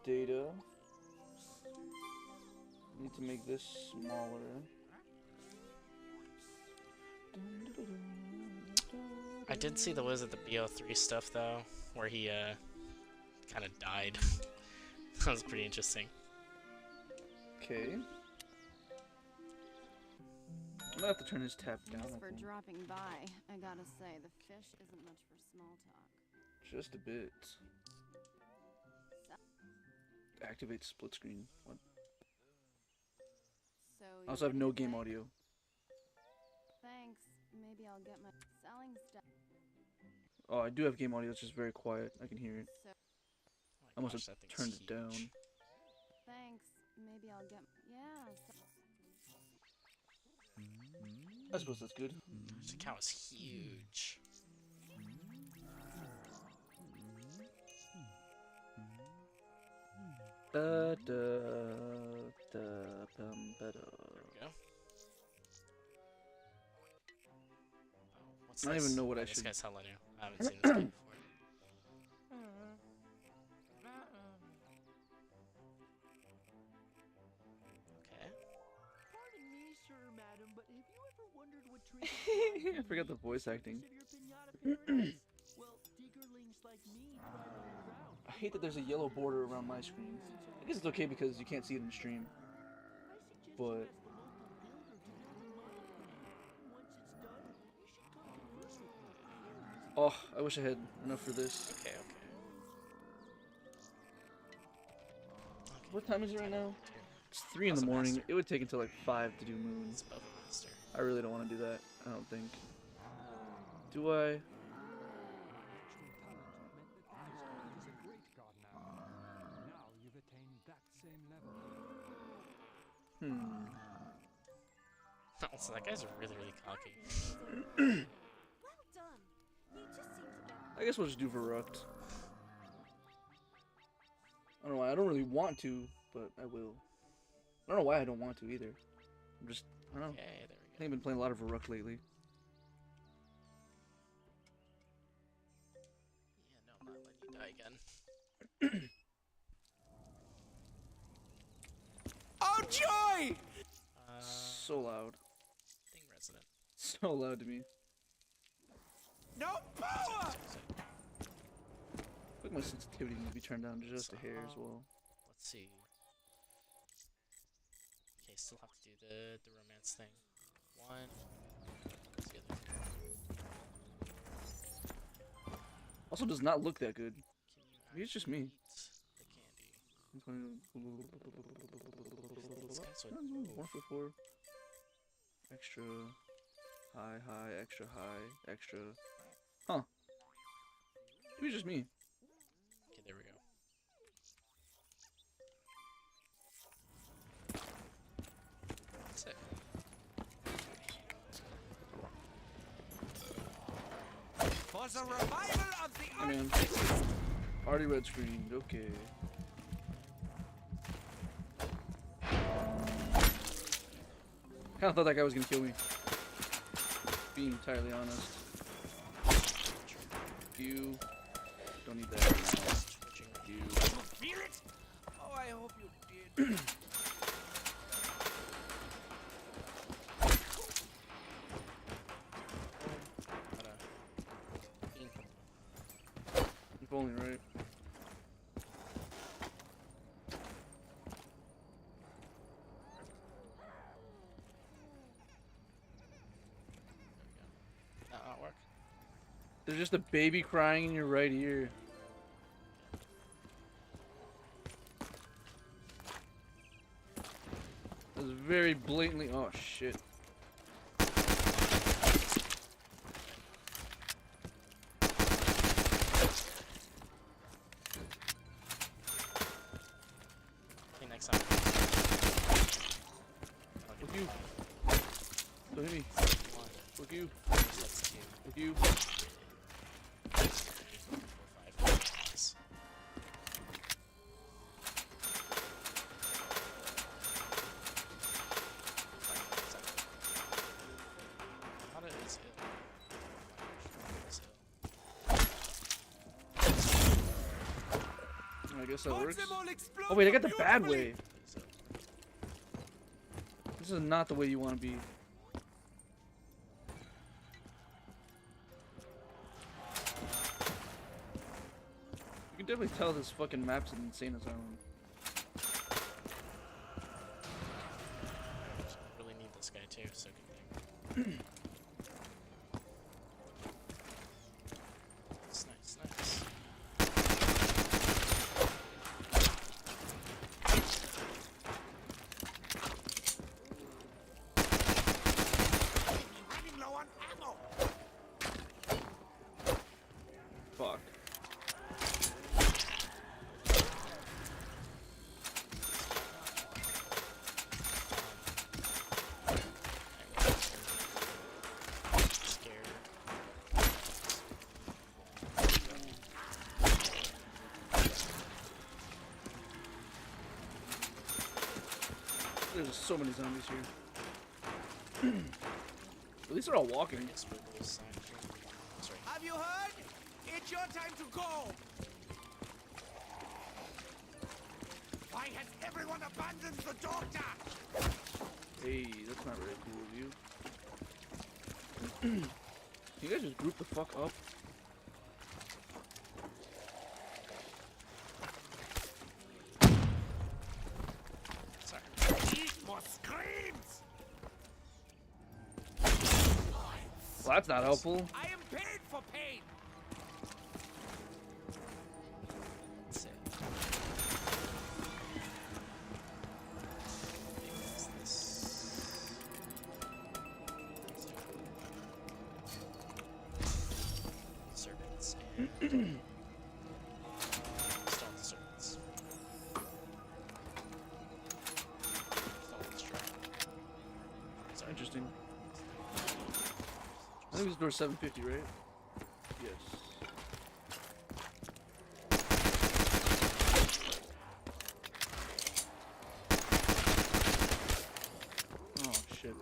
data. Need to make this smaller. I did see the Wizard the BO3 stuff though, where he kind of died. That was pretty interesting. Okay. I'm gonna have to turn his tap down. Thanks for dropping by. I gotta say, the fish isn't much for small talk. Just a bit. Activate split screen. What? So I also have no game audio. Thanks. Maybe I'll get my selling stuff. Oh, I do have game audio. It's just very quiet. I can hear it. So I must have turned it down. thanks. Maybe I'll get. Yeah. I suppose that's good. This account is huge. Da da da bum ba da. There we go. Oh, what's I don't this? even know what I This should. guy's hella new. I haven't seen this guy before. Okay. Pardon me, sir, madam, but have you ever wondered what trees I forgot the voice acting. of your pinata paradise? Well, diggerlings like me thrive underground. I hate that there's a yellow border around my screen. I guess it's okay because you can't see it in the stream. I suggest But you ask the local builder to build a mine. Once it's done, you should come converse with me. oh, I wish I had enough for this. Okay, okay. What time is it right now? It's 3 in the Puzzle morning. Master. It would take until like 5 to do moon. It's above the master. I really don't want to do that. I don't think. Do I? Natural talent meant that this world is a great gardener. Now you've attained that same level. So that guy's really, really cocky. Well done. You just seem to get I guess we'll just do Verrucht. I don't know why. I don't really want to, but I will. I don't know why I don't want to either. I'm just, I don't know. Okay, there I we think go. I've been playing a lot of Verrucht lately. Yeah, no, I'm not letting you die again. Oh, joy! So loud. Thing resident. So loud to me. No power! I think my sensitivity needs to be turned down just a hair as well. Let's see. Okay, still have to do the romance thing. One. What's the other? Also does not look that good. Can you Maybe it's just me. eat the candy? This guy's so 144. Extra high, high, extra high, extra. Huh. Maybe it's just me. Okay, there we go. Sick. For the revival of the Hey man. Already red screened. Okay. Kinda thought that guy was gonna kill me. Being entirely honest. You don't need that right now. You. feel it? Oh, I hope you did. If only, right? That not work. There's just a baby crying in your right ear. That's very blatantly. Oh shit. Okay, next time. Look you. Don't hit me. Look you. That's two. Look you. 4, 5, 6. How did it skill? I guess guess that Watch works. them all explode Oh wait, I got the bad beautifully. way. This is not the way you want to be. You can definitely tell this fucking map's an insane asylum. Really need this guy too, so good thing. Nice, nice. Running low on ammo. Fuck. Scared. There's so many zombies here. At least they're all walking. Yes, we're both signed. Sorry. Have you heard? It's your time to go. Why has everyone abandoned the doctor? Hey, that's not very cool of you. Can you guys just group the fuck up? Sorry. Need more screams. Well, that's not helpful. I am paid for pain. That's it. Is this? Servants and install the servants. Install the strap. Sorry. Interesting. I think it's door 750, right? Yes. Oh shit.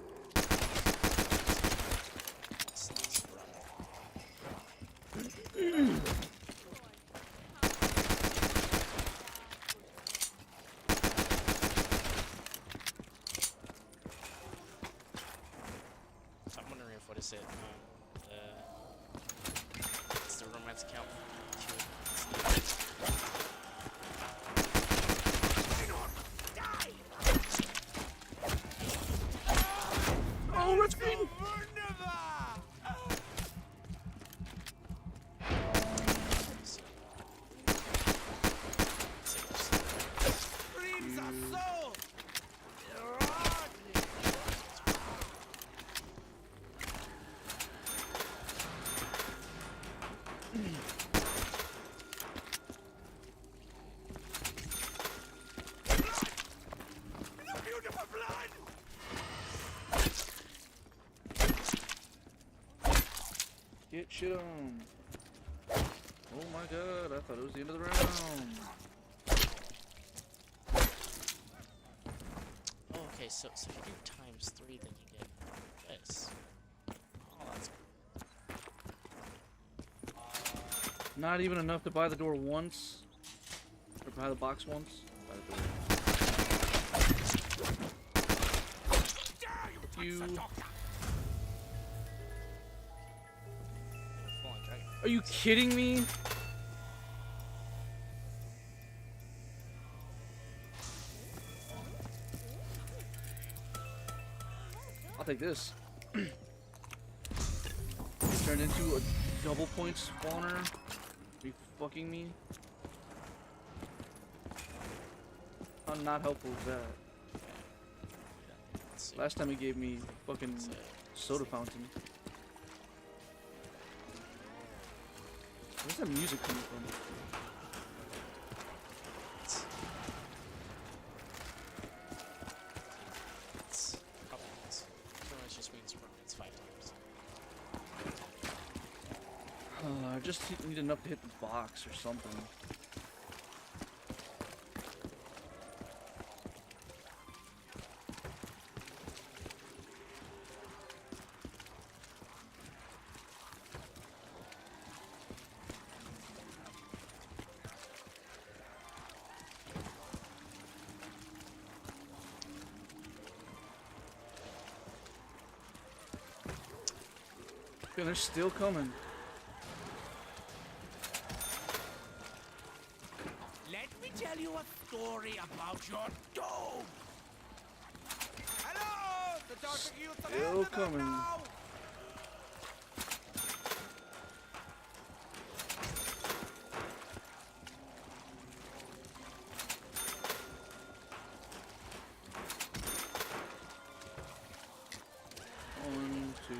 So I'm wondering if what is it? It's the romance account. Oh, red screen! Screams are so. Beautiful blood. Get shit on. Oh my god, I thought it was the end of the round. Oh, okay, so if you do ×3, then you get this. Oh, that's Not even enough to buy the door once? Or buy the box once? Buy the door. Fuck you. Fallen Dragon. Are you kidding me? I'll take this. Turned into a double point spawner. Are you fucking me? How not helpful is that? Let's see. Last time he gave me fucking It's, soda fountain. Where's that music coming from? It's probably this. Pretty much just means romance 5 times. I just need enough to hit the box or something. And they're still coming. Let me tell you a story about your dog. Hello! The dark youth are Still after them coming. now! One, two,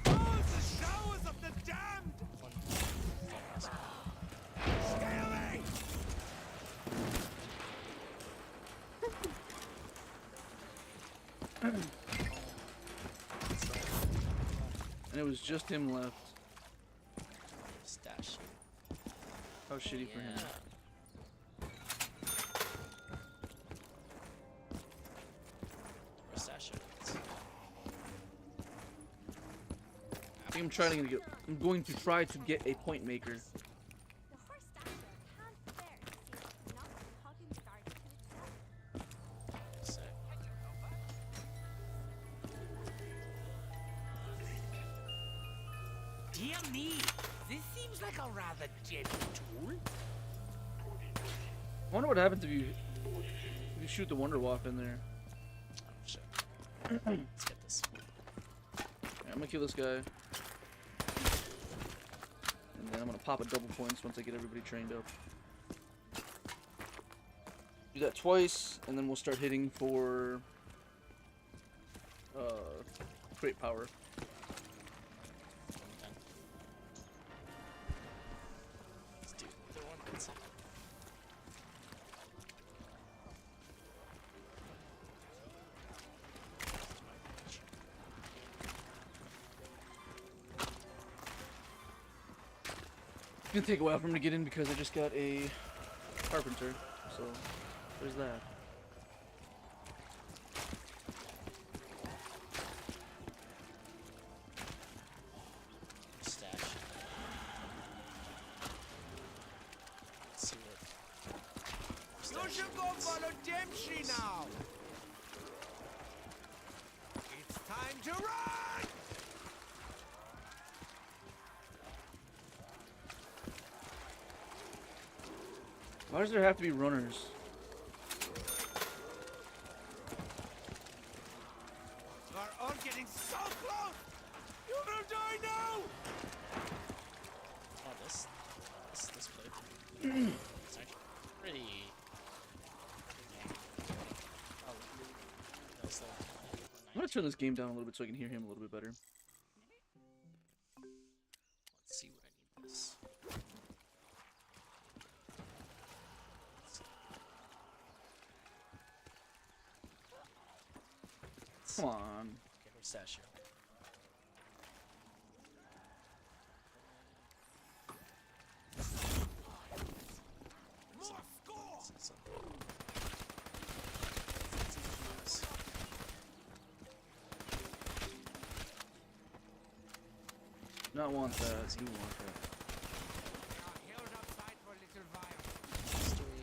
Oh, the showers of the damned! Stay away! and it was just him left. Stash. How shitty for him. Stash it. I think I'm going to try to get a point maker. The horse stasher can't bear to see nothing hugging the garden to itself. Sick. Dear me, this seems like a rather gentle tool. I wonder what happens if you shoot the Wonder Wop in there. Oh shit. Let's get this. Alright, I'm gonna kill this guy. And then I'm gonna pop a double points once I get everybody trained up. Do that twice, and then we'll start hitting for crate power. Okay. Let's do either one. That's it. It's gonna take a while for him to get in because I just got a carpenter, so there's that. Stash. Let's see what. You should go for redemption now. It's time to run! Why does there have to be runners? We're all getting so close! You will die now! Oh, this play. It's actually pretty. Oh, that was like I'm gonna turn this game down a little bit so I can hear him a little bit better. Let's see what I need this. Come on. Okay, where's Stasher? More score! Not want that. Do want that. You're held outside for a little while.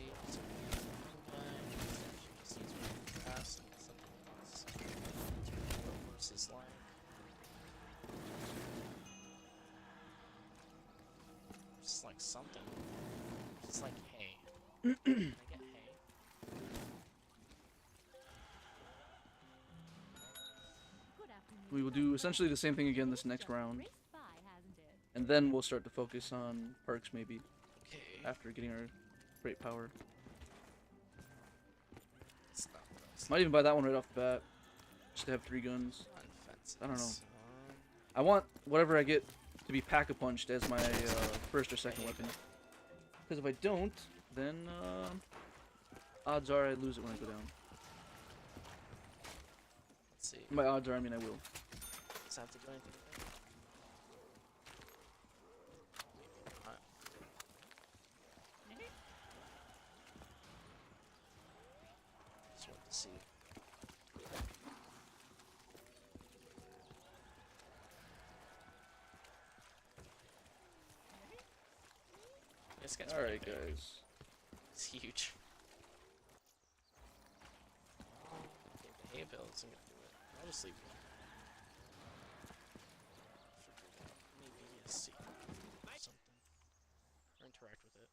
Versus like. Just like something. Just like hay. Can I get hay? Good afternoon. We will do essentially the same thing again this next round, Raced by, hasn't it? and then we'll start to focus on perks maybe Okay. after getting our great power. It's not what I was Might even buy that one right off the bat, just to have 3 guns. thinking. Fences. I don't know. I want whatever I get to be pack-a-punched as my first or second weapon. Because if I don't, then odds are I lose it when I go down. Let's see. By odds are, I mean I will. Does that have to do anything with it? Alright. Just wanted to see. This guy's Alright, pretty big. guys. It's huge. A bill isn't gonna do it. I'll just leave it. Maybe a C or something. Or interact with it.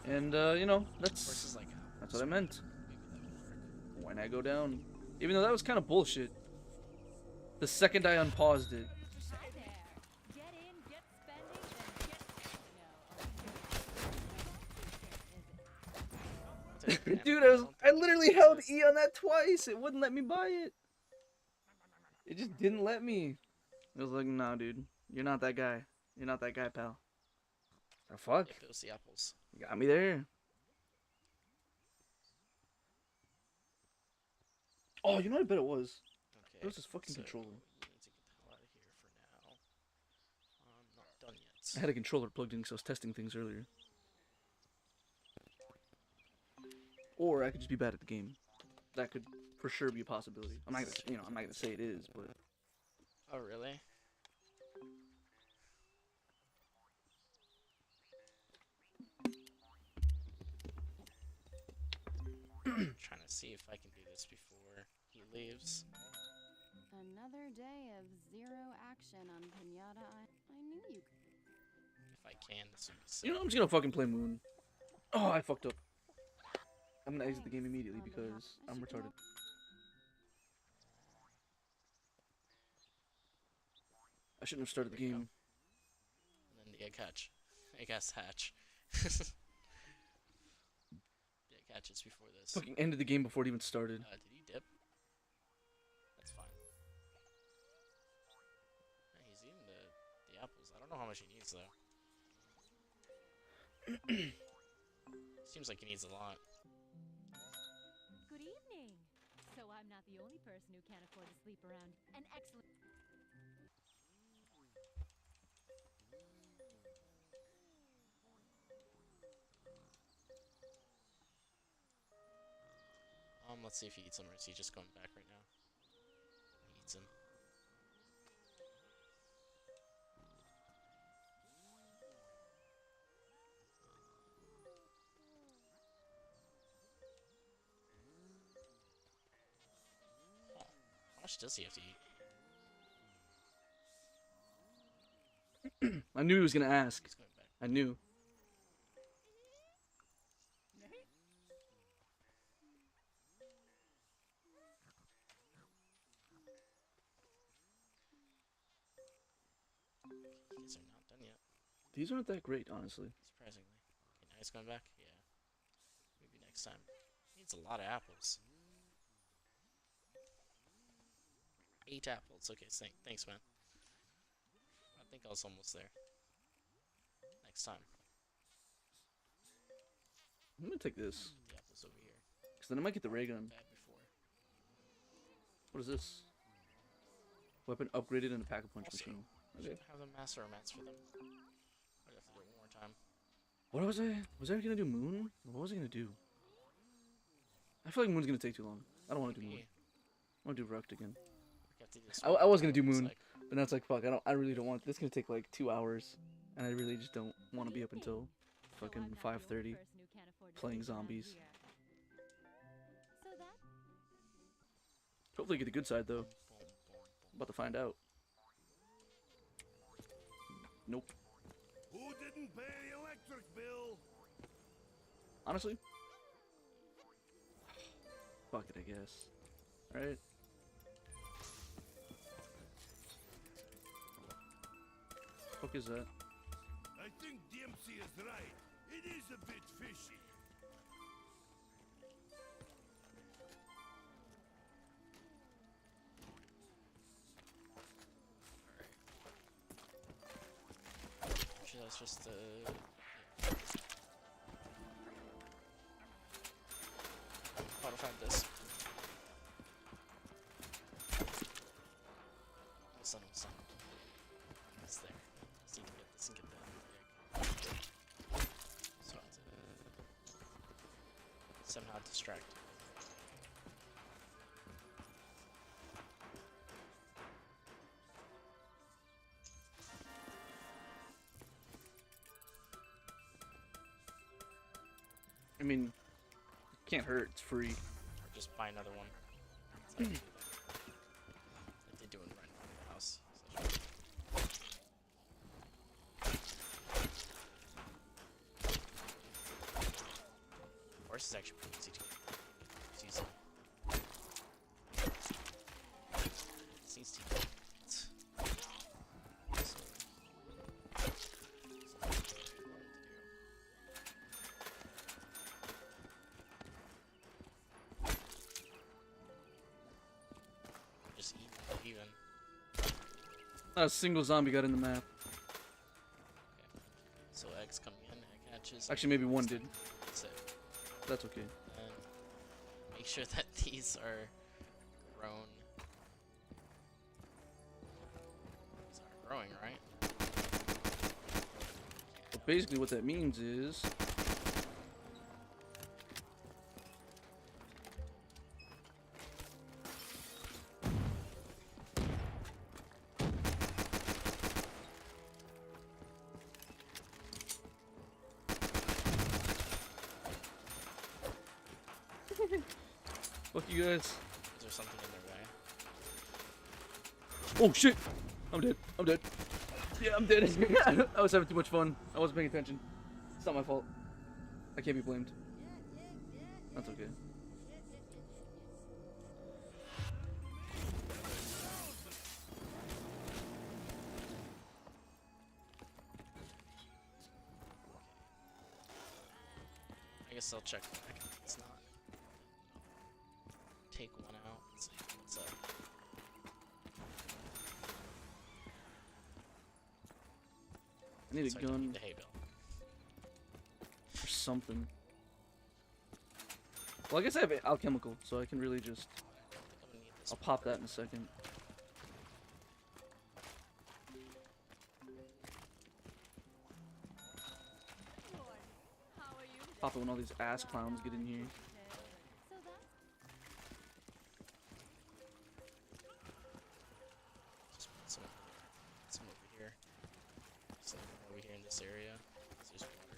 And you know, that's Horses like that's what I apples, meant. maybe that would work. Why not go down? Even though that was kind of bullshit. The second I unpaused it. Hi there. Get in, get spending, then get. No. Dude, I literally held E on that twice. It wouldn't let me buy it. It just didn't let me. It was like, nah, dude. You're not that guy. You're not that guy, pal. The fuck? Yep, it was the apples. You got me there. Oh, you know what I bet it was? Okay. It was this fucking so controller. You need to get the hell out of here for now. I'm not done yet. I had a controller plugged in because I was testing things earlier. Or I could just be bad at the game. That could for sure be a possibility. I'm not gonna, I'm not gonna say it is, but Oh, really? Trying to see if I can do this before he leaves. Another day of zero action on Pinata Island. I knew you could. If I can, this would be sick. you know, I'm just gonna fucking play Moon. Oh, I fucked up. I'm gonna exit the game immediately because I'm retarded. I shouldn't have started the game. And then the egg hatch. Egg has hatch. The egg hatches before this. Fucking ended the game before it even started. Did he dip? That's fine. Yeah, he's eating the apples. I don't know how much he needs though. Seems like he needs a lot. Good evening. So I'm not the only person who can't afford to sleep around an excellent. Let's see if he eats them or is he just going back right now? He eats them. Huh. How much does he have to eat? I knew he was gonna ask. He's going back. I knew. These are not done yet. These aren't that great, honestly. Surprisingly. Okay, now he's going back? Yeah. Maybe next time. He needs a lot of apples. 8 apples. Okay, thanks, man. I think I was almost there. Next time. I'm gonna take this. The apples over here. Because then I might get the ray gun. Bad before. What is this? Weapon upgraded and a pack-a-punch Also, machine. we Okay. should have the master mats for them. I'd have to do it one more time. What was I? Was I gonna do Moon? What was I gonna do? I feel like Moon's gonna take too long. I don't want to do Moon. Maybe I want to do Rucked again. we have to do this I one was gonna do looks Moon, like. but now it's like fuck. I really don't want. This is gonna take like 2 hours, and I really just don't want to be up until So fucking I'm not the only 5:30 person who can't afford to playing sleep around zombies. here. So that Hopefully get the good side though. Boom, boom, boom. About to find out. Nope. Who didn't pay the electric bill? Honestly. Fuck it, I guess. Alright. Fuck is that? I think Dempsey is right. It is a bit fishy. Actually, that's just how to find this. Almost done, almost done. It's there. Just need to get this and get that egg. So I have to somehow distract him. I mean, it can't hurt. It's free. Or just buy another one. That's how you do that. Like they do in Rent the House. Horse is actually pretty easy to get. It's easy. This needs to be built. Just even. Not a single zombie got in the map. Okay. So eggs coming in, egg hatches. Actually, maybe one did. That's it. That's okay. And make sure that these are grown. These are growing, right? But basically, what that means is. Fuck you guys. Is there something in their way? Oh shit! I'm dead. I'm dead. Yeah, I'm dead. I was having too much fun. I wasn't paying attention. It's not my fault. I can't be blamed. That's okay. I guess I'll check back if it's not. Take one out and see what's up. I need So a I don't gun need the hay bale. or something. Well, I guess I have alchemical, so I can really just. I don't think I'm gonna need this I'll one. pop that in a second. How are you? Pop it when all these ass clowns get in here. So that's Just put some over here. Some over here in this area. 'Cause there's water.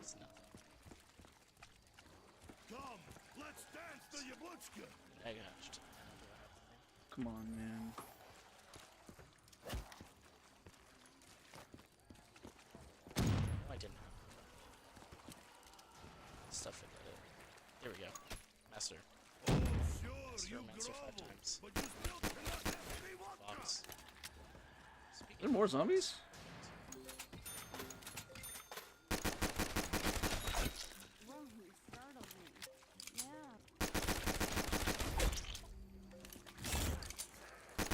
It's nothing. Come, let's dance to Yablutska. An egg hatched. Do I have anything? Come on, man. No, I didn't have stuff in it. There we go. Master. Oh, sure, Master you Romancer 5 grovel, times. but you still cannot have me vodka. Box. Are Speaking there more zombies? whoa, you startled me. Yeah.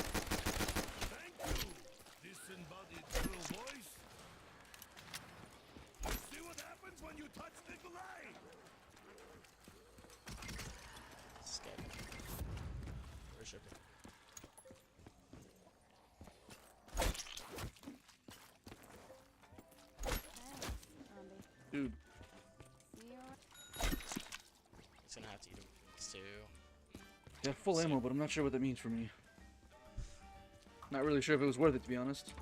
Thank you, disembodied little voice. See what happens when you touch Nikolai? Scav. Worship it. Thanks, zombie. Dude, See you around. He's gonna have to eat him these two. I got full ammo, but I'm not sure what that means for me. Not really sure if it was worth it, to be honest.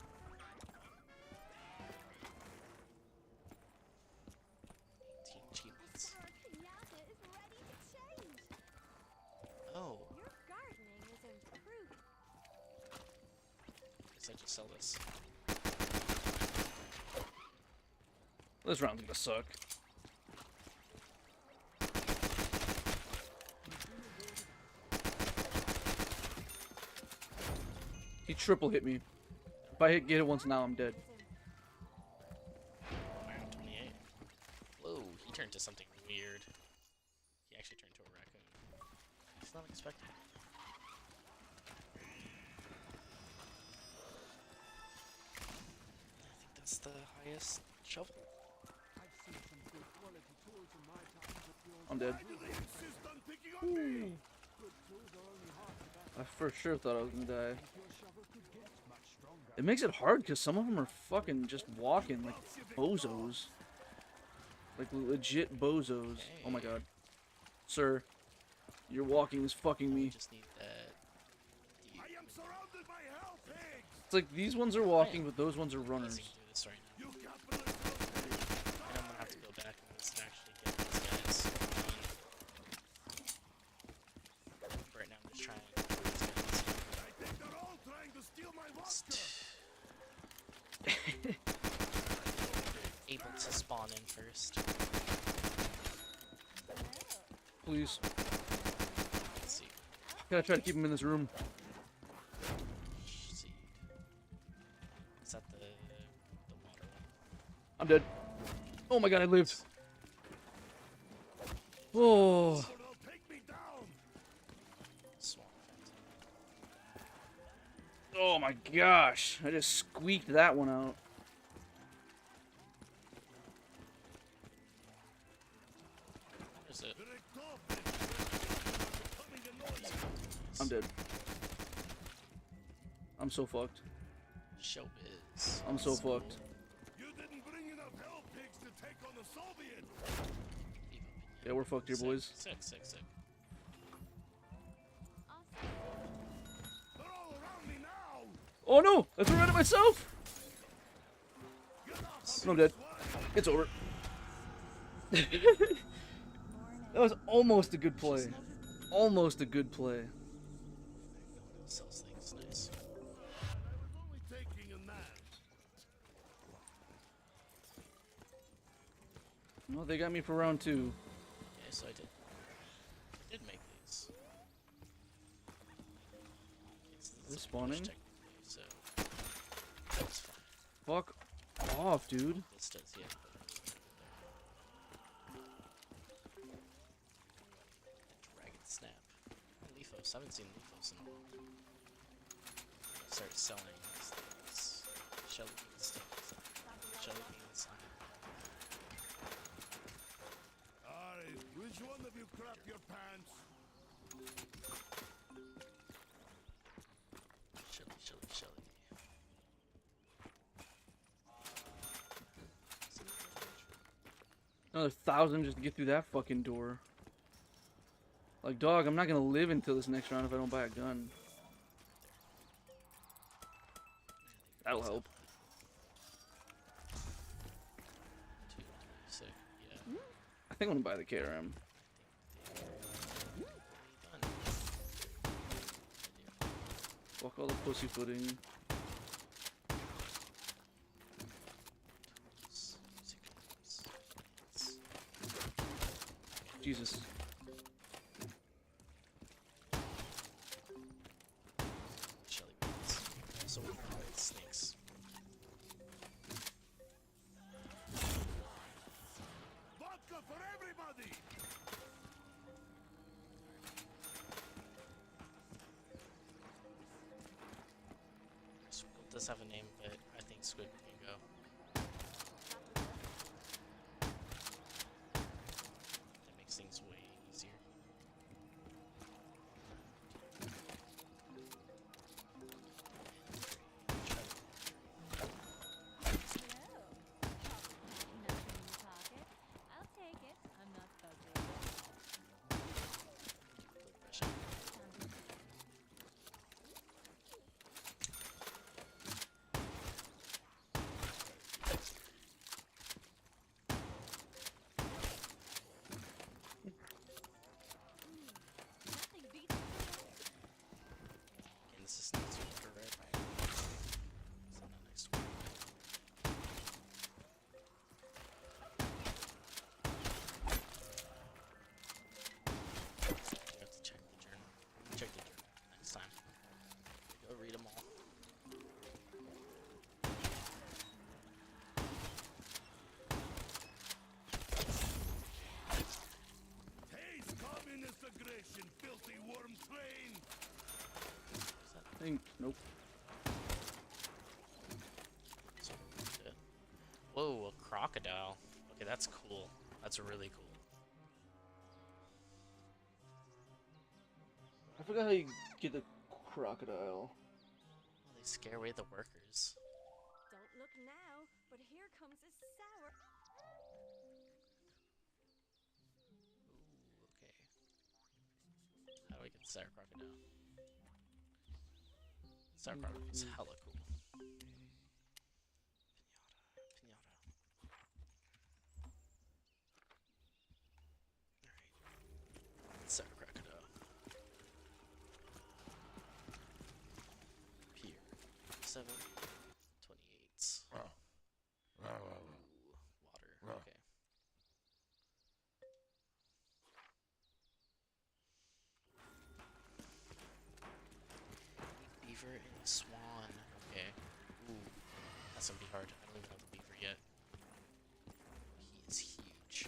Achievements. Our pinata is ready to change. Oh, Your gardening is improving. guess I just sell this. This round's gonna suck. He triple hit me. If I get it once now, I'm dead. Round 28. Whoa, he turned to something weird. He actually turned to a raccoon. It's not expected. I think that's the highest shovel. I've seen some good quality tools in my time, but yours I'm dead. Why do they insist on picking on me? good tools are only half the battle, I for sure thought I was gonna die. and your shovel could get much stronger. It makes it hard because some of them are fucking just walking like bozos. Like legit bozos. Oh my god. Sir, your walking is fucking We me. just need that. I am surrounded by hell pigs. It's like these ones are walking, but those ones are runners. Easy to do this this right now. You capitalist And I'm gonna have to go back and just actually get these guys on. Right now I'm just trying to get these guys. I think they're all trying to steal my vodka. Able to spawn in first. Please. Let's see. Gotta try to keep him in this room. Let's see. Is that the water one? I'm dead. Oh my god, I lived. Oh. They'll take me down. Swamp Phantom. Oh my gosh. I just squeaked that one out. Where's it? I'm dead. I'm so fucked. Showbiz. I'm so fucked. You didn't bring enough hell pigs to take on the Soviet. Yeah, we're fucked here, boys. Sick, sick, sick. They're all around me now. Oh no! I threw it at myself! Get off I'm dead. It's over. That was almost a good play. Almost a good play. Sells things, nice. I was only taking a nap. No, they got me for round 2. Okay, so I did make these. Is it spawning? Technically, so that's fine. Fuck off, dude. This does, yeah. Dragon Snap. Lethos. I haven't seen Lethos in a while. Start selling these things. Shelly bean sticks. Shelly beans. Alright, which one of you crap your pants? Shelly. Another 1,000 just to get through that fucking door. Like, dog, I'm not gonna live until this next round if I don't buy a gun. That'll help. 2, 3, 6. Yeah. I think I'm gonna buy the KRM. Done. Fuck all the pussyfooting. Jesus. Shelly beans. So we're gonna fight snakes. Vodka for everybody! Squiggle does have a name, but I think Squiggle can go. That makes things way easier. I'll take it. I'm not fuzzy. Nothing beats And this is next week, right? Is that not next week? You have to check the journal. Check the journal next time. Go read them all. Taste communist aggression, filthy worm train! I think, nope. So, yeah. Whoa, a crocodile. Okay, that's cool. That's really cool. I forgot how you get the crocodile. Well, they scare away the workers. Don't look now, but here comes a sour. Ooh, okay. How do I get the Sire Crocodile? Sire Crocodile is hella cool. 27, 28. Ooh, water. Okay. Beaver and a swan. Okay. Ooh, that's gonna be hard. I don't even have the beaver yet. He is huge.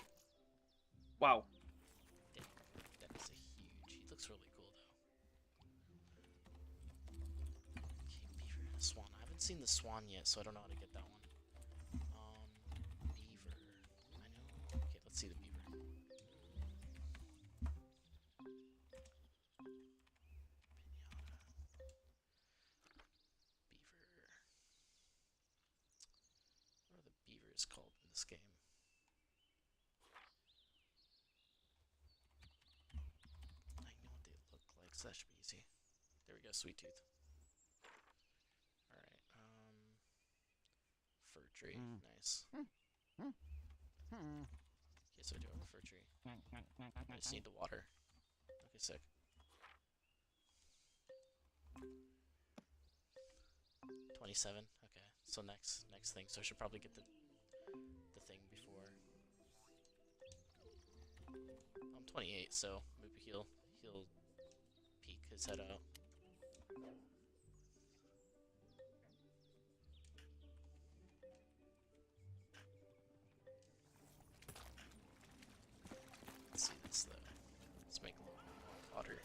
Wow. Dang, that is a huge. He looks really cool though. Okay, beaver and a swan. I haven't seen the swan yet, so I don't know how to get that one. Beaver. I know. Okay, let's see the beaver. Beaver. What are the beavers called in this game? I know what they look like, so that should be easy. There we go, sweet tooth. Alright, fir tree, nice. Okay, so I do have a fir tree. I just need the water. Okay, sick. 27. Okay, so next thing. So I should probably get the thing before. I'm 28, so maybe he'll peek his head out. Let's see this though. Let's make a little more water.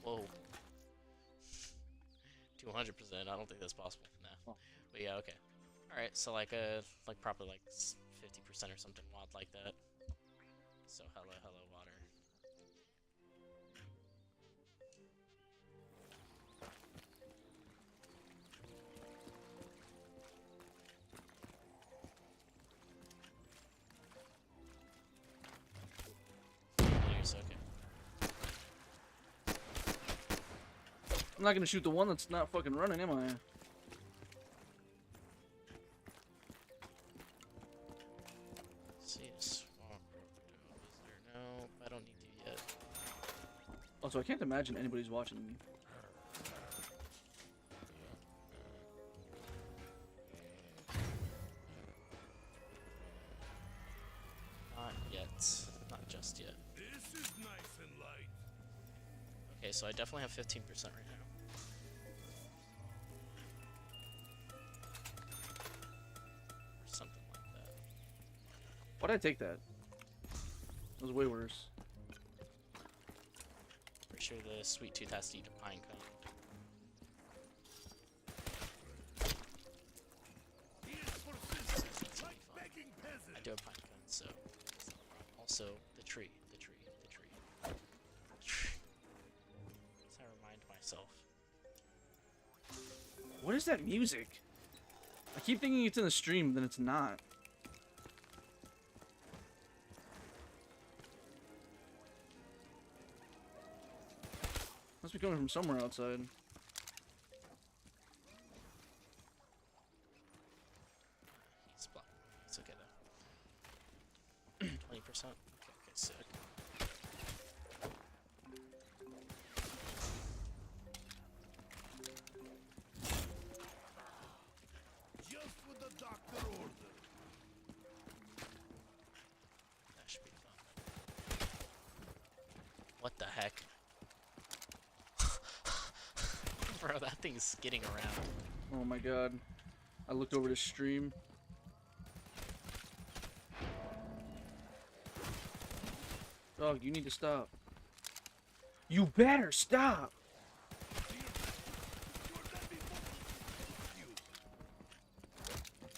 Whoa. 200%. I don't think that's possible. Nah. But yeah, okay. Alright, so like probably like 50% or something wild like that. So hello water. There's okay. I'm not gonna shoot the one that's not fucking running, am I? See a swamp crocodile. Is there? No, I don't need to yet. Also, I can't imagine anybody's watching me. Not yet. Not just yet. This is nice and light. Okay, so I definitely have 15% right now. Or something like that. Why'd I take that? That was way worse. Pretty sure the sweet tooth has to eat a pine cone. He is persistent, That's like gonna be fun. begging peasants. I do have pine cones, so that's not a problem. Also, the tree. As I remind myself. What is that music? I keep thinking it's in the stream, then it's not. Must be coming from somewhere outside. He's blocking me. It's okay though. 20%? Okay, sick. Just what the doctor ordered. That should be fun. What the heck? Bro, that thing's skidding around. Oh my god. I looked over to stream. Dog, you need to stop. You better stop!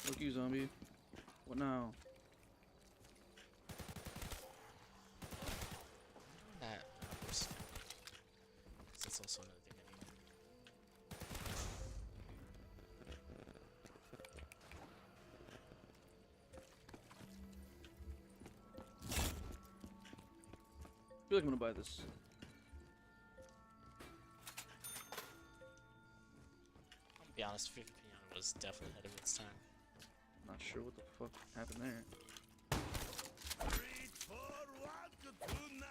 Look you, zombie. What now? That. That's also another thing I need. I feel like I'm gonna buy this. I'll be honest, Piano was definitely ahead of its time. Not sure what the fuck happened there. Reach for what tonight.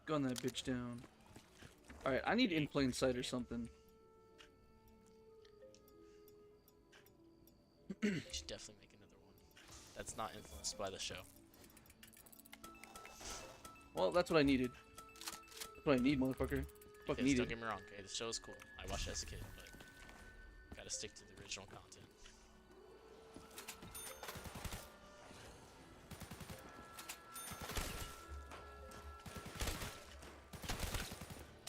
Gun that bitch down. Alright, I need in plain sight or something. You should definitely make another one that's not influenced by the show. Well, that's what I needed. That's what I need, motherfucker. Fucking Yes, need don't it. get me wrong, okay? The show is cool. I watched it as a kid, but gotta stick to the original content.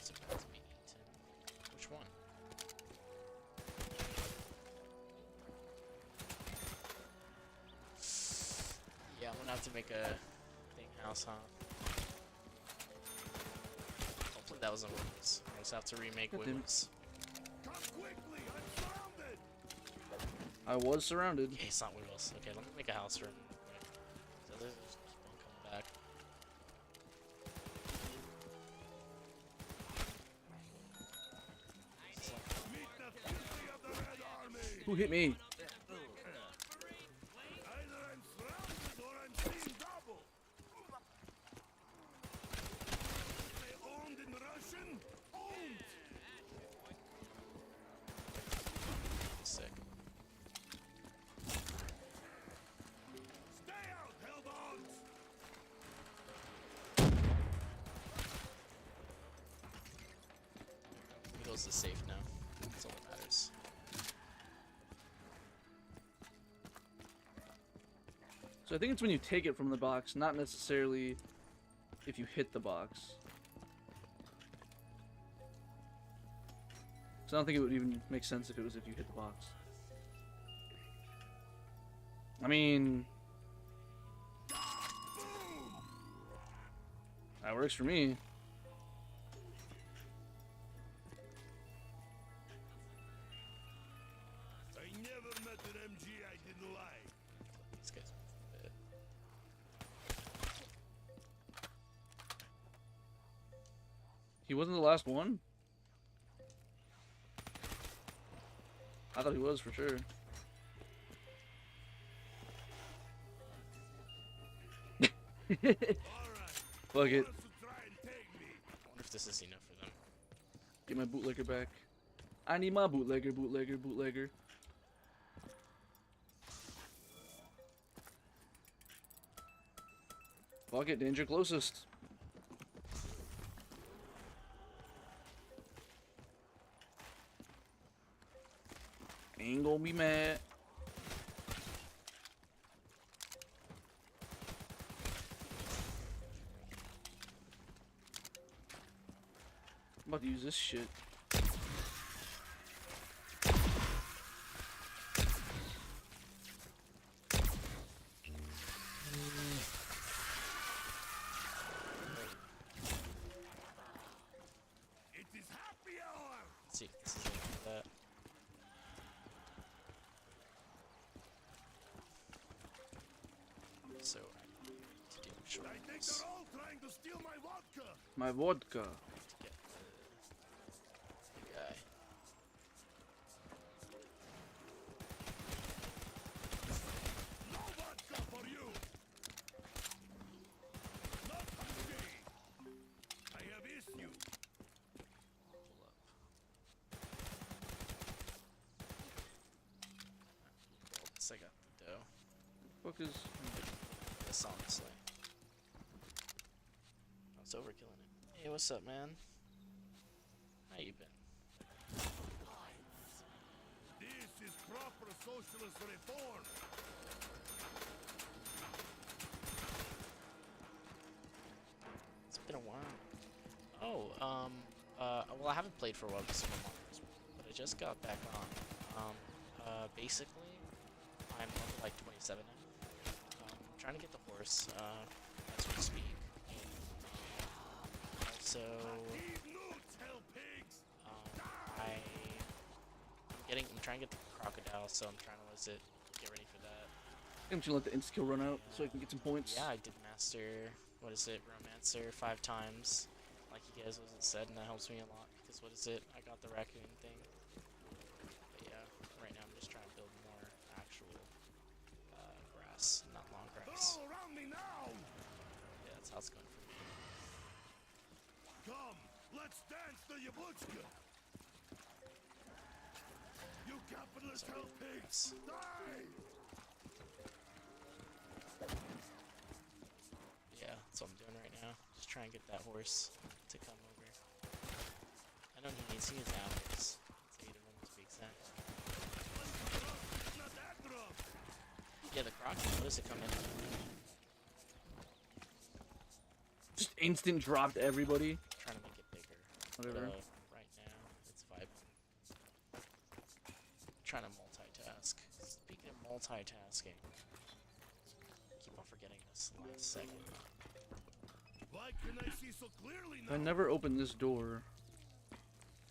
Surprised me eaten. Which one? Yeah, I'm gonna have to make a thing house, huh? Hopefully that wasn't Woodlands. I just have to remake God damn it. Woodlands. Come quickly, I'm surrounded. I was surrounded. Okay, it's not Woodlands. Okay, let me make a house for him real quick. So there's just one coming back. Meet the fury of the Red Army. Who hit me? Either I'm surrounded or I'm seeing double. They owned in Russian? Owned. Sick. Stay out, helldogs. Eagles is safe now. That's all that matters. So I think it's when you take it from the box, not necessarily if you hit the box. So I don't think it would even make sense if it was if you hit the box. I mean, that works for me. I never met an MG I didn't like. These guys move a bit. He wasn't the last one? I thought he was for sure. All right. Fuck it. Wants to try and take me. I wonder if this is enough for them. Get my bootlegger back. I need my bootlegger, bootlegger, bootlegger. Fuck it, danger closest. Ain't gonna be mad. I'm about to use this shit. It is happy hour. Let's see if this is enough for that. So I need to do short I think ones. they're all trying to steal my vodka. My vodka. I have to get the guy. No vodka for you. Not hungry. I have issue. Pull up. Well, this I got the dough. Fuck is. This honestly. I was overkilling it. Hey, what's up, man? How you been? This is proper socialist reform. It's been a while. Oh, well, I haven't played for a while because of my mom, but I just got back on. Basically, I'm level like 27 now. I'm trying to get the horse, as we speak. Also, Leave newts, hell pigs. I'm trying to get the crocodile, so I'm trying to, get ready for that. I'm just gonna let the insta-kill run out so I can get some points. Yeah, I did master, Romancer 5 times, like you guys said, and that helps me a lot, because I got the raccoon thing. But yeah, right now I'm just trying to build more actual, grass, not long grass. All around me now. Yeah, that's how it's going for me. Come, Let's dance the yabuchka. You capitalist hell pigs, die! Yeah, that's what I'm doing right now. Just trying to get that horse to come over. I know he needs hours. It's 8 of them to be exact. It's not that rough. Yeah, the crocodile, what does it come in? Just instant dropped everybody. Trying to make it bigger. Whatever. But, right now, it's vibing. Trying to multitask. Speaking of multitasking, keep on forgetting this last second. Why can I see so clearly If I now? never open this door,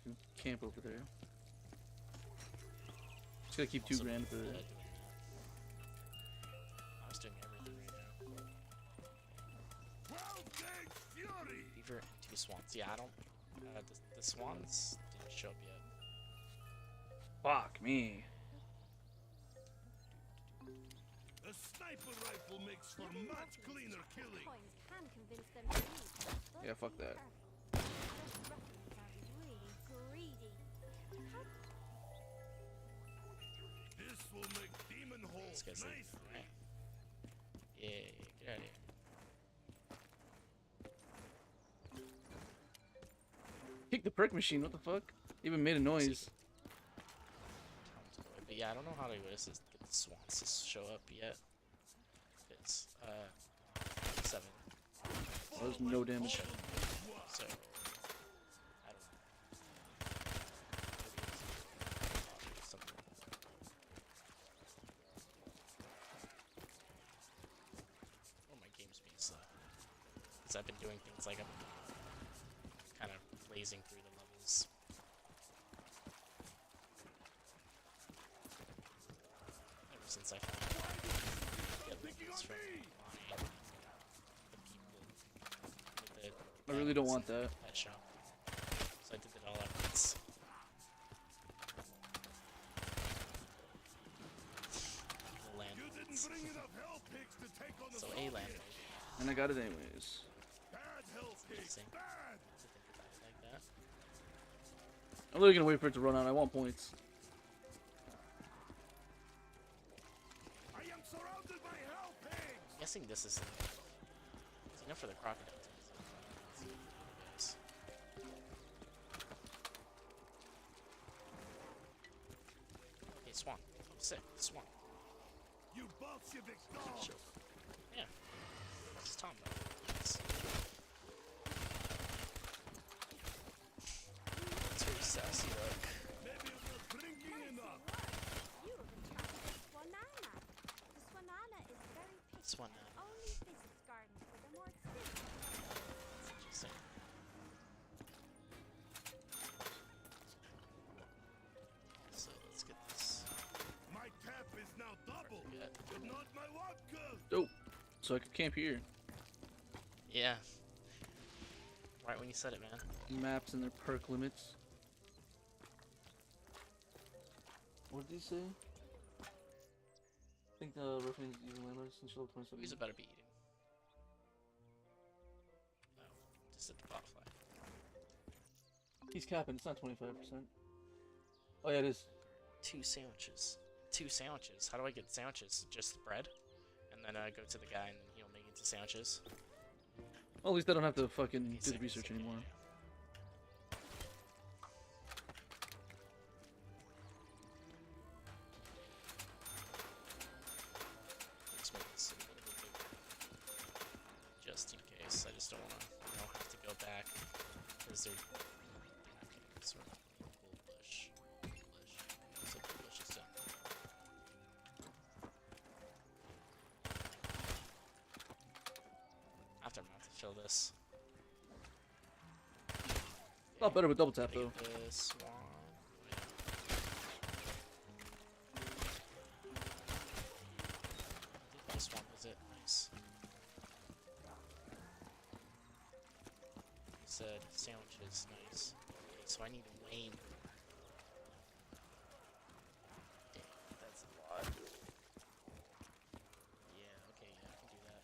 you can camp over there. Just gotta keep 2 Also, grand for doing it. that. I was doing everything right now. 12-gauge fury! Beaver and 2 swans. Yeah, I don't. The swans didn't show up yet. Fuck me. A sniper rifle makes for much cleaner killing. Coins can convince them to leave. but Yeah, fuck be that. careful. Those ruffians are really greedy. This will make demon holes This guy's nice. leaving, right? Yeah, get out of here. Kick the prick machine, what the fuck? Even made a noise. But yeah, I don't know how to get the swans to show up yet. It's 7. There's no damage. So I don't know. Maybe it's something. Oh, my game's being slow. Because I've been doing things like I'm kind of blazing through the levels. Ever since I found levels from online, the people with the I really don't want animals in that. the pet shop. So I did it all at once. The land You didn't race. bring enough hell pigs to take on the So a Soviets. land race. And I got it anyways. Bad hell pigs, Interesting. bad! To think about it like that. I'm literally gonna wait for it to run out. I want points. I am surrounded by hell pigs! I'm guessing this is enough. It's enough for the crocodile. Guys. Okay, swan. Oh, sick. Swan. You Bolshevik dogs! Yeah. What's Tom about? It's very sassy, like. Maybe I'm not drinking enough! You have attracted a swanana. The swanana is very picky. Swan. Only visits gardens with a more experienced. That's interesting. So let's get this. My tap is now double, Forget. but not my vodka! Oh, so I could camp here. Yeah. Right when you said it, man. Maps and their perk limits. What did he say? I think the reference using landmarks and show 27. Who's about to be eating? No, just at the botfly. He's capping, it's not 25%. Oh yeah, it is. 2 sandwiches. 2 sandwiches. How do I get sandwiches? Just bread? And then go to the guy and then he'll make it into sandwiches. Well, at least I don't have to fucking Okay, do the sick, research sick, anymore. yeah. Let's make this a little bit bigger. Just in case. I just don't want to, have to go back. Because they're okay, sort of bullish. So bullish is done. After I'm gonna have to fill this. A lot better with double tap though. Take this one. I think this one was it. Nice. He said sandwiches. Nice. Okay, so I need way more. Damn, that's a lot. Yeah, okay, yeah, I can do that.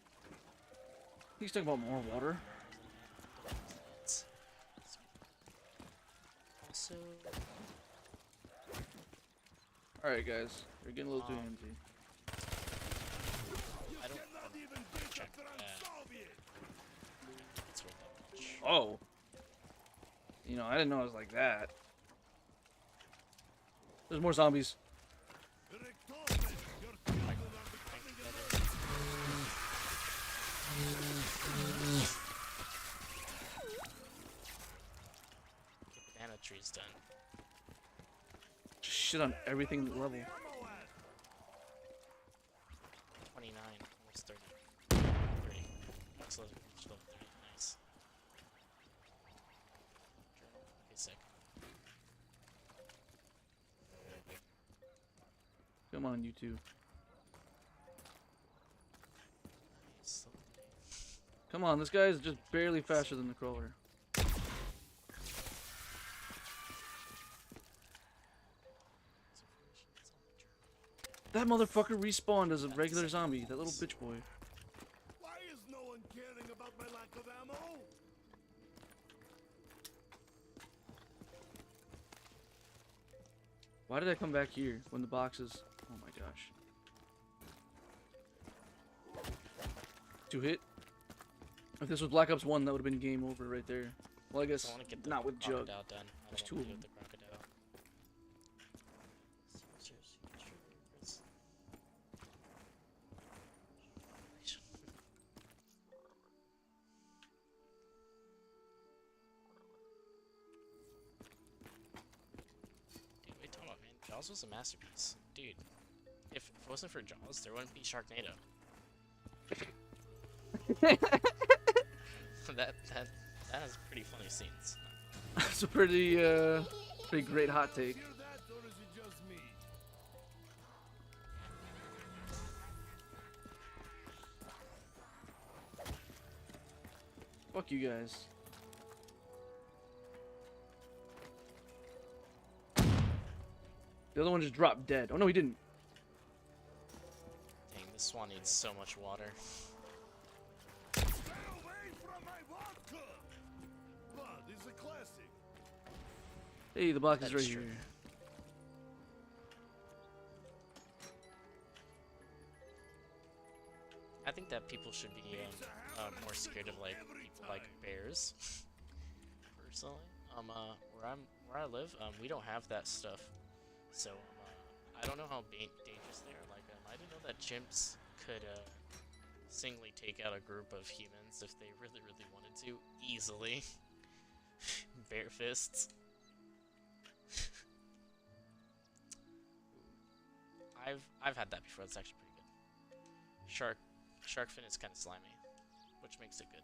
He's talking about more water. so. Alright, guys. We're getting a little too Um, empty. I don't Cannot even get check a that. Soviet. It's worth that much. Oh! You know, I didn't know it was like that. There's more zombies. Rectorman, your children are becoming a Banana tree's done. Just shit on everything level. ammo at. 29, almost 30. 30. Max level, reached level 30. Nice. Journal. Okay, sick. Come on, you two. Nice. Come on, this guy is just barely faster than the crawler. That motherfucker respawned as a regular zombie. That little bitch boy. Why is no one caring about my lack of ammo? Why did I come back here when the boxes? Oh my gosh. 2 hit. If this was Black Ops 1, that would have been game over right there. Well, I guess I want to get the not with Jug. crocodile done. I There's don't 2 want of to them. do the crocodile. Dude, wait, talking about, man. Jaws was a masterpiece. Dude, if it wasn't for Jaws, there wouldn't be Sharknado. that has pretty funny scenes. That's a pretty great hot take. Hear that, or is it just me? Fuck you guys. The other one just dropped dead. Oh no, he didn't. Dang, this swan needs so much water. Stay away from my vodka! Blood is a classic. Hey, the block is That right is true. here. I think that people should be more scared of like people like bears. Personally, where I live, we don't have that stuff, so I don't know how dangerous they are. Like, I didn't know that chimps could singly take out a group of humans if they really wanted to, easily. Bear fists. I've had that before. That's actually pretty good. Shark fin is kind of slimy, which makes it good.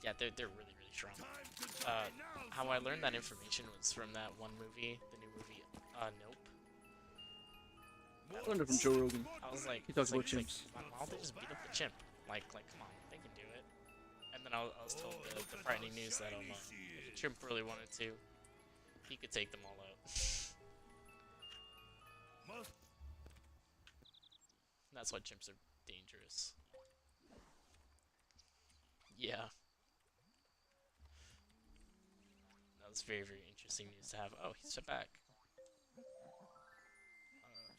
Yeah, they're really strong. How I learned that information was from that one movie, the new movie, Nope. I learned it from Joe Rogan. I was like, He talks about it's like, chimps. why don't they just beat up the chimp? Like, come on, they can do it. And then I was told the frightening news that if the chimp really wanted to, he could take them all out. That's why chimps are dangerous. Yeah. That was very interesting news to have. Oh, he's back.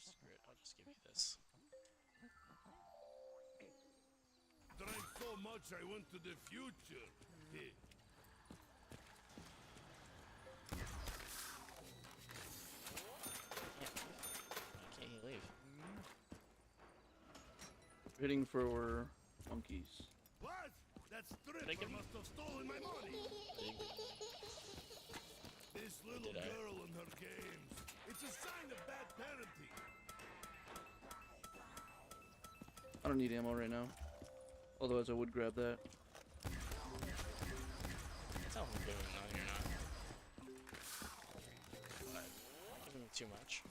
Screw it, I'll just give you this. Drank so much I went to the future. Hey. Why can't he leave? Hitting for monkeys. What? That Did I stripper give you- must have stolen my money. This little Did I? girl and her games. It's a sign of bad parenting. I don't need ammo right now. Otherwise, I would grab that. That's how I'm doing. No, you're not. But not giving him too much.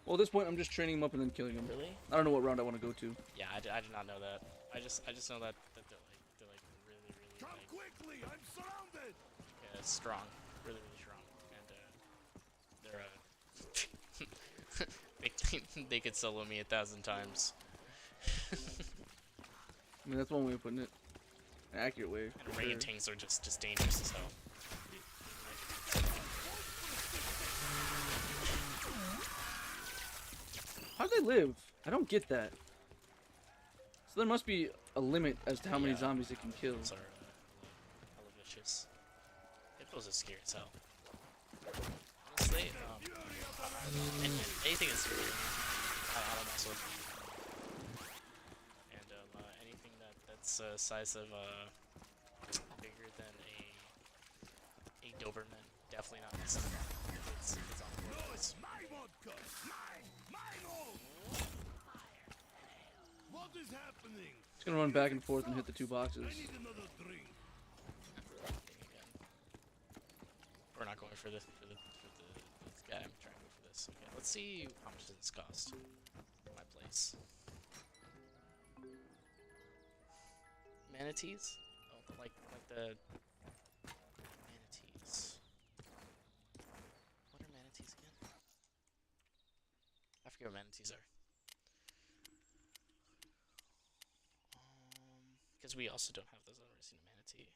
Well, at this point, I'm just training him up and then killing him. Really? I don't know what round I want to go to. Yeah, I did not know that. I just know that they're like really Come like quickly! I'm surrounded! strong, really strong, and they're they could solo me 1,000 times. I mean, that's one way of putting it. An accurate way. And for sure. orangutans are just dangerous as hell. How do they live? I don't get that. So there must be a limit as to how many Yeah, zombies it can kill. Those are hella vicious. Hippos are scary as hell. Honestly, anything that's really, I don't mess with. And anything that's size of bigger than a Doberman, definitely not messing with. If it's on board. No, it's my vodka! Mine all! What is happening? Just gonna run back and forth and hit the 2 boxes. I need another drink. We're not going for this guy. I'm trying to go for this. Okay, let's see how much does this cost. My place. Manatees? Oh, like the manatees. What are manatees again? I forget what manatees are. Because we also don't have those. I've never seen a manatee.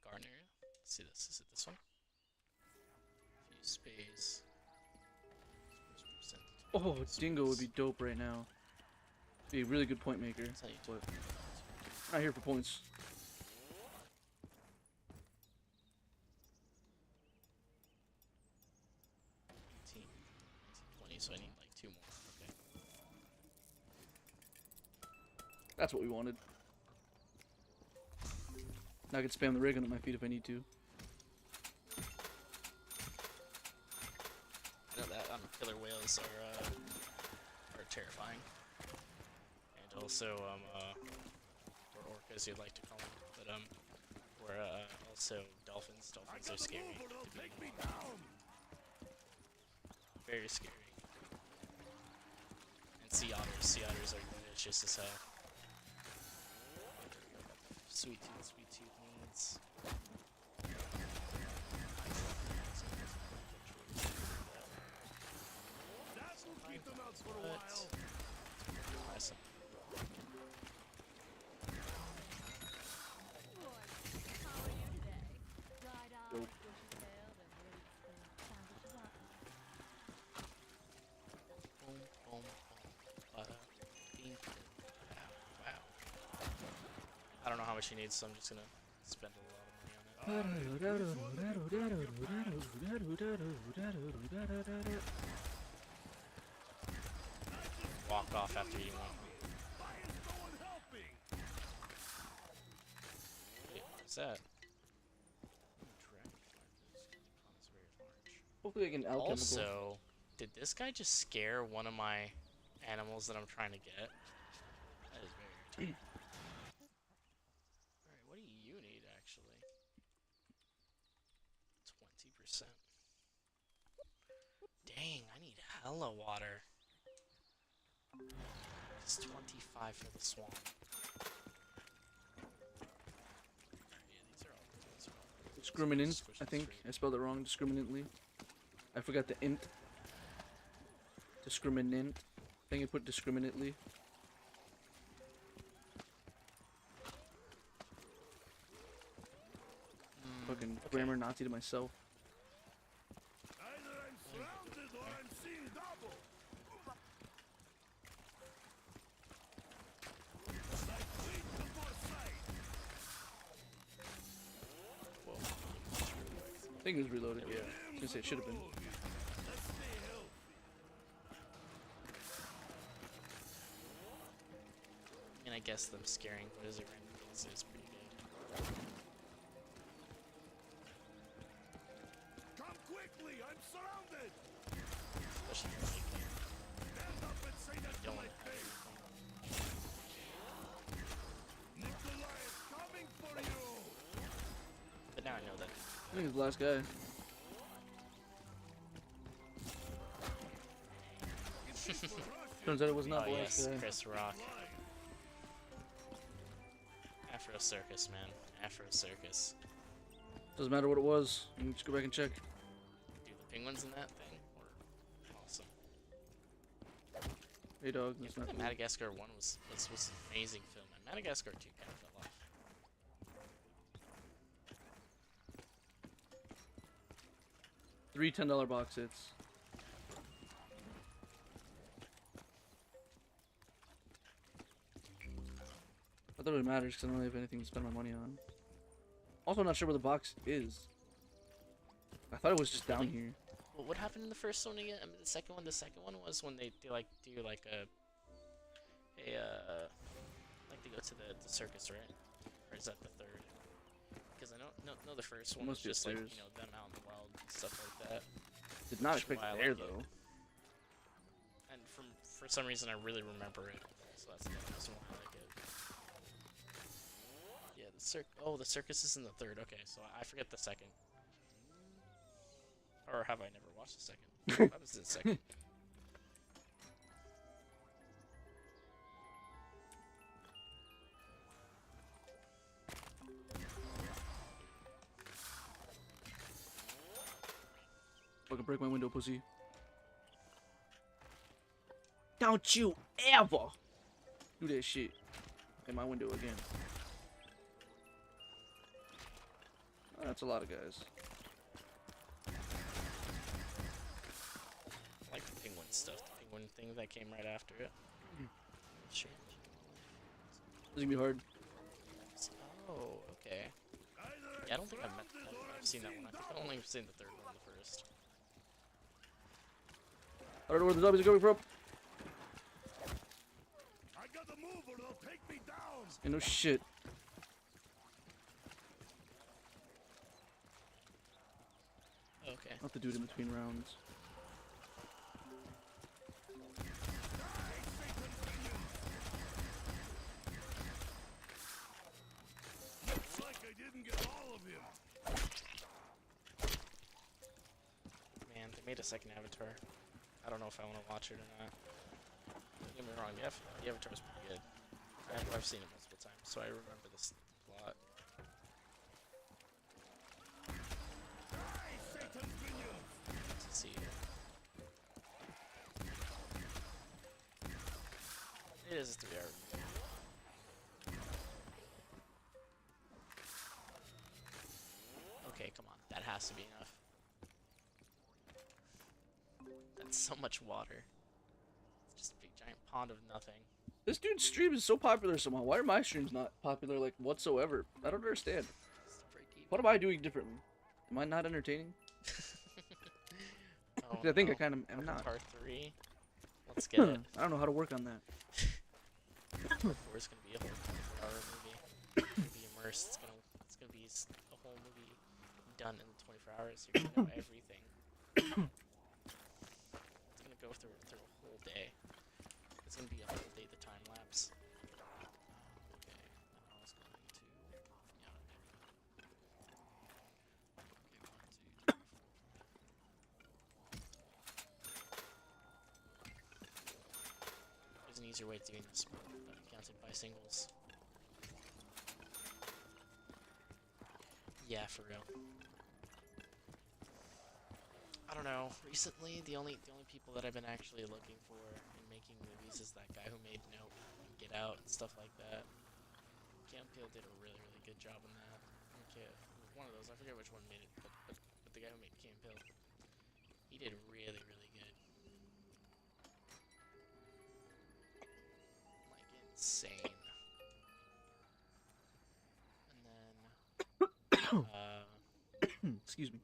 Garden area. Let's see this. Is it this one? View space. Oh, Dingo would be dope right now. Be a really good point maker. That's how you do But it. not here for points. Eighteen, 20, so I need like 2 more. Okay. That's what we wanted. Now I can spam the ray gun at my feet if I need to. I know that killer whales are terrifying, and also or orcas you'd like to call them, but or also dolphins. Dolphins are scary. Take me down! Very scary. And sea otters. Sea otters are vicious as hell. Sweet tooth needs. That will keep them out for a But while. buy some. How are you today? Dried off, Nope. bushy tailed, and roots the sound of the rock. Boom, boom, boom. Bada, bing. Wow. I don't know how much he needs, so I'm just gonna spend a lot of money on it. Walk off after eating one. Why is no one helping? Wait, what is that? Hopefully I can alchemical. Also, did this guy just scare one of my animals that I'm trying to get? That is very irritating. Alright, what do you need actually? 20%. Dang, I need hella water. It's 25 for the swamp. Yeah, these are all Discriminant, Squish I them think. straight. I spelled it wrong, discriminantly. I forgot the int. Discriminant. I think I put discriminately. Fucking okay. grammar Nazi to myself. Either I'm surrounded or I'm seeing double. Like wheat before sight. Whoa. I think it was reloaded, yeah. I was gonna say it should have been. Let's stay healthy. I mean, I guess them scaring what is it random things is pretty good. Come quickly, I'm surrounded. Especially if you're like, Stand up and say that to don't my want to have face. everything. Nikolai is coming for you. But now I know that. I think it's the last guy. Turns out it was not Oh the last yes, guy. Chris Rock. Afro Circus, man. Afro Circus. Doesn't matter what it was. You can just go back and check. Do the penguins in that thing were awesome. Hey dog, Yeah, I that's think not the cool. Madagascar one was an amazing film, and Madagascar 2 kind of fell off. Three $10 box hits. Not that it really matters because I don't really have anything to spend my money on. Also, not sure where the box is. I thought it was just down here. Well, what happened in the first one again? I mean, the second one. The second one was when they do like like they go to the circus, right? Or is that the third? Because I know the first one was Must be just like, upstairs. you know, them out in the wild and stuff like that. Did not Which is expect why I it there like it. though. And for some reason I really remember it, so that's the reason why I like it. Yeah, the circus is in the third. Okay, so I forget the second. Or have I never watched the second? That was the second. Fucking break my window, pussy. Don't you ever do that shit in my window again. Oh, that's a lot of guys. I like the penguin stuff, the penguin thing that came right after it. Shit. This is gonna be hard. Oh, okay. Yeah, I don't think I've seen that one. I think I've only seen the third one, the first. I don't know where the zombies are coming from. I gotta move or they'll take me down. Ain't no shit. Okay. I'll have to do it in between rounds. Looks like I didn't get all of him. Man, they made a second Avatar. I don't know if I want to watch it or not. Don't get me wrong, the Avatar's pretty good. I've seen it multiple times, so I remember this plot. Let's see. It is a 3-hour movie. Okay, come on. That has to be enough. That's so much water. It's just a big giant pond of nothing. This dude's stream is so popular somehow. Why are my streams not popular like whatsoever? I don't understand. Just to break even. What am I doing differently? Am I not entertaining? Oh, I think I no. kind of am not. Part 3. Let's get it. I don't know how to work on that. Part 4 is gonna be a whole 24-hour movie. You're gonna be immersed. It's gonna be a whole movie done in 24 hours. You're gonna know everything. It's gonna go through a whole day. It's gonna be a whole day. The time lapse. Okay. Now it's going to. Yeah. Okay. 1, 2, 3, 4. There's an easier way of doing this, but counted by singles. Yeah, for real. I don't know. Recently, the only people that I've been actually looking for in making movies is that guy who made Nope and Get Out and stuff like that. Cam Peel did a really good job on that. Okay, one of those. I forget which one made it, but the guy who made Cam Peel, he did really good. Like insane. And then Excuse me.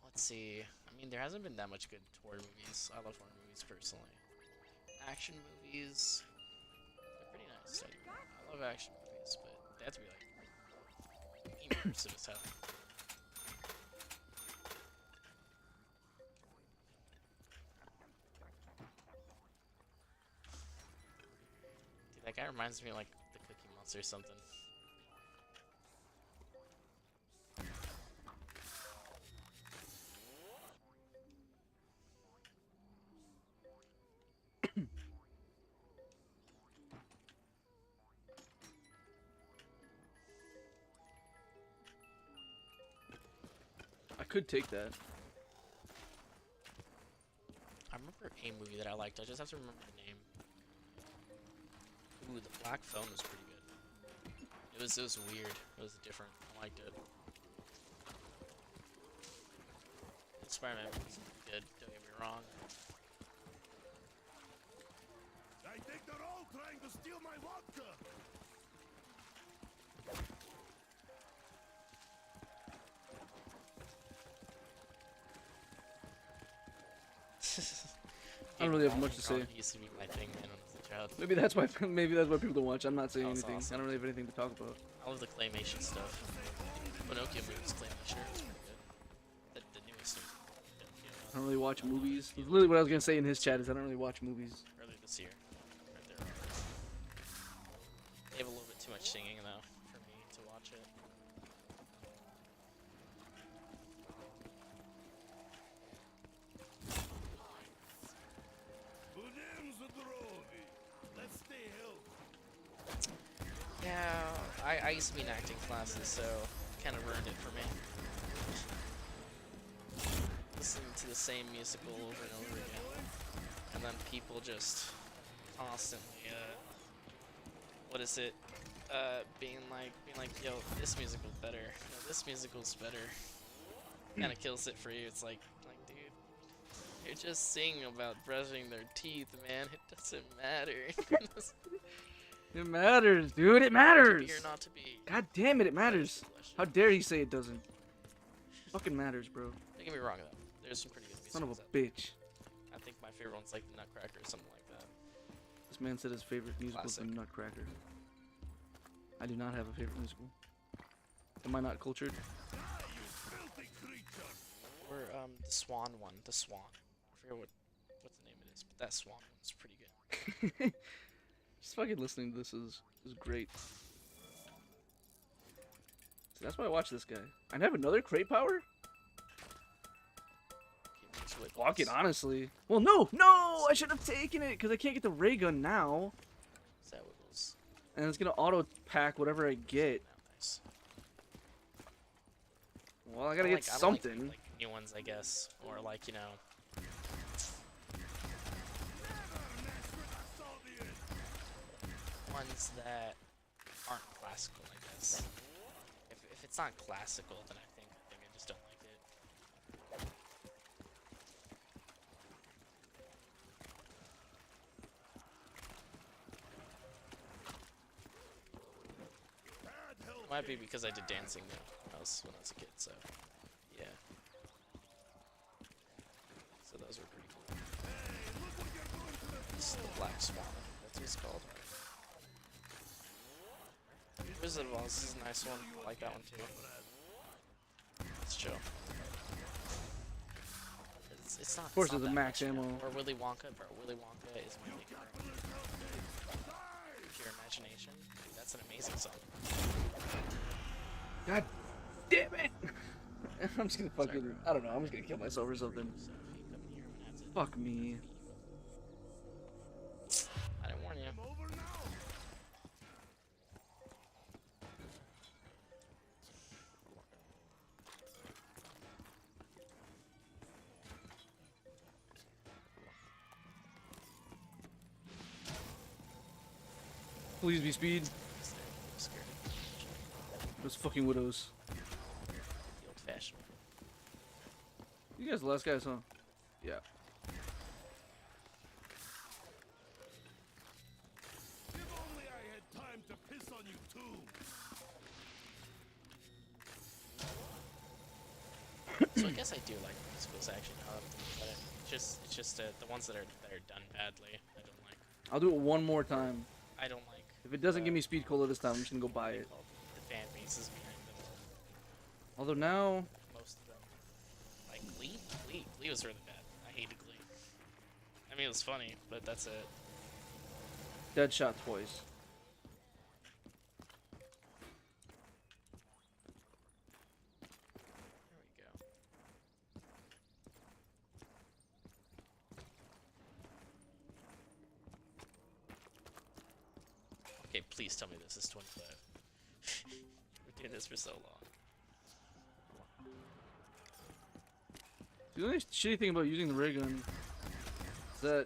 let's see. I mean, there hasn't been that much good horror movies. I love horror movies personally. Action movies, they're pretty nice. I love action movies, but they have to be like immersive as hell. Dude, that guy reminds me of like the Cookie Monster or something. could take that. I remember a movie that I liked. I just have to remember the name. Ooh, the Black Phone was pretty good. It was weird. It was different. I liked it. Spider-Man was good. Don't get me wrong. I think they're all trying to steal my vodka. I don't really have much to say. Used to be my thing, man, when I was a child. Maybe that's why people don't watch. I'm not saying That was anything. awesome. I don't really have anything to talk about. I love the claymation stuff. Pinocchio movies, claymation, it's pretty good. The newest one. I don't really watch movies. Literally, what I was gonna say in his chat is I don't really watch movies. Earlier this year. Right there. They have a little bit too much singing, though, for me to watch it. Budem zdrovi. Let's stay healthy. Yeah, I used to be in acting classes, so kind of ruined it for me. Listening to the same musical over and over again, and then people just constantly, what is it? Being like, yo, this musical's better. No, this musical's better. Kind of kills it for you. It's like, dude, you're just singing about brushing their teeth, man. It doesn't matter. It matters, dude. It matters. You're not to be. God damn it, it matters. How dare he say it doesn't? Fucking matters, bro. Don't get me wrong though. There's some pretty good Son of musicals a out there. bitch. I think my favorite one's like the Nutcracker or something like that. This man said his favorite musical is the Classic. Nutcracker. I do not have a favorite musical. Am I not cultured? You filthy creature. Or the Swan one. The Swan. I forget what the name it is, but that Swan one's pretty good. Just fucking listening to this is great. See, that's why I watch this guy. I'd have another crate power? Fuck it, honestly. Well, no! I should have taken it, because I can't get the ray gun now. Is that what it was? And it's gonna auto pack whatever I get. Nice. Well, I gotta don't get I don't something. like new ones, I guess, or like ones that aren't classical, I guess. If it's not classical, then I think I just don't like it. Bad help. Might be because I did dancing when I was a kid, so yeah. So those were pretty cool. This is the Black Swan. That's what it's called. Wizard of Oz is a nice one. I like that one too. It's chill. It's not. Of course, it's not there's a that max much, you know. ammo. Or Willy Wonka, bro. Willy Wonka is my favorite. Pure Imagination. Dude, that's an amazing song. God damn it! I'm just gonna fucking. I don't know. I'm just gonna kill myself or something. So if you come here, I'm gonna have to. Fuck me. I didn't warn you. Over now. Please be speed. I'm scared. Those fucking widows. The old-fashioned. You guys the last guys, huh? Yeah. If only I had time to piss on you too. So I guess I do like musicals actually. Now that I'm thinking about it, it's just the ones that are done badly. I don't like. I'll do it one more time. I don't like. If it doesn't give me speed cola this time, I'm just gonna go buy it. The fan bases behind them. Although now, Most of them. Like Glee. Glee was really bad. I hated Glee. I mean, it was funny, but that's it. Deadshot twice. There we go. Okay, please tell me this is 25. We're doing this for so long. The only shitty thing about using the ray gun is that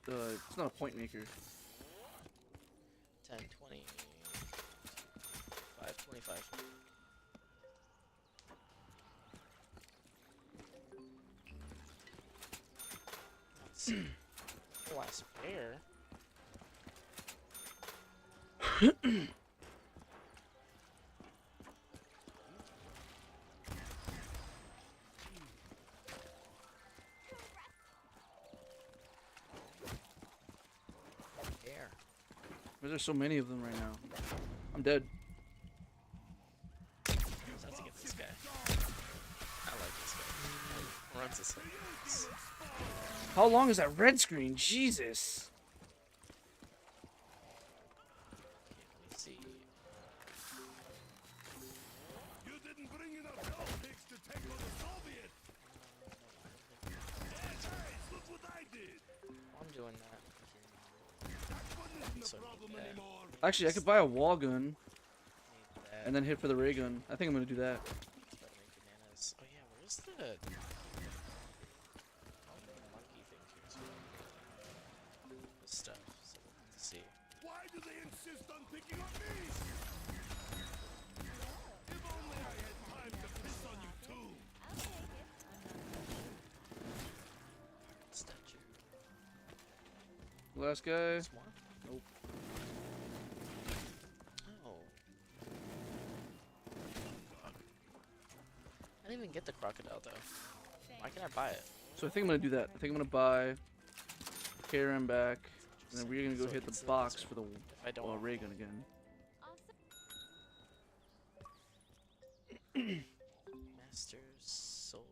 it's not a point maker. 10, 20, 5, 25. Let's see. Last pair. Pair. Why there's so many of them right now? I'm dead. So I have to get this guy. I like this guy. He runs his head. How long is that red screen? Jesus. Let me see. You didn't bring enough hell pigs to take on the Soviets. Hey guys, look what I did. I'm doing that. That one isn't So a problem yeah. anymore. Actually, I could buy a wall gun Need that. and then hit for the ray gun. I think I'm gonna do that. Start making bananas. Oh yeah, where's the monkey thing here? So this stuff. So let's see. Why do they insist on picking on me? If only I had time to piss on you too. I'll take it. Statue. Last guy. This one? Nope. Oh. Fuck. I didn't even get the crocodile though. Why can't I buy it? So I think I'm gonna do that. I think I'm gonna buy Karen back, and then we're gonna go So hit it's the a- box it's a- for the If I don't ray gun again. Also, Master's Soul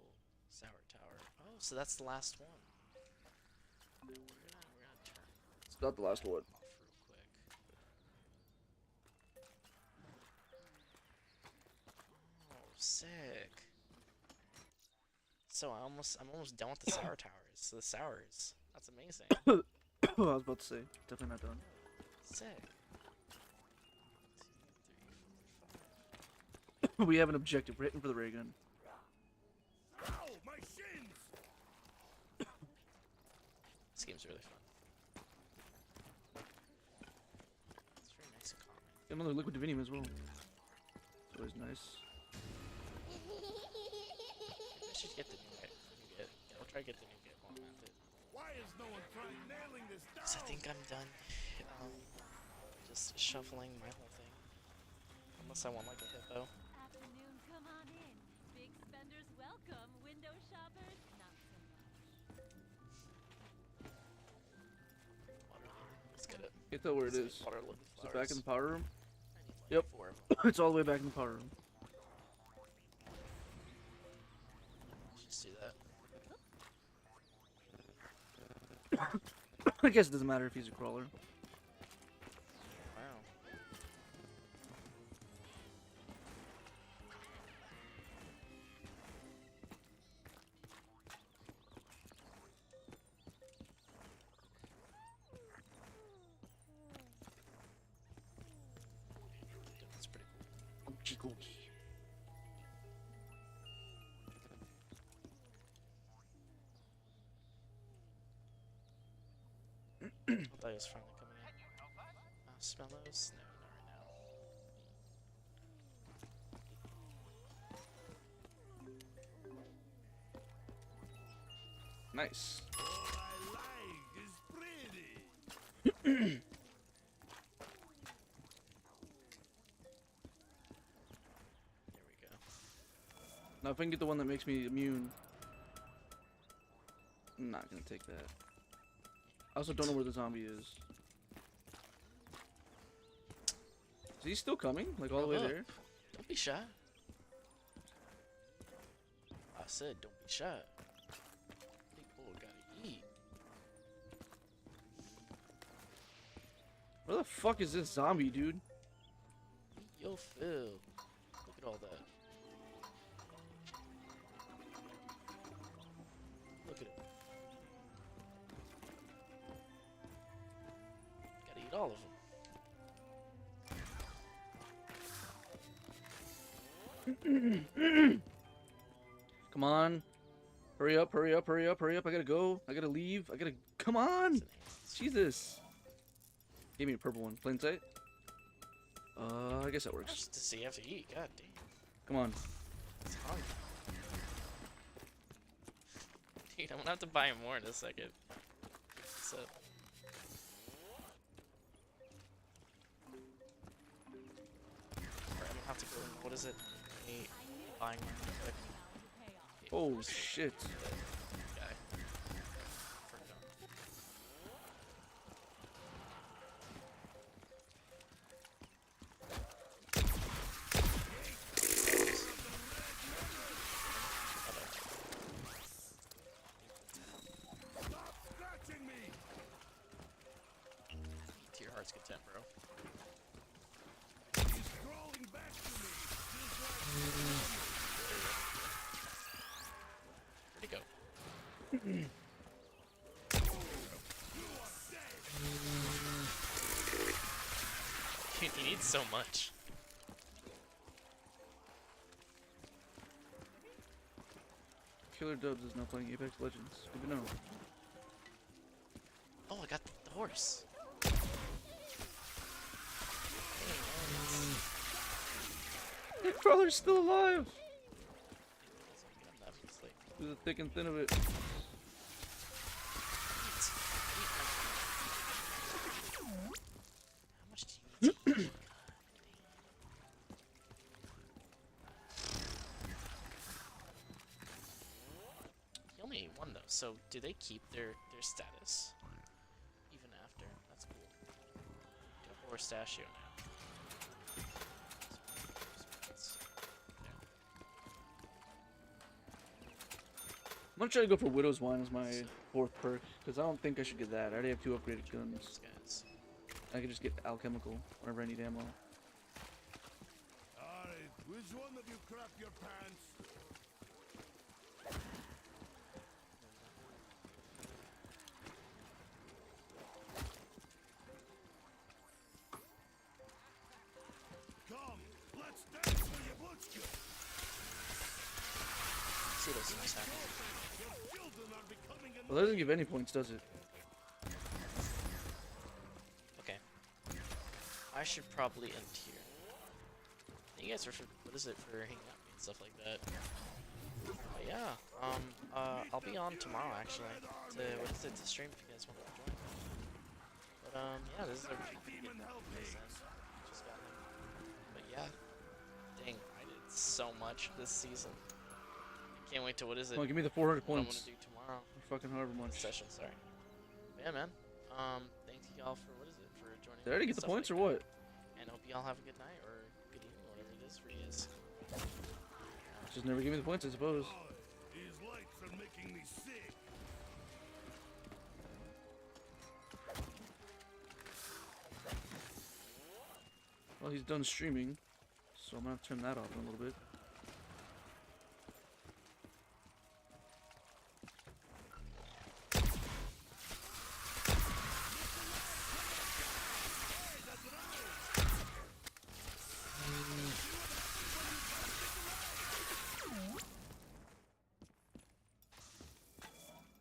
Sour Tower. Oh, so that's the last one. Now we're gonna turn It's not the last one. off real quick. Oh, sick. So I'm almost done with the sour towers. The sours. That's amazing. I was about to say, definitely not done. Sick. 1, 2, 3, 4, 5. We have an objective. We're hitting for the ray gun. Ow, my shins! This game's really fun. It's very nice and calming. Get another liquid divinium as well. It's always nice. I should get the new get. I'll try to get the new get while I'm at it. Why is no one trying nailing this down? 'Cause I think I'm done. Just shuffling my whole thing. Unless I want like a hippo. Afternoon, come on in. Big spenders welcome. Window shoppers, not so much. Water. Let's get it. Can't tell where it It's is. like water living Is it back in the flowers. powder room? I need like Yep. 4 of them. It's all the way back in the powder room. Let's just do that. I guess it doesn't matter if he's a crawler. Wow. That's pretty cool. I thought he was finally coming in. Smell those? No, not right now. Nice. All I like is pretty. There we go. Now if I can get the one that makes me immune, I'm not gonna take that. I also don't know where the zombie is. Is he still coming? Like all the way Grow up. there? Don't be shy. I said don't be shy. Big boy gotta eat. Where the fuck is this zombie, dude? Eat your fill. Look at all that. Look at it. Gotta eat all of them. Come on. Hurry up, hurry up, hurry up, hurry up. I gotta go. I gotta leave. I gotta... Come on! Jesus. Give me a purple one. Plain sight? I guess that works. Just to see you have to eat. God damn. Come on. It's hungry. Dude, I'm gonna have to buy more in a second. So. Alright, I'm gonna have to go in. What is it? Buying one real quick. Oh, shit. Guy. Stop scratching me! To your heart's content, bro. He's crawling back to me. Just like Where'd he go? Dude, he needs so much. Killer Dubs is now playing Apex Legends. Good to know. Oh, I got the horse. Crawler's still alive! Through the thick and thin of it. How much do you eat? He only ate one though, so do they keep their status even after? That's cool. Got a horstachio now. I'm gonna try to go for Widow's Wine as my 4th perk, because I don't think I should get that. I already have 2 upgraded guns. These guys. I can just get alchemical whenever I need ammo. Alright, which one of you crap your pants? Come, let's dance for your butchka. See those things happen. Your children are becoming Well, that doesn't give any points, does it? Okay. I should probably end here. Thank you guys for what is it for hanging out with me and stuff like that. But yeah, I'll be on tomorrow actually. What is it to stream if you guys want to join. But yeah, this is our just got him. But yeah, dang, I did so much this season. I can't wait to what is it? Come on, give me the 400 What I'm points. gonna do tomorrow. Or fucking however much. Session, sorry. But yeah, man. Thank you all for what is it for joining. Did I already get the points or what? And hope y'all have a good night or good evening, whatever it is for you guys. Just never give me the points, I suppose. These lights are making me sick. Well, he's done streaming, so I'm gonna have to turn that off in a little bit.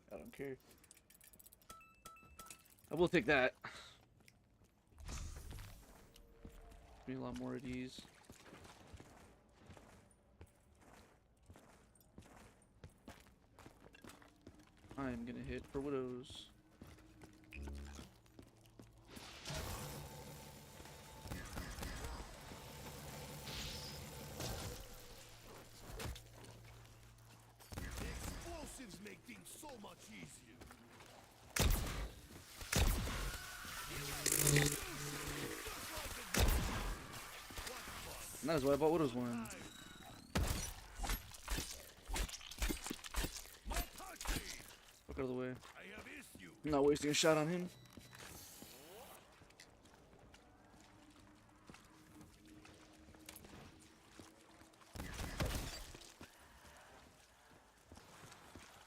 I don't care. I will take that. Give me a lot more of these. I am gonna hit for widows. The explosives make things so much easier. And that is why I bought Widow's Wine. Fuck out of the way. I have issue. I'm not wasting a shot on him.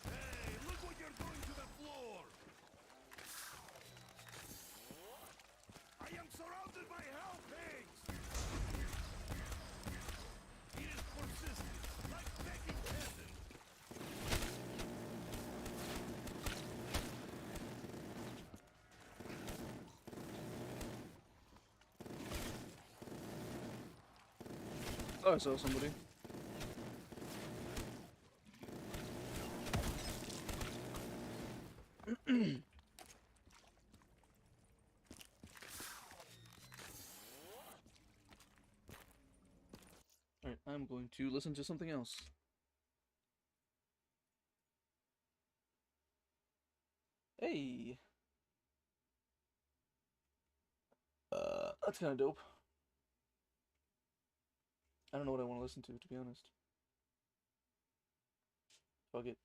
Hey, look what you're doing to the floor. I am surrounded by hell pigs. He is persistent, like begging peasant. Oh, I saw somebody. Alright, I'm going to listen to something else. Hey! That's kind of dope. I don't know what I want to listen to be honest. Fuck it.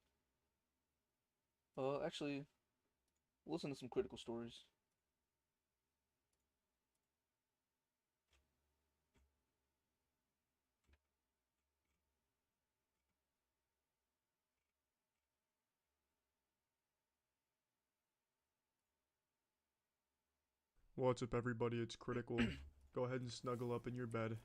Actually, listen to some critical stories. What's up, everybody? It's Critical. Go ahead and snuggle up in your bed.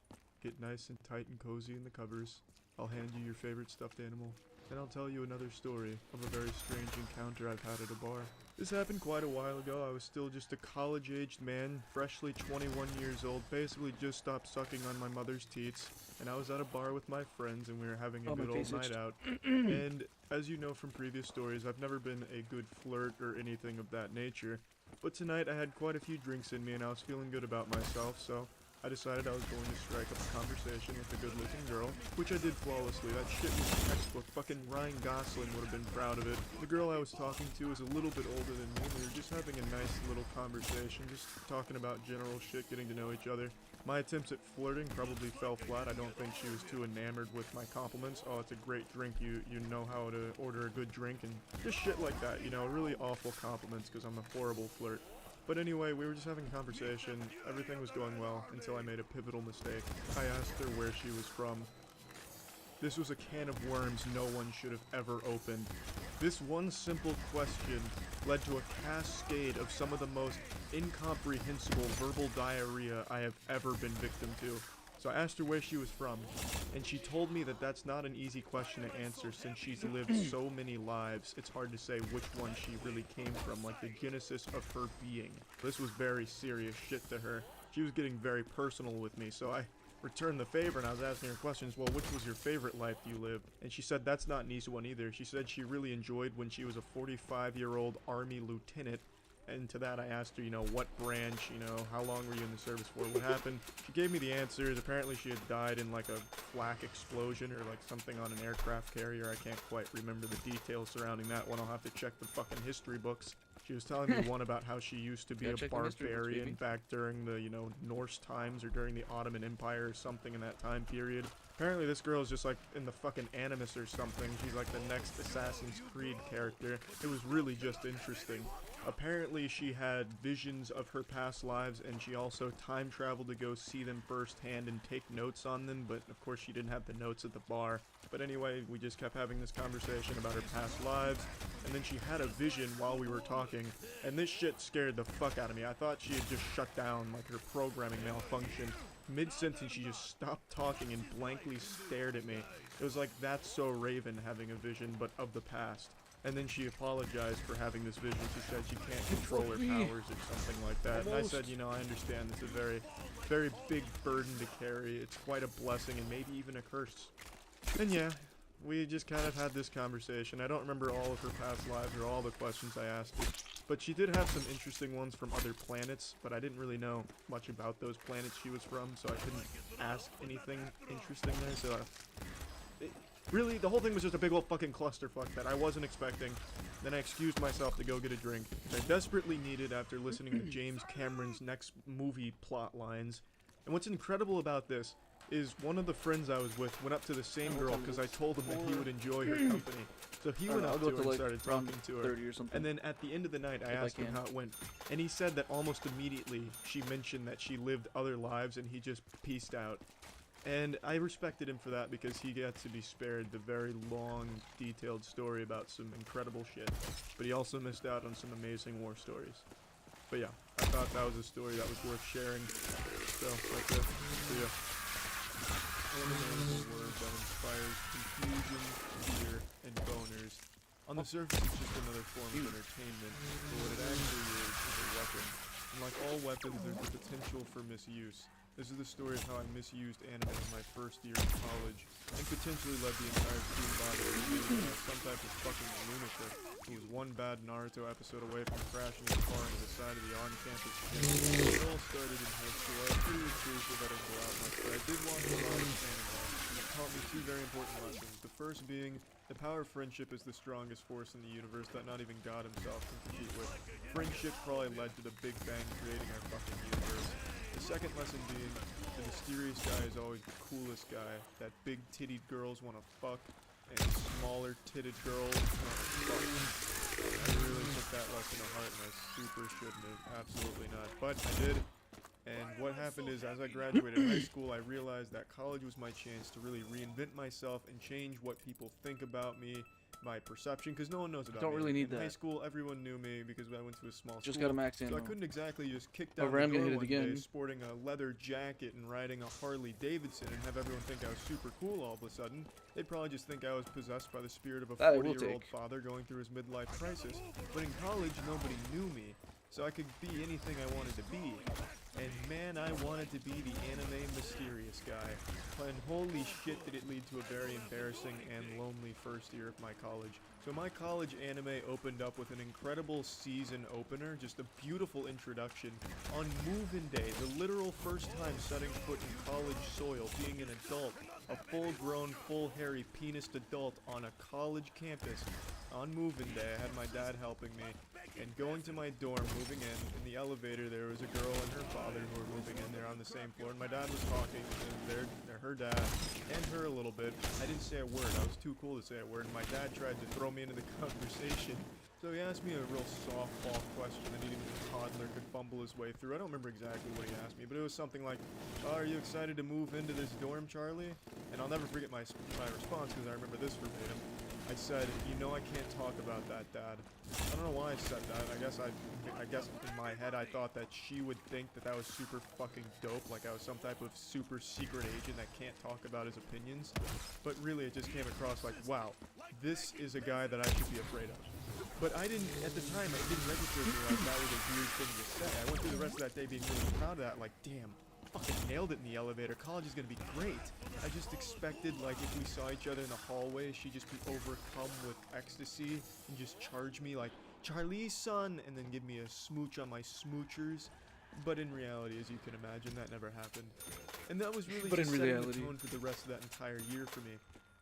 Get nice and tight and cozy in the covers. I'll hand you your favorite stuffed animal. And I'll tell you another story of a very strange encounter I've had at a bar. This happened quite a while ago. I was still just a college-aged man, freshly 21 years old, basically just stopped sucking on my mother's teats. And I was at a bar with my friends and we were having a good old night out. And as you know from previous stories, I've never been a good flirt or anything of that nature. But tonight I had quite a few drinks in me and I was feeling good about myself, so I decided I was going to strike up a conversation with a good-looking girl, which I did flawlessly. That shit was textbook. Fucking Ryan Gosling would have been proud of it. The girl I was talking to was a little bit older than me, and we were just having a nice little conversation, just talking about general shit, getting to know each other. My attempts at flirting probably fell flat. I don't think she was too enamored with my compliments. Oh, it's a great drink. You know how to order a good drink and just shit like that, you know, really awful compliments because I'm a horrible flirt. But anyway, we were just having a conversation. Everything was going well until I made a pivotal mistake. I asked her where she was from. This was a can of worms no one should have ever opened. This one simple question led to a cascade of some of the most incomprehensible verbal diarrhea I have ever been victim to. So I asked her where she was from, and she told me that that's not an easy question to answer since she's lived so many lives. It's hard to say which one she really came from, like the genesis of her being. This was very serious shit to her. She was getting very personal with me, so I returned the favor and I was asking her questions. Well, which was your favorite life you lived? And she said that's not an easy one either. She said she really enjoyed when she was a 45-year-old Army lieutenant. And to that I asked her, you know, what branch, you know, how long were you in the service for, what happened? She gave me the answers. Apparently she had died in like a flak explosion or like something on an aircraft carrier. I can't quite remember the details surrounding that one. I'll have to check the fucking history books. She was telling me one about how she used to be a barbarian back during the, you know, Norse times or during the Ottoman Empire or something in that time period. Apparently this girl is just like in the fucking Animus or something. She's like the next Assassin's Creed character. It was really just interesting. Apparently she had visions of her past lives and she also time traveled to go see them firsthand and take notes on them, but of course she didn't have the notes at the bar. But anyway, we just kept having this conversation about her past lives, and then she had a vision while we were talking, and this shit scared the fuck out of me. I thought she had just shut down, like her programming malfunctioned. Mid-sentence she just stopped talking and blankly stared at me. It was like, that's so Raven having a vision, but of the past. And then she apologized for having this vision. She said she can't control her powers or something like that. And I said, you know, I understand it's a very, very big burden to carry. It's quite a blessing and maybe even a curse. And yeah, we just kind of had this conversation. I don't remember all of her past lives or all the questions I asked her. But she did have some interesting ones from other planets, but I didn't really know much about those planets she was from, so I couldn't ask anything interesting there. So really, the whole thing was just a big old fucking clusterfuck that I wasn't expecting. Then I excused myself to go get a drink. I desperately needed after listening to James Cameron's next movie plot lines. And what's incredible about this is one of the friends I was with went up to the same girl because I told him that he would enjoy her company. So he went up to her and started talking to her. And then at the end of the night, I asked him how it went. And he said that almost immediately she mentioned that she lived other lives and he just peaced out. And I respected him for that because he got to be spared the very long, detailed story about some incredible shit. But he also missed out on some amazing war stories. But yeah, I thought that was a story that was worth sharing. So, right there. So yeah. Anime is a word that inspires confusion, fear, and boners. On the surface, it's just another form of entertainment, but what it actually is a weapon. And like all weapons, there's the potential for misuse. This is the story of how I misused anime in my first year of college, and potentially led the entire student body to believe I was some type of fucking lunatic who was one bad Naruto episode away from crashing his car into the side of the on-campus gym. It all started in high school. I was pretty reclusive, I didn't go out much, but I did watch a lot of anime, and it taught me two very important lessons. The first being, the power of friendship is the strongest force in the universe that not even God himself can compete with. Friendship probably led to the Big Bang creating our fucking universe. The second lesson being, the mysterious guy is always the coolest guy. That big-titted girls want to fuck, and smaller-titted girls want to fuck. I really took that lesson to heart, and I super shouldn't have. Absolutely not. But I did. And what happened is, as I graduated high school, I realized that college was my chance to really reinvent myself and change what people think about me, my perception, because no one knows about me. Don't really need in that. high school, everyone knew me because I went to a small Just school. got a max So ammo. I couldn't exactly just kick down Over, the I'm gonna door hit it one day again. sporting a leather jacket and riding a Harley Davidson and have everyone think I was super cool all of a sudden. They'd probably just think I was possessed by the spirit of a That I will 40-year-old take. father going through his midlife crisis. But in college, nobody knew me, so I could be anything I wanted to be. And man, I wanted to be the anime mysterious guy. And holy shit did it lead to a very embarrassing and lonely first year of my college. So my college anime opened up with an incredible season opener, just a beautiful introduction. On move-in day, the literal first time setting foot in college soil, being an adult, a full-grown, full-hairy penised adult on a college campus. On move-in day, I had my dad helping me, and going to my dorm, moving in the elevator, there was a girl and her father who were moving in there on the same floor, and my dad was talking to her dad, and her a little bit. I didn't say a word, I was too cool to say a word, and my dad tried to throw me into the conversation. So he asked me a real softball question that even a toddler could fumble his way through. I don't remember exactly what he asked me, but it was something like, oh, are you excited to move into this dorm, Charlie? And I'll never forget my response, because I remember this verbatim. I said, you know I can't talk about that, Dad. I don't know why I said that. I guess in my head I thought that she would think that that was super fucking dope, like I was some type of super secret agent that can't talk about his opinions. But really it just came across like, wow, this is a guy that I should be afraid of. But I didn't, at the time, it didn't register to me like that was a weird thing to say. I went through the rest of that day being really proud of that, like, damn, fucking nailed it in the elevator. College is gonna be great. I just expected, like, if we saw each other in the hallway, she'd just be overcome with ecstasy and just charge me like, Charlie, son, and then give me a smooch on my smoochers. But in reality, as you can imagine, that never happened. And that was really just setting the tone for the rest of that entire year for me.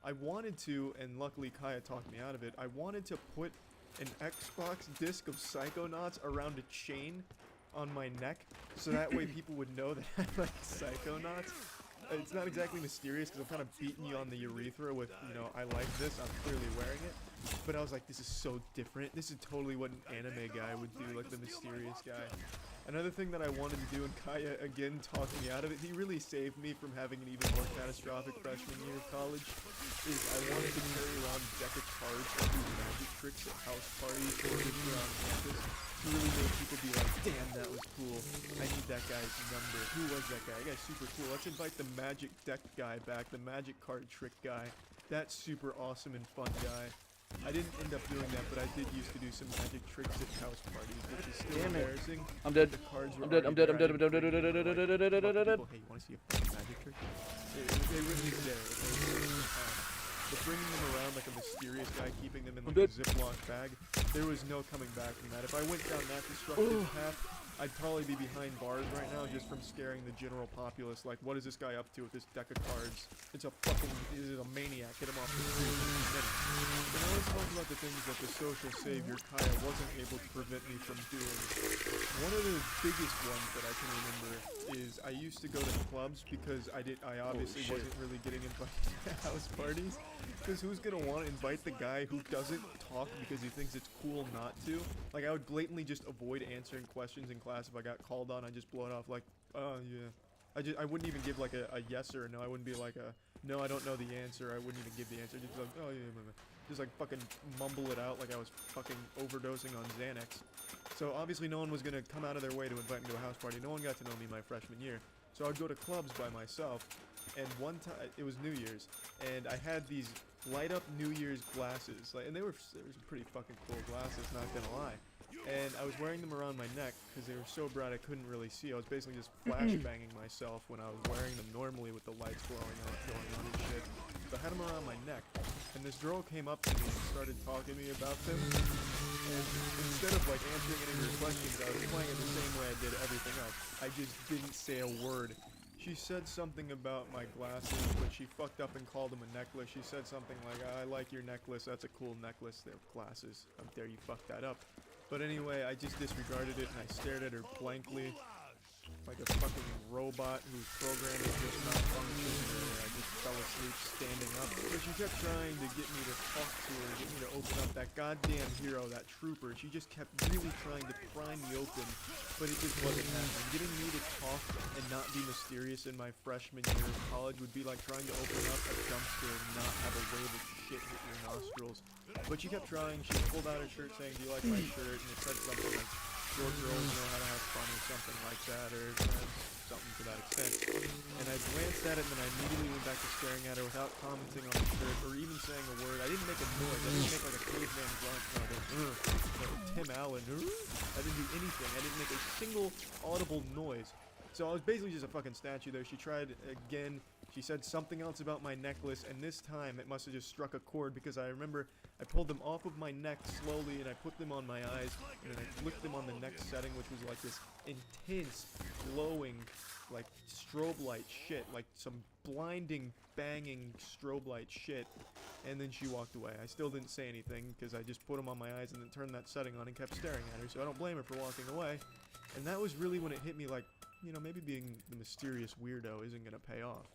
I wanted to, and luckily Kaya talked me out of it, I wanted to put an Xbox disc of Psychonauts around a chain on my neck, so that way people would know that I like Psychonauts. It's not exactly mysterious because I'm kind of beating you on the urethra with, you know, I like this, I'm clearly wearing it. But I was like, this is so different. This is totally what an anime guy would do, like the mysterious guy. Another thing that I wanted to do, and Kaya again talked me out of it, he really saved me from having an even more catastrophic freshman year of college, is I wanted to carry around a deck of cards and do magic tricks at house parties or just around campus to really make people be like, damn, that was cool. I need that guy's number. Who was that guy? That guy's super cool. Let's invite the magic deck guy back, the magic card trick guy. That super awesome and fun guy. I didn't end up doing that, but I did used to do some magic tricks at house parties, which is still embarrassing. I'm dead. The cards were I'm dead. I'm dead. I'm dead. I'm dead. already created, like, people, hey, you want to see a fucking magic trick? They really there. But bringing them around like a mysterious guy, keeping them in like a Ziploc bag, there was no coming back from that. If I went down that destructive path, I'd probably be behind bars right now just from scaring the general populace. Like, what is this guy up to with this deck of cards? It's a fucking, he's a maniac. Get him off the street in a minute. But I always talk about the things that the social savior Kaya wasn't able to prevent me from doing. One of the biggest ones that I can remember is I used to go to clubs because I obviously wasn't really getting invited to house parties. Because who's gonna want to invite the guy who doesn't talk because he thinks it's cool not to? Like, I would blatantly just avoid answering questions in class. If I got called on, I'd just blow it off like, oh yeah. I wouldn't even give like a yes or a no. I wouldn't be like a, no, I don't know the answer. I wouldn't even give the answer. Just be like, oh yeah. Just like fucking mumble it out like I was fucking overdosing on Xanax. So obviously no one was gonna come out of their way to invite me to a house party. No one got to know me my freshman year. So I'd go to clubs by myself. And one time, it was New Year's, and I had these light up New Year's glasses, like, and they were some pretty fucking cool glasses, not gonna lie. and I was wearing them around my neck because they were so bright I couldn't really see. I was basically just flashbanging myself when I was wearing them normally with the lights going on and shit. So I had them around my neck, and this girl came up to me and started talking to me about them. And instead of like answering any of her questions, I was playing it the same way I did everything else. I just didn't say a word. She said something about my glasses, but she fucked up and called them a necklace. She said something like, I like your necklace, that's a cool necklace. They're glasses. How dare you fuck that up. But anyway, I just disregarded it and I stared at her blankly like a fucking robot whose programming just malfunctioned, and I just fell asleep standing up. But she kept trying to get me to talk to her, get me to open up. That goddamn hero, that trooper, she just kept really trying to pry me open, but it just wasn't happening. Getting me to talk and not be mysterious in my freshman year of college would be like trying to open up a dumpster and not have a wave of shit hit your nostrils. But she kept trying. She pulled out her shirt saying, do you like my shirt? And it said something like, short girls know how to have fun or something like that, or something to that extent. And I glanced at it and then I immediately went back to staring at her without commenting on the shirt or even saying a word. I didn't make a noise. I didn't make like a caveman grunt, like Tim Allen. I didn't do anything. I didn't make a single audible noise. So I was basically just a fucking statue there. She tried again. She said something else about my necklace, and this time it must have just struck a chord because I remember I pulled them off of my neck slowly and I put them on my eyes and then I flicked them on the next setting, which was like this intense, glowing, like strobe light shit, like some blinding, banging strobe light shit. And then she walked away. I still didn't say anything because I just put them on my eyes and then turned that setting on and kept staring at her, so I don't blame her for walking away. And that was really when it hit me like, you know, maybe being the mysterious weirdo isn't gonna pay off.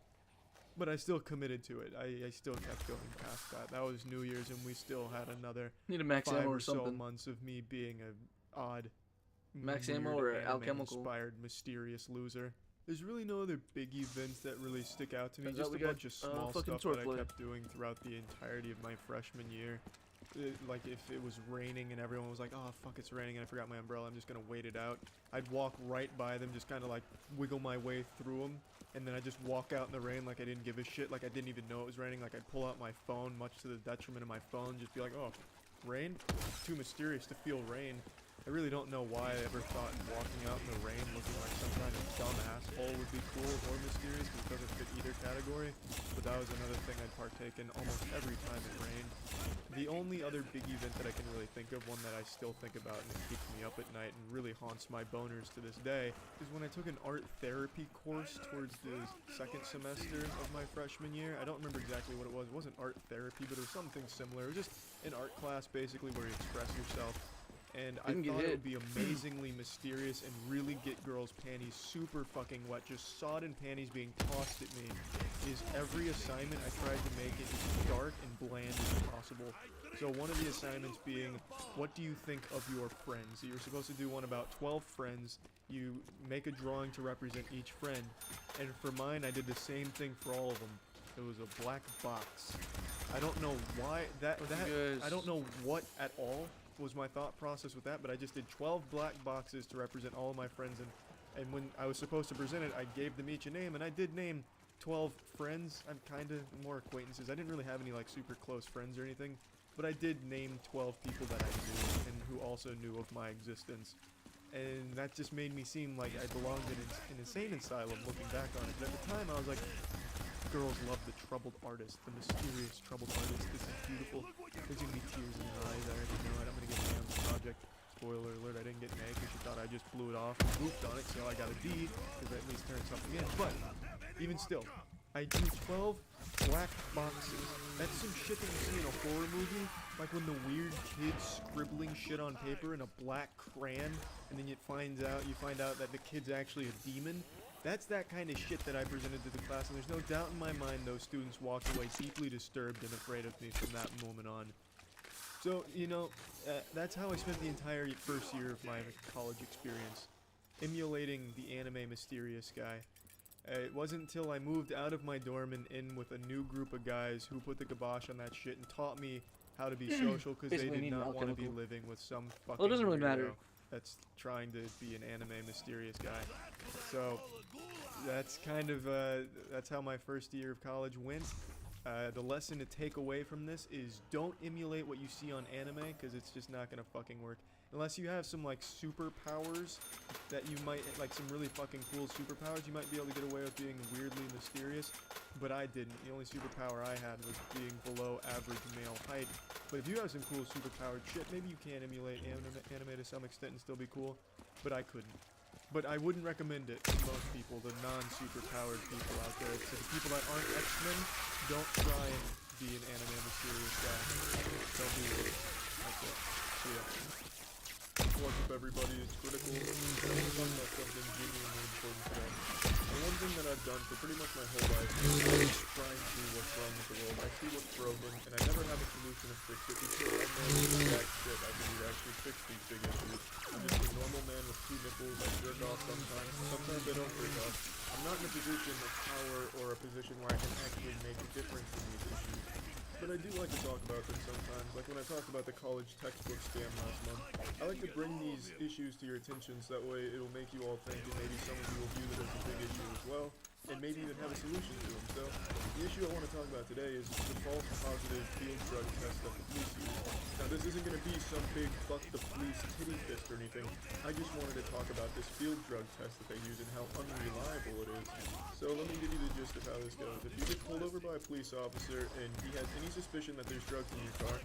But I still committed to it. I still kept going past that. That was New Year's, and we still had another Need a max 5 ammo or or so something. months of me being a odd, Max weird, ammo or alchemical? inspired, mysterious loser. There's really no other big events that really stick out to me. Turns out Just we a got, bunch of small fucking stuff that I swordplay. kept doing throughout the entirety of my freshman year. Like if it was raining and everyone was like, oh fuck, it's raining and I forgot my umbrella, I'm just gonna wait it out. I'd walk right by them, just kind of like wiggle my way through them, and then I'd just walk out in the rain like I didn't give a shit, like I didn't even know it was raining. Like I'd pull out my phone, much to the detriment of my phone, just be like, oh, rain? Too mysterious to feel rain. I really don't know why I ever thought walking out in the rain looking like some kind of dumb asshole would be cool or mysterious, because it doesn't fit either category. But that was another thing I'd partake in almost every time it rained. The only other big event that I can really think of, one that I still think about and it keeps me up at night and really haunts my boners to this day, is when I took an art therapy course towards the second semester of my freshman year. I don't remember exactly what it was. It wasn't art therapy, but it was something similar. It was just an art class basically where you express yourself. And I thought it would be amazingly mysterious and really get girls' panties super fucking wet. Just sodden panties being tossed at me. Is every assignment I tried to make it as dark and bland as possible. So one of the assignments being, what do you think of your friends? You're supposed to do one about 12 friends. You make a drawing to represent each friend. And for mine, I did the same thing for all of them. It was a black box. I don't know why I don't know what at all was my thought process with that, but I just did 12 black boxes to represent all of my friends, and when I was supposed to present it, I gave them each a name, and I did name 12 friends. I'm kind of more acquaintances. I didn't really have any like super close friends or anything, but I did name 12 people that I knew and who also knew of my existence. And that just made me seem like I belonged in an insane asylum looking back on it. But at the time I was like, girls love the troubled artist, the mysterious troubled artist. This is beautiful. There's gonna be tears in her eyes. I already know it. I'm gonna get an A on the project. Spoiler alert, I didn't get an A because she thought I just blew it off and goofed on it, so I got a D because I at least turned something in. But even still, I drew 12 black boxes. That's some shit that you see in a horror movie, like when the weird kid's scribbling shit on paper in a black crayon, and then you find out that the kid's actually a demon. That's that kind of shit that I presented to the class, and there's no doubt in my mind those students walked away deeply disturbed and afraid of me from that moment on. So, you know, that's how I spent the entire first year of my college experience, emulating the anime mysterious guy. It wasn't until I moved out of my dorm and in with a new group of guys who put the kibosh on that shit and taught me how to be social, because they did not want to be living with some fucking Well, it doesn't really matter. weirdo that's trying to be an anime mysterious guy. So that's kind of that's how my first year of college went. The lesson to take away from this is don't emulate what you see on anime, because it's just not gonna fucking work. Unless you have some like superpowers that you might, like some really fucking cool superpowers, you might be able to get away with being weirdly mysterious. But I didn't. The only superpower I had was being below average male height. But if you have some cool superpowered shit, maybe you can emulate anime to some extent and still be cool. But I couldn't. But I wouldn't recommend it to most people, the non-superpowered people out there. To the people that aren't X-Men, don't try and be an anime mysterious guy. Don't do it. That's it. See ya. What's up, everybody? It's Critical. I want to talk about something genuinely important today. And one thing that I've done for pretty much my whole life is try and see what's wrong with the world. I see what's broken, and I never have a solution to fix it because I know the exact shit I can do to actually fix these big issues. I'm just a normal man with 2 nipples. I jerk off sometimes. Sometimes I don't jerk off. I'm not in a position of power or a position where I can actually make a difference in these issues. But I do like to talk about them sometimes, like when I talked about the college textbook scam last month. I like to bring these issues to your attention so that way it'll make you all think, and maybe some of you will view it as a big issue as well, and maybe even have a solution to them. So, the issue I want to talk about today is the false positive field drug test that the police use. Now, this isn't going to be some big fuck the police titty fist or anything. I just wanted to talk about this field drug test that they use and how unreliable it is. So let me give you the gist of how this goes. If you get pulled over by a police officer and he has any suspicion that there's drugs in your car,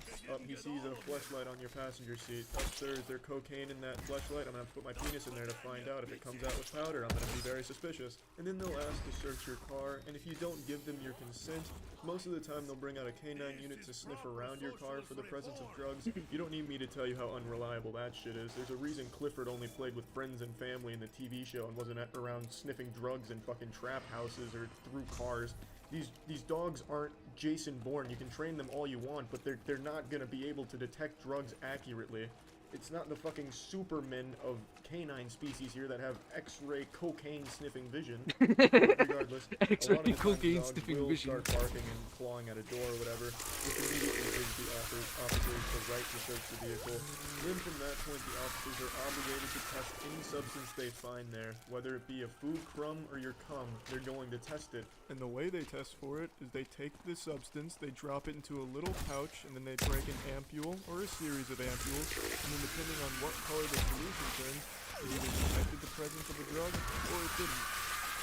he sees a fleshlight on your passenger seat. Sir, is there cocaine in that fleshlight? I'm going to have to put my penis in there to find out. If it comes out with powder, I'm going to be very suspicious. And then they'll ask to search your car, and if you don't give them your consent, most of the time they'll bring out a canine unit to sniff around your car for the presence of drugs. You don't need me to tell you how unreliable that shit is. There's a reason Clifford only played with friends and family in the TV show and wasn't around sniffing drugs in fucking trap houses or through cars. These dogs aren't Jason Bourne. You can train them all you want, but they're not gonna be able to detect drugs accurately. It's not the fucking supermen of canine species here that have X-ray cocaine sniffing vision. Regardless, X-ray a lot of the cocaine time, dogs sniffing will vision. start barking and clawing at a door or whatever, which immediately gives the officers the right to search the vehicle. Then from that point, the officers are obligated to test any substance they find there, whether it be a food crumb or your cum. They're going to test it. And the way they test for it is they take the substance, they drop it into a little pouch, and then they break an ampule or a series of ampules, and then depending on what color the solution turns, it either detected the presence of a drug or it didn't.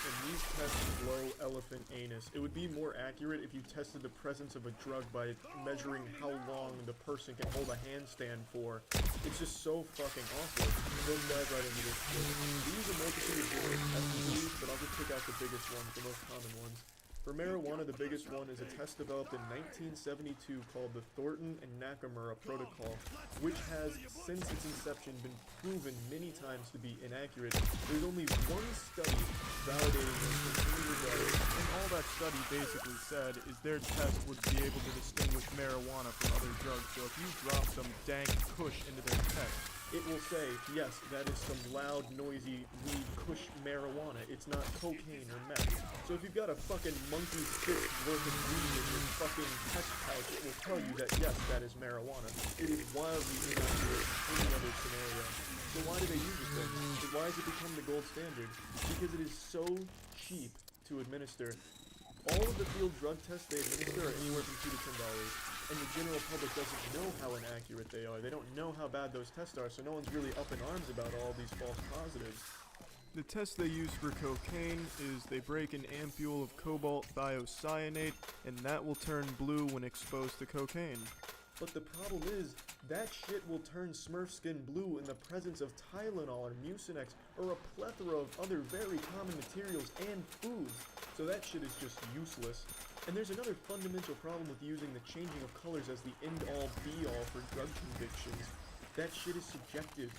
And these tests blow elephant anus. It would be more accurate if you tested the presence of a drug by measuring how long the person can hold a handstand for. It's just so fucking awful. We'll dive right into this shit. We use a multitude of different tests, but I'll just pick out the biggest ones, the most common ones. For marijuana, the biggest one is a test developed in 1972 called the Thornton and Nakamura Protocol, which has, since its inception, been proven many times to be inaccurate. There's only one study validating this for 3 years ago, and all that study basically said is their test would be able to distinguish marijuana from other drugs. So if you drop some dank kush into their test, it will say, yes, that is some loud, noisy weed kush marijuana. It's not cocaine or meth. So if you've got a fucking monkey's fist worth of weed in your fucking test pouch, it will tell you that, yes, that is marijuana. It is wildly inaccurate in any other scenario. So why do they use this thing? Why has it become the gold standard? Because it is so cheap to administer. All of the field drug tests they administer are anywhere from $2 to $10. And the general public doesn't know how inaccurate they are. They don't know how bad those tests are, so no one's really up in arms about all these false positives. The test they use for cocaine is they break an ampule of cobalt thiocyanate, and that will turn blue when exposed to cocaine. But the problem is, that shit will turn Smurf skin blue in the presence of Tylenol or Mucinex or a plethora of other very common materials and foods. So that shit is just useless. And there's another fundamental problem with using the changing of colors as the end-all be-all for drug convictions. That shit is subjective.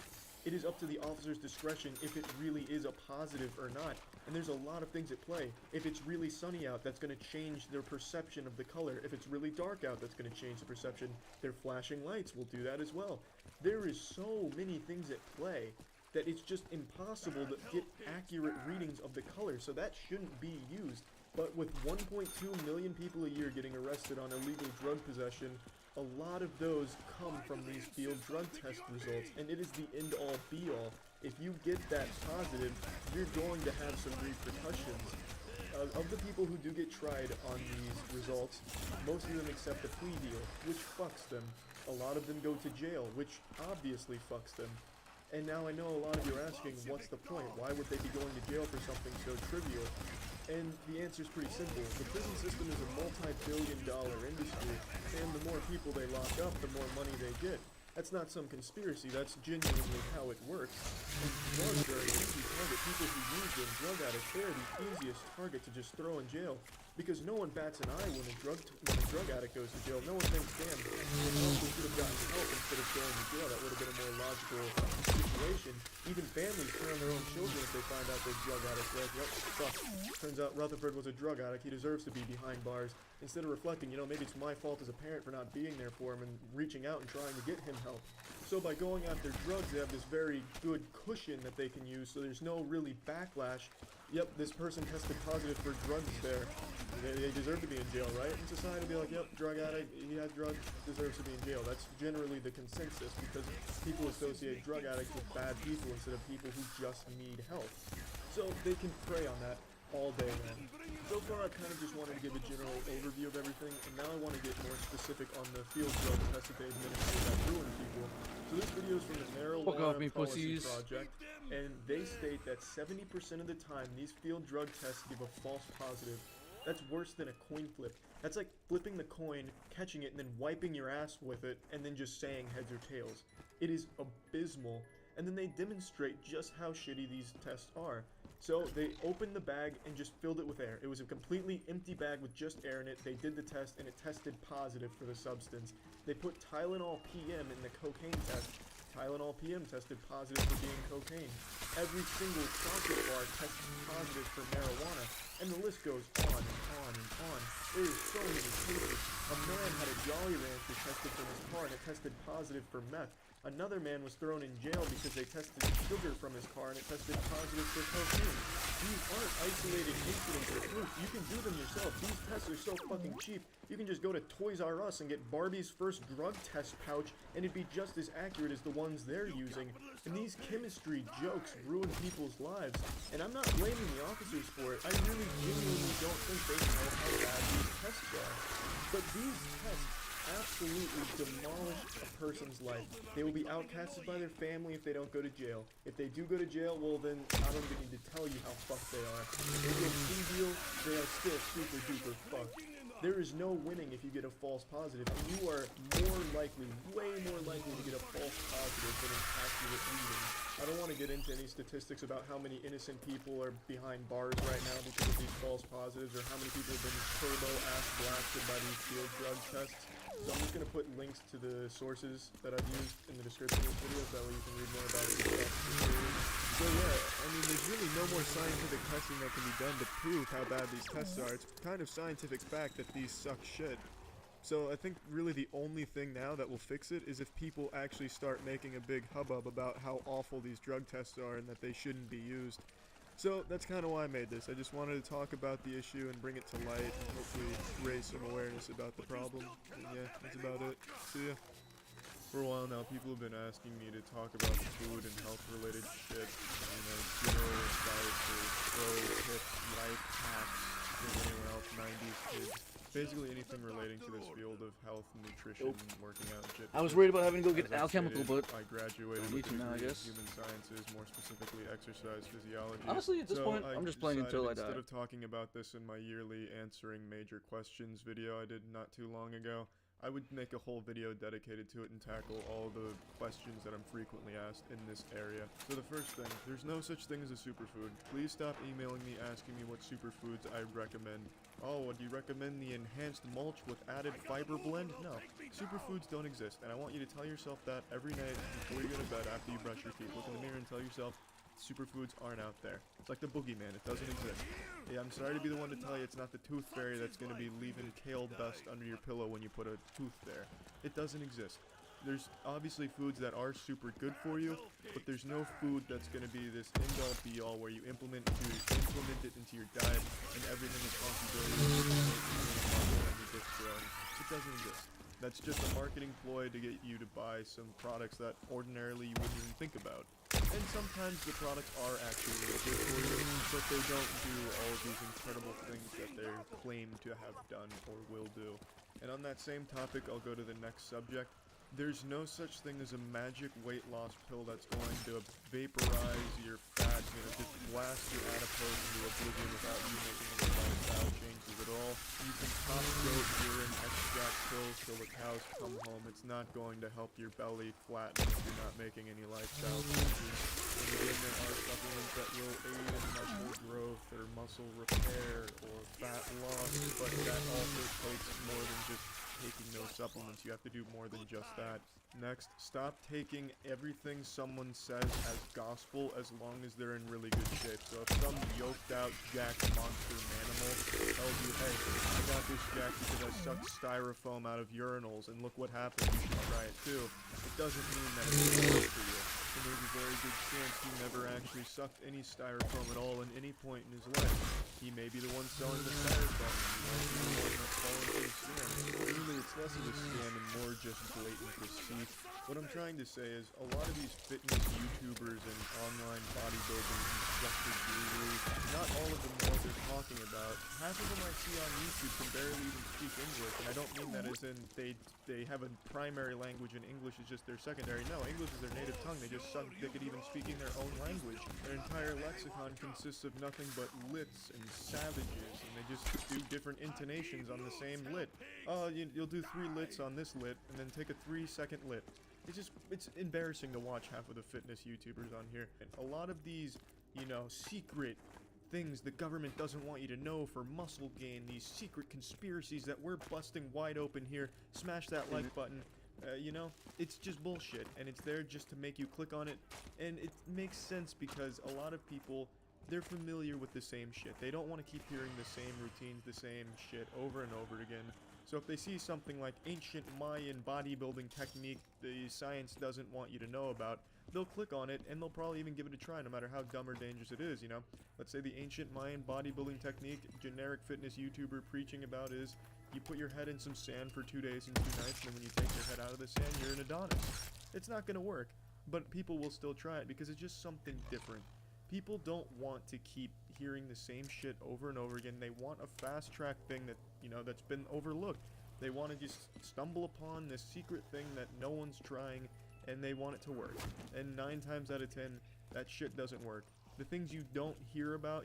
It is up to the officer's discretion if it really is a positive or not. And there's a lot of things at play. If it's really sunny out, that's going to change their perception of the color. If it's really dark out, that's going to change the perception. Their flashing lights will do that as well. There is so many things at play that it's just impossible to get accurate readings of the color, so that shouldn't be used. But with 1.2 million people a year getting arrested on illegal drug possession, a lot of those come from these field drug test results, and it is the end-all be-all. If you get that positive, you're going to have some repercussions. of the people who do get tried on these results, most of them accept a plea deal, which fucks them. A lot of them go to jail, which obviously fucks them. And now I know a lot of you are asking, what's the point? Why would they be going to jail for something so trivial? And the answer is pretty simple. The prison system is a multi-billion-dollar industry, and the more people they lock up, the more money they get. That's not some conspiracy, that's genuinely how it works. And drugs are an easy target. People who use them, drug addicts, they're the easiest target to just throw in jail. Because no one bats an eye when a drug addict goes to jail. No one thinks, damn, we should have gotten help instead of going to jail. That would have been a more logical situation. Even families turn on their own children if they find out they're drug addicts. They're like, yep, fuck. Turns out Rutherford was a drug addict. He deserves to be behind bars. Instead of reflecting, you know, maybe it's my fault as a parent for not being there for him and reaching out and trying to get him help. So by going after drugs, they have this very good cushion that they can use, so there's no really backlash. Yep, this person tested positive for drugs there. They deserve to be in jail, right? And society will be like, yep, drug addict, he had drugs, deserves to be in jail. That's generally the consensus, because people associate drug addicts with bad people instead of people who just need help. So they can prey on that all day long. So far I kind of just wanted to give a general overview of everything, and now I want to get more specific on the field drug tests that they administer that ruin people. So this video is from the Marijuana Policy Project, and they state that 70% of the time these field drug tests give a false positive. That's worse than a coin flip. That's like flipping the coin, catching it, and then wiping your ass with it, and then just saying heads or tails. It is abysmal, and then they demonstrate just how shitty these tests are. So they opened the bag and just filled it with air. It was a completely empty bag with just air in it. They did the test and it tested positive for the substance. They put Tylenol PM in the cocaine test. Tylenol PM tested positive for being cocaine. Every single chocolate bar tested positive for marijuana. And the list goes on and on and on. There is so many cases. A man had a Jolly Rancher tested from his car and it tested positive for meth. Another man was thrown in jail because they tested sugar from his car and it tested positive for cocaine. These aren't isolated incidents or proof. You can do them yourself. These tests are so fucking cheap. You can just go to Toys R Us and get Barbie's first drug test pouch and it'd be just as accurate as the ones they're using. And these chemistry jokes ruin people's lives. And I'm not blaming the officers for it. I really genuinely don't think they know how bad these tests are. But these tests absolutely demolish a person's life. They will be outcasted by their family if they don't go to jail. If they do go to jail, well then, I don't even need to tell you how fucked they are. If they get a plea deal, they are still super duper fucked. There is no winning if you get a false positive, and you are more likely, way more likely to get a false positive than an accurate reading. I don't want to get into any statistics about how many innocent people are behind bars right now because of these false positives, or how many people have been turbo-ass blasted by these field drug tests. So I'm just going to put links to the sources that I've used in the description of this video, so that way you can read more about it yourself. So yeah, I mean, there's really no more scientific testing that can be done to prove how bad these tests are. It's kind of scientific fact that these suck shit. So I think really the only thing now that will fix it is if people actually start making a big hubbub about how awful these drug tests are and that they shouldn't be used. So that's kind of why I made this. I just wanted to talk about the issue and bring it to light and hopefully raise some awareness about the problem. And yeah, that's about it. See ya. For a while now, people have been asking me to talk about food and health-related shit. You know, general advice or pro tips, life hacks, anyone else, 90s kids. Basically anything relating to this field of health and nutrition and working out and shit. I was worried about having to go get As I alchemical, stated, but I graduated I need with to now, I a degree in guess. human sciences, more specifically exercise physiology. honestly, at this point, I'm just playing until I die. Instead of talking about this in my yearly answering major questions video I did not too long ago, I would make a whole video dedicated to it and tackle all the questions that I'm frequently asked in this area. So the first thing, there's no such thing as a superfood. Please stop emailing me asking me what superfoods I recommend. Oh, do you recommend the enhanced mulch with added fiber blend? No, superfoods don't exist, and I want you to tell yourself that every night before you go to bed after you brush your teeth. Look in the mirror and tell yourself, superfoods aren't out there. It's like the boogeyman, it doesn't exist. Yeah, I'm sorry to be the one to tell you it's not the tooth fairy that's going to be leaving kale dust under your pillow when you put a tooth there. It doesn't exist. There's obviously foods that are super good for you, but there's no food that's going to be this end-all be-all where you implement it into your diet and everything is hunky-dory. It doesn't exist. That's just a marketing ploy to get you to buy some products that ordinarily you wouldn't even think about. And sometimes the products are actually really good for you, but they don't do all of these incredible things that they're claimed to have done or will do. And on that same topic, I'll go to the next subject. There's no such thing as a magic weight loss pill that's going to vaporize your fat, just blast your adipose into oblivion without you making any lifestyle changes at all. You can top goat urine extract pills till the cows come home. It's not going to help your belly flatten if you're not making any lifestyle changes. And again, there are supplements that will aid in muscle growth or muscle repair or fat loss, but that also takes more than just taking those supplements. You have to do more than just that. Next, stop taking everything someone says as gospel as long as they're in really good shape. So if some yoked out jacked monster manimal tells you, hey, I got this jacked because I sucked styrofoam out of urinals and look what happened, you should try it too, it doesn't mean that it's good for you. And there's a very good chance he never actually sucked any styrofoam at all in any point in his life. He may be the one selling the styrofoam, he might be the one that's falling for the scam. Really, it's less of a scam and more just blatant deceit. What I'm trying to say is, a lot of these fitness YouTubers and online bodybuilding instructor gurus, not all of them know what they're talking about. Half of them I see on YouTube can barely even speak English, and I don't mean that as in they have a primary language and English is just their secondary. No, English is their native tongue. They just suck dick at even speaking their own language. Their entire lexicon consists of nothing but lits and savages, and they just do different intonations on the same lit. Oh, you'll do 3 lits on this lit, and then take a 3-second lit. It's embarrassing to watch half of the fitness YouTubers on here. And a lot of these, secret things the government doesn't want you to know for muscle gain, these secret conspiracies that we're busting wide open here, smash that like button. It's just bullshit, and it's there just to make you click on it, and it makes sense because a lot of people, they're familiar with the same shit. They don't want to keep hearing the same routines, the same shit over and over again. So if they see something like ancient Mayan bodybuilding technique the science doesn't want you to know about, they'll click on it and they'll probably even give it a try no matter how dumb or dangerous it is, Let's say the ancient Mayan bodybuilding technique generic fitness YouTuber preaching about is you put your head in some sand for 2 days and 2 nights, and then when you take your head out of the sand, you're an Adonis. It's not gonna work, but people will still try it because it's just something different. People don't want to keep hearing the same shit over and over again. They want a fast track thing that, that's been overlooked. They want to just stumble upon this secret thing that no one's trying, and they want it to work. And 9 times out of 10, that shit doesn't work. The things you don't hear about,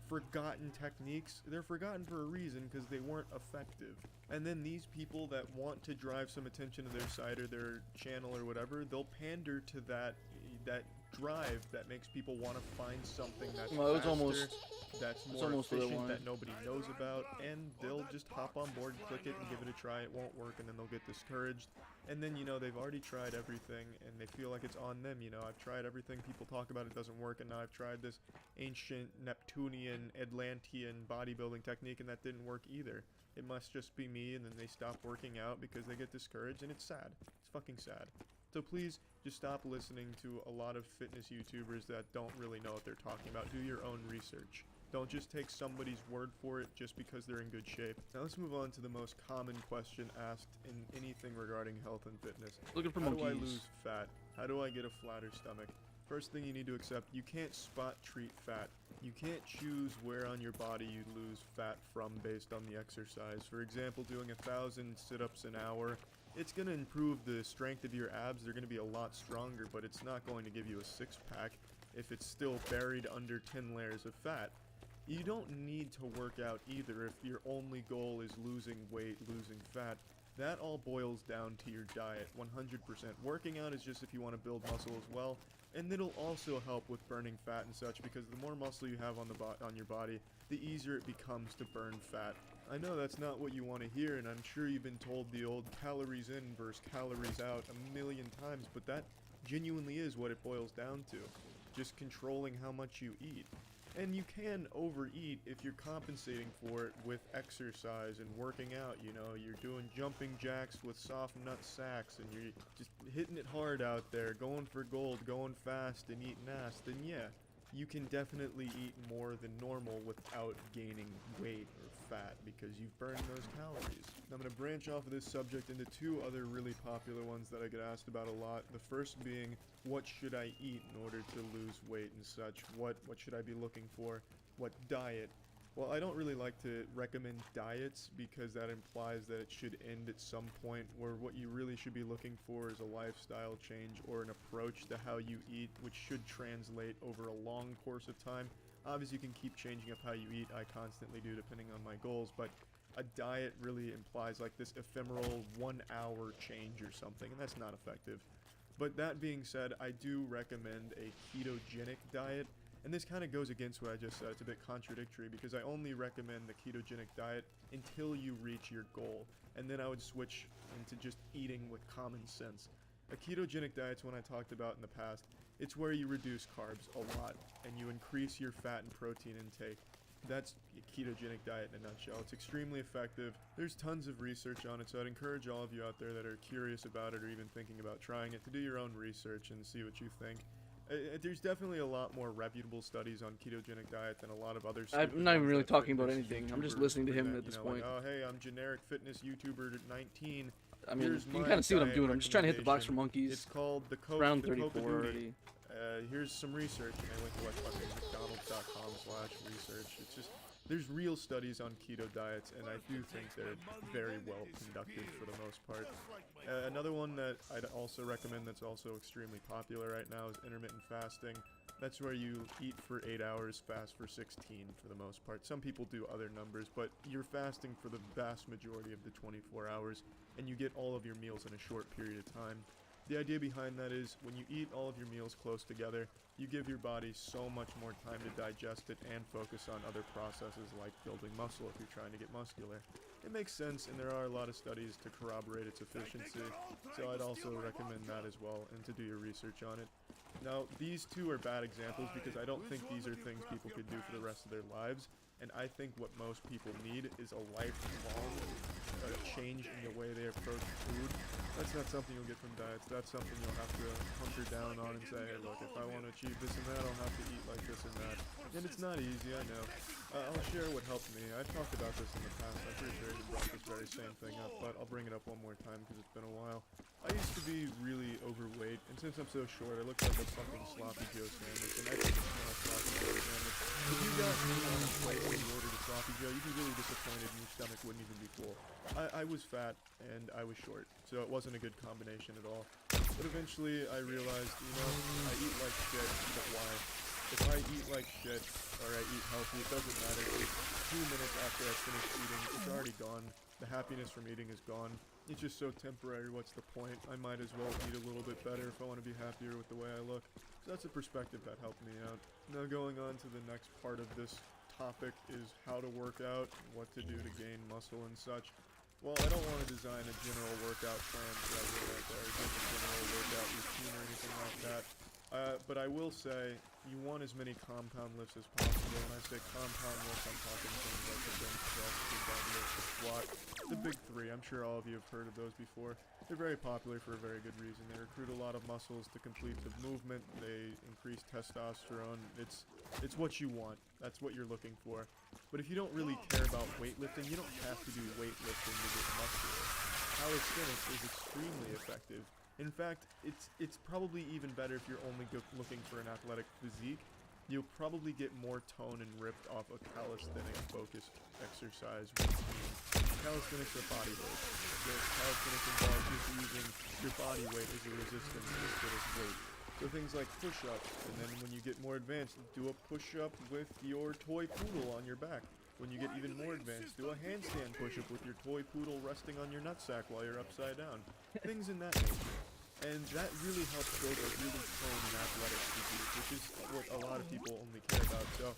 forgotten techniques, they're forgotten for a reason because they weren't effective. And then these people that want to drive some attention to their site or their channel or whatever, they'll pander to that drive that makes people want to find something that's faster, that's more efficient, that nobody knows about, and they'll just hop on board, click it, and give it a try. It won't work, and then they'll get discouraged. And then, they've already tried everything, and they feel like it's on them, I've tried everything people talk about, it doesn't work, and now I've tried this ancient Neptunian, Atlantean bodybuilding technique, and that didn't work either. It must just be me, and then they stop working out because they get discouraged, and it's sad. It's fucking sad. So please, just stop listening to a lot of fitness YouTubers that don't really know what they're talking about. Do your own research. Don't just take somebody's word for it just because they're in good shape. Now let's move on to the most common question asked in anything regarding health and fitness. Looking for How monkeys. do I lose fat? How do I get a flatter stomach? First thing you need to accept, you can't spot treat fat. You can't choose where on your body you lose fat from based on the exercise. For example, doing 1,000 sit-ups an hour, it's going to improve the strength of your abs. They're going to be a lot stronger, but it's not going to give you a six-pack if it's still buried under 10 layers of fat. You don't need to work out either if your only goal is losing weight, losing fat. That all boils down to your diet, 100%. Working out is just if you want to build muscle as well, and it'll also help with burning fat and such, because the more muscle you have on your body, the easier it becomes to burn fat. I know that's not what you want to hear, and I'm sure you've been told the old calories in versus calories out a million times, but that genuinely is what it boils down to. Just controlling how much you eat. And you can overeat if you're compensating for it with exercise and working out, you're doing jumping jacks with soft nut sacks and you're just hitting it hard out there, going for gold, going fast and eating ass, then yeah, you can definitely eat more than normal without gaining weight or fat because you've burned those calories. I'm going to branch off of this subject into two other really popular ones that I get asked about a lot. The first being, what should I eat in order to lose weight and such? What should I be looking for? What diet? Well, I don't really like to recommend diets because that implies that it should end at some point, where what you really should be looking for is a lifestyle change or an approach to how you eat, which should translate over a long course of time. Obviously, you can keep changing up how you eat. I constantly do, depending on my goals, but a diet really implies like this ephemeral 1 hour change or something, and that's not effective. But that being said, I do recommend a ketogenic diet. And this kind of goes against what I just said. It's a bit contradictory because I only recommend the ketogenic diet until you reach your goal. And then I would switch into just eating with common sense. A ketogenic diet's one I talked about in the past. It's where you reduce carbs a lot and you increase your fat and protein intake. That's a ketogenic diet in a nutshell. It's extremely effective. There's tons of research on it, so I'd encourage all of you out there that are curious about it or even thinking about trying it to do your own research and see what you think. There's definitely a lot more reputable studies on ketogenic diet than a lot of other. I'm not even really talking about fitness anything. I'm just YouTubers listening to him present, at this you know, point. Like, oh, hey, I'm generic fitness YouTuber 19. I mean, Here's you can my kind of see what I'm diet doing. I'm just trying to hit the box for recommendation. monkeys. It's called the Coke. Round the 34 Coke-a-doodie. already. Here's some research, and I went to like fucking McDonald's.com/research. It's just there's real studies on keto diets, and I do think they're very well conducted for the most part. Another one that I'd also recommend that's also extremely popular right now is intermittent fasting. That's where you eat for 8 hours, fast for 16 for the most part. Some people do other numbers, but you're fasting for the vast majority of the 24 hours, and you get all of your meals in a short period of time. The idea behind that is when you eat all of your meals close together, you give your body so much more time to digest it and focus on other processes like building muscle if you're trying to get muscular. It makes sense, and there are a lot of studies to corroborate its efficiency, so I'd also recommend that as well, and to do your research on it. Now, these two are bad examples because I don't think these are things people could do for the rest of their lives, and I think what most people need is a lifelong change in the way they approach food. That's not something you'll get from diets. That's something you'll have to hunker down on and say, hey, look, if I want to achieve this and that, I'll have to eat like this and that. And it's not easy, I know. I'll share what helped me. I've talked about this in the past. I'm pretty sure you brought this very same thing up, but I'll bring it up one more time because it's been a while. I used to be really overweight, and since I'm so short, I look like a fucking sloppy Joe sandwich, and I think it's not a sloppy Joe sandwich. If you got me on a plate when you ordered a sloppy Joe, you'd be really disappointed and your stomach wouldn't even be full. I was fat, and I was short, so it wasn't a good combination at all. But eventually, I realized, you know, I eat like shit, but why? If I eat like shit, or I eat healthy, it doesn't matter. It's 2 minutes after I finish eating, it's already gone. The happiness from eating is gone. It's just so temporary, what's the point? I might as well eat a little bit better if I want to be happier with the way I look. So that's a perspective that helped me out. Now going on to the next part of this topic is how to work out, what to do to gain muscle and such. Well, I don't want to design a general workout plan for everyone out there, give a general workout routine or anything like that. But I will say, you want as many compound lifts as possible. When I say compound lifts, I'm talking things like the bench press, the deadlift, the squat, the big three. I'm sure all of you have heard of those before. They're very popular for a very good reason. They recruit a lot of muscles to complete the movement. They increase testosterone. It's what you want. That's what you're looking for. But if you don't really care about weightlifting, you don't have to do weightlifting to get muscular. Calisthenics is extremely effective. In fact, it's probably even better if you're only looking for an athletic physique. You'll probably get more tone and ripped off a calisthenic focused exercise routine. Calisthenics are body weight. Calisthenics involves just using your body weight as a resistance instead of weight. So things like push-ups, and then when you get more advanced, do a push-up with your toy poodle on your back. When you get even more advanced, do a handstand push-up with your toy poodle resting on your nutsack while you're upside down. Things in that nature. And that really helps build a really toned and athletic physique, which is what a lot of people only care about. So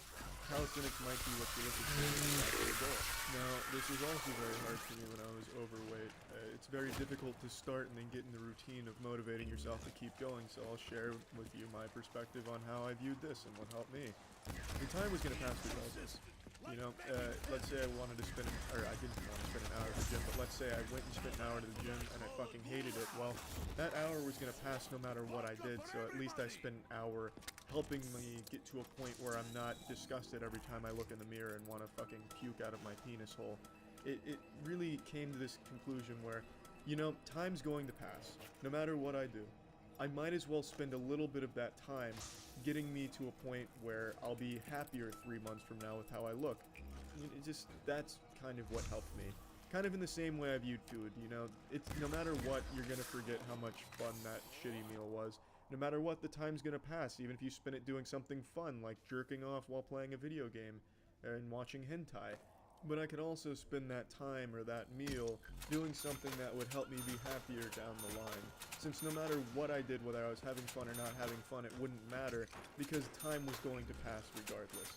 calisthenics might be what you're looking for as a goal. Now, this was also very hard for me when I was overweight. It's very difficult to start and then get in the routine of motivating yourself to keep going, so I'll share with you my perspective on how I viewed this and what helped me. The time was going to pass regardless. You know, let's say I wanted to spend, or I didn't want to spend an hour at the gym, but let's say I went and spent an hour to the gym and I fucking hated it. Well, that hour was going to pass no matter what I did, so at least I spent an hour helping me get to a point where I'm not disgusted every time I look in the mirror and want to fucking puke out of my penis hole. It really came to this conclusion where, you know, time's going to pass, no matter what I do. I might as well spend a little bit of that time getting me to a point where I'll be happier 3 months from now with how I look. That's kind of what helped me. Kind of in the same way I viewed food, you know, it's no matter what, you're gonna forget how much fun that shitty meal was. No matter what, the time's gonna pass, even if you spend it doing something fun, like jerking off while playing a video game and watching hentai. But I could also spend that time or that meal doing something that would help me be happier down the line. Since no matter what I did, whether I was having fun or not having fun, it wouldn't matter, because time was going to pass regardless.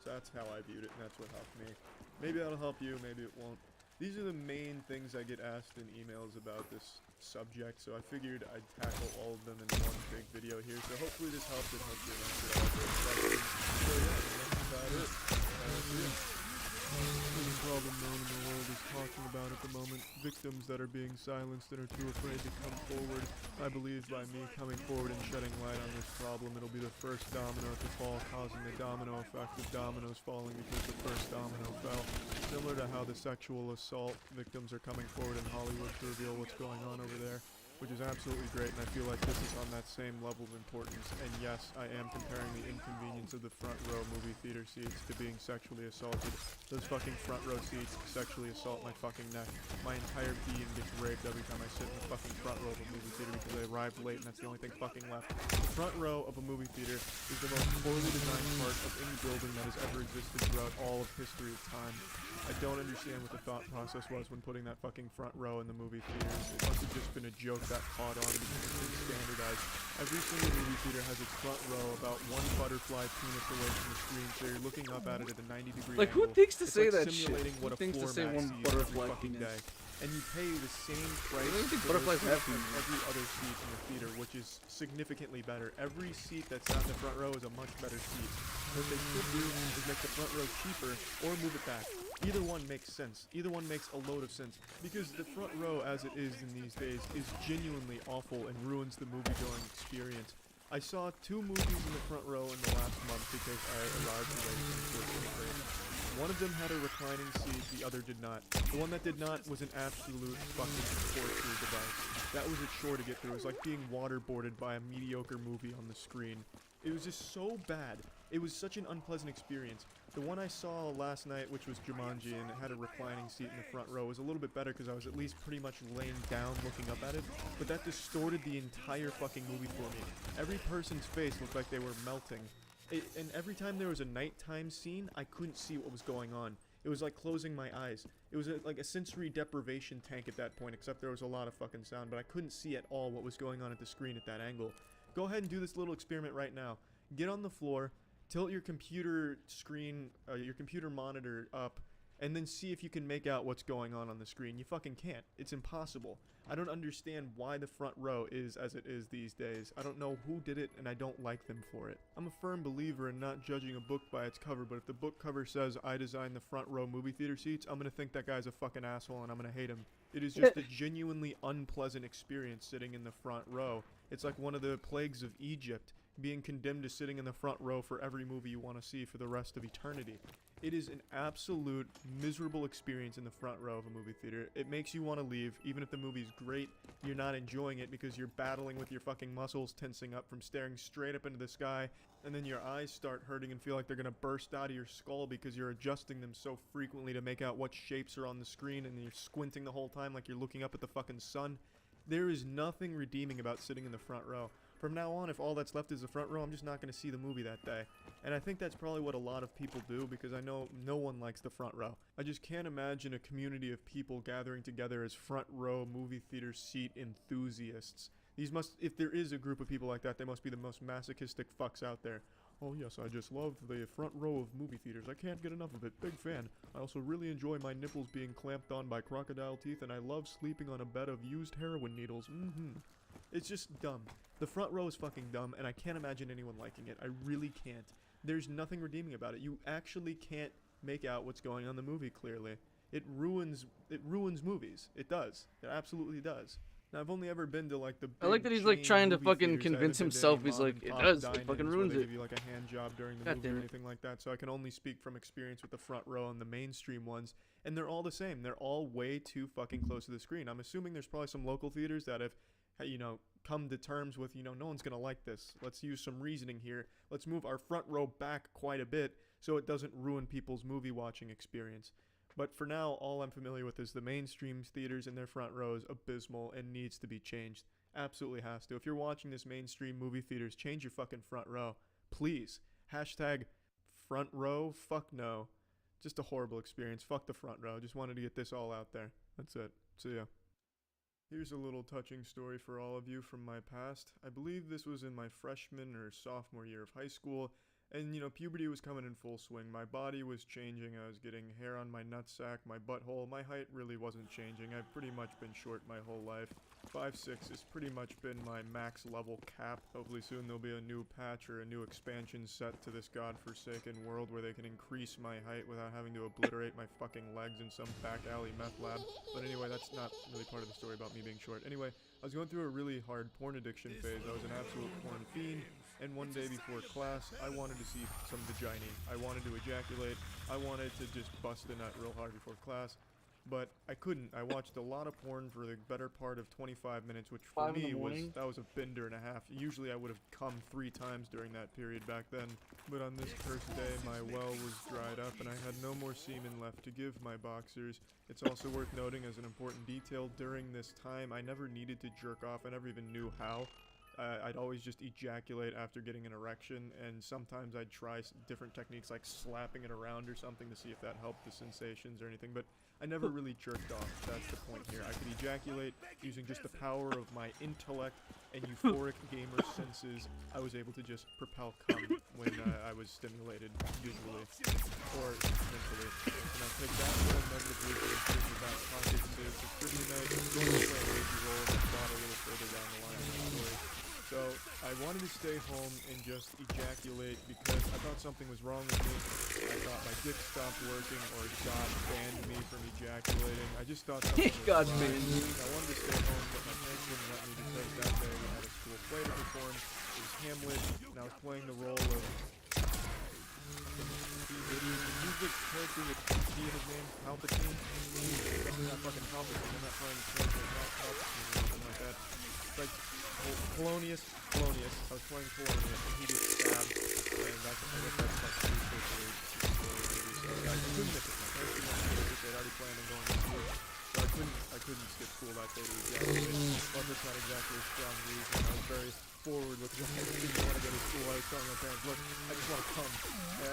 So that's how I viewed it, and that's what helped me. Maybe that'll help you, maybe it won't. These are the main things I get asked in emails about this subject, so I figured I'd tackle all of them in one big video here. So hopefully this helped and hopefully it answered all those questions. So yeah, that's about it. There's a problem no one in the world is talking about at the moment. Victims that are being silenced and are too afraid to come forward. I believe by me coming forward and shedding light on this problem, it'll be the first domino to fall, causing the domino effect of dominoes falling because the first domino fell. Similar to how the sexual assault victims are coming forward in Hollywood to reveal what's going on over there, which is absolutely great, and I feel like this is on that same level of importance. And yes, I am comparing the inconvenience of the front row movie theater seats to being sexually assaulted. Those fucking front row seats sexually assault my fucking neck. My entire being gets raped every time I sit in the fucking front row of a movie theater because I arrived late and that's the only thing fucking left. The front row of a movie theater is the most poorly designed part of any building that has ever existed throughout all of history of time. I don't understand what the thought process was when putting that fucking front row in the movie theaters. It must have just been a joke that caught on because it's been standardized. Every single movie theater has its front row about one butterfly penis away from the screen, so you're looking up at it at a 90-degree Like, angle. who thinks to It's say like that shit? simulating Who what a thinks to floor say mat one sees every butterfly fucking penis? day. And you pay the same price don't think for butterflies those have seats penis. as every other seat in the theater, which is significantly better. Every seat that's not in the front row is a much better seat. What they should do is make the front row cheaper or move it back. Either one makes sense. Either one makes a load of sense. Because the front row, as it is in these days, is genuinely awful and ruins the movie-going experience. I saw 2 movies in the front row in the last month because I arrived late, unfortunately. One of them had a reclining seat, the other did not. The one that did not was an absolute fucking torture device. That was a chore to get through. It was like being waterboarded by a mediocre movie on the screen. It was just so bad. It was such an unpleasant experience. The one I saw last night, which was Jumanji, and it had a reclining seat in the front row, was a little bit better because I was at least pretty much laying down looking up at it, but that distorted the entire fucking movie for me. Every person's face looked like they were melting. And every time there was a nighttime scene, I couldn't see what was going on. It was like closing my eyes. It was like a sensory deprivation tank at that point, except there was a lot of fucking sound, but I couldn't see at all what was going on at the screen at that angle. Go ahead and do this little experiment right now. Get on the floor, tilt your computer screen, your computer monitor up, and then see if you can make out what's going on the screen. You fucking can't. It's impossible. I don't understand why the front row is as it is these days. I don't know who did it, and I don't like them for it. I'm a firm believer in not judging a book by its cover, but if the book cover says I designed the front row movie theater seats, I'm gonna think that guy's a fucking asshole and I'm gonna hate him. It is just a genuinely unpleasant experience sitting in the front row. It's like one of the plagues of Egypt, being condemned to sitting in the front row for every movie you want to see for the rest of eternity. It is an absolute miserable experience in the front row of a movie theater. It makes you want to leave, even if the movie's great, you're not enjoying it because you're battling with your fucking muscles tensing up from staring straight up into the sky, and then your eyes start hurting and feel like they're gonna burst out of your skull because you're adjusting them so frequently to make out what shapes are on the screen, and you're squinting the whole time like you're looking up at the fucking sun. There is nothing redeeming about sitting in the front row. From now on, if all that's left is the front row, I'm just not going to see the movie that day. And I think that's probably what a lot of people do, because I know no one likes the front row. I just can't imagine a community of people gathering together as front row movie theater seat enthusiasts. These must, if there is a group of people like that, they must be the most masochistic fucks out there. Oh yes, I just love the front row of movie theaters. I can't get enough of it. Big fan. I also really enjoy my nipples being clamped on by crocodile teeth, and I love sleeping on a bed of used heroin needles. It's just dumb. The front row is fucking dumb, and I can't imagine anyone liking it. I really can't. There's nothing redeeming about it. You actually can't make out what's going on in the movie clearly. It ruins movies. It does. It absolutely does. Now, I've only ever been to like the I like big that he's like chain trying to movie fucking theaters. I convince haven't been to himself. any He's like, it mom-and-pop does. It dine-ins fucking where ruins they it. give you like a hand job during the God movie damn or it. anything like that. So I can only speak from experience with the front row and the mainstream ones, and they're all the same. They're all way too fucking close to the screen. I'm assuming there's probably some local theaters that have, you know, come to terms with, you know, no one's gonna like this. Let's use some reasoning here. Let's move our front row back quite a bit so it doesn't ruin people's movie watching experience. But for now, all I'm familiar with is the mainstream theaters and their front rows abysmal and needs to be changed. Absolutely has to. If you're watching this mainstream movie theaters, change your fucking front row. Please. Hashtag front row, fuck no. Just a horrible experience. Fuck the front row. Just wanted to get this all out there. That's it. See ya. Here's a little touching story for all of you from my past. I believe this was in my freshman or sophomore year of high school. And, you know, puberty was coming in full swing. My body was changing. I was getting hair on my nutsack, my butthole. My height really wasn't changing. I've pretty much been short my whole life. 5'6" has pretty much been my max level cap. Hopefully soon there'll be a new patch or a new expansion set to this godforsaken world where they can increase my height without having to obliterate my fucking legs in some back alley meth lab. But anyway, that's not really part of the story about me being short. Anyway, I was going through a really hard porn addiction phase. I was an absolute porn fiend. And one day before class, I wanted to see some vagina. I wanted to ejaculate. I wanted to just bust a nut real hard before class. But I couldn't. I watched a lot of porn for the better part of 25 minutes, which for 5 in the me was, morning? that was a bender and a half. Usually I would have come 3 times during that period back then. But on this cursed day, my well was dried up and I had no more semen left to give my boxers. It's also worth noting as an important detail, during this time, I never needed to jerk off. I never even knew how. I'd always just ejaculate after getting an erection, and sometimes I'd try different techniques like slapping it around or something to see if that helped the sensations or anything, but I never really jerked off. That's the point here. I could ejaculate using just the power of my intellect and euphoric gamer senses. I was able to just propel cum when I was stimulated visually or mentally. And I'll take that little nugget of wisdom in your back pocket to trivia night. I'm going to play a lazy roll and plot a little further down the line in the story. So, I wanted to stay home and just ejaculate because I thought something was wrong with me. I thought my dick stopped working or God banned me from ejaculating. I just thought something was God wrong. banned you. I wanted to stay home, but my parents wouldn't let me because that day we had a school play to perform. It was Hamlet, and I was playing the role of the music character with P in his name, Palpatine. That's not fucking Palpatine. I'm not playing the character not Palpatine or something like that. It's like Polonius. I was playing Polonius, and he gets stabbed, and that's, I guess that's like 2 for 3 maybe. So I couldn't miss it. My parents didn't want me to miss it. They'd already planned on going to school. So I couldn't skip school that day to ejaculate. But that's not exactly a strong reason. I was very forward with why I didn't want to go to school. I was telling my parents, look, I just want to come.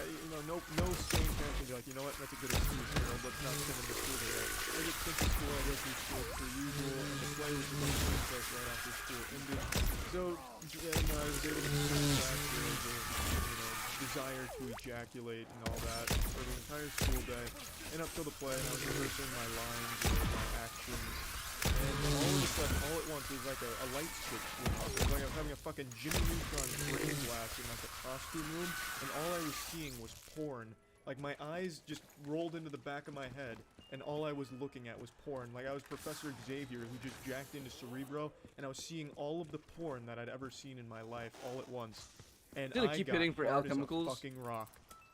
You know, no sane parents would be like, you know what, that's a good excuse, you know, let's not send them to school today. I get sent to school, I go through school per usual, and the play was supposed to take place right after school ended. So, I was able to back the desire to ejaculate and all that for the entire school day. And up till the play, I was rehearsing my lines and my actions. And all of a sudden, all at once, it was like a light switch went off. It was like I was having a fucking Jimmy Neutron brain blast in like a costume room, and all I was seeing was porn. Like my eyes just rolled into the back of my head, and all I was looking at was porn. Like I was Professor Xavier who just jacked into Cerebro, and I was seeing all of the porn that I'd ever seen in my life all at once. And Did it I keep got hitting for hard as a alchemicals? fucking rock.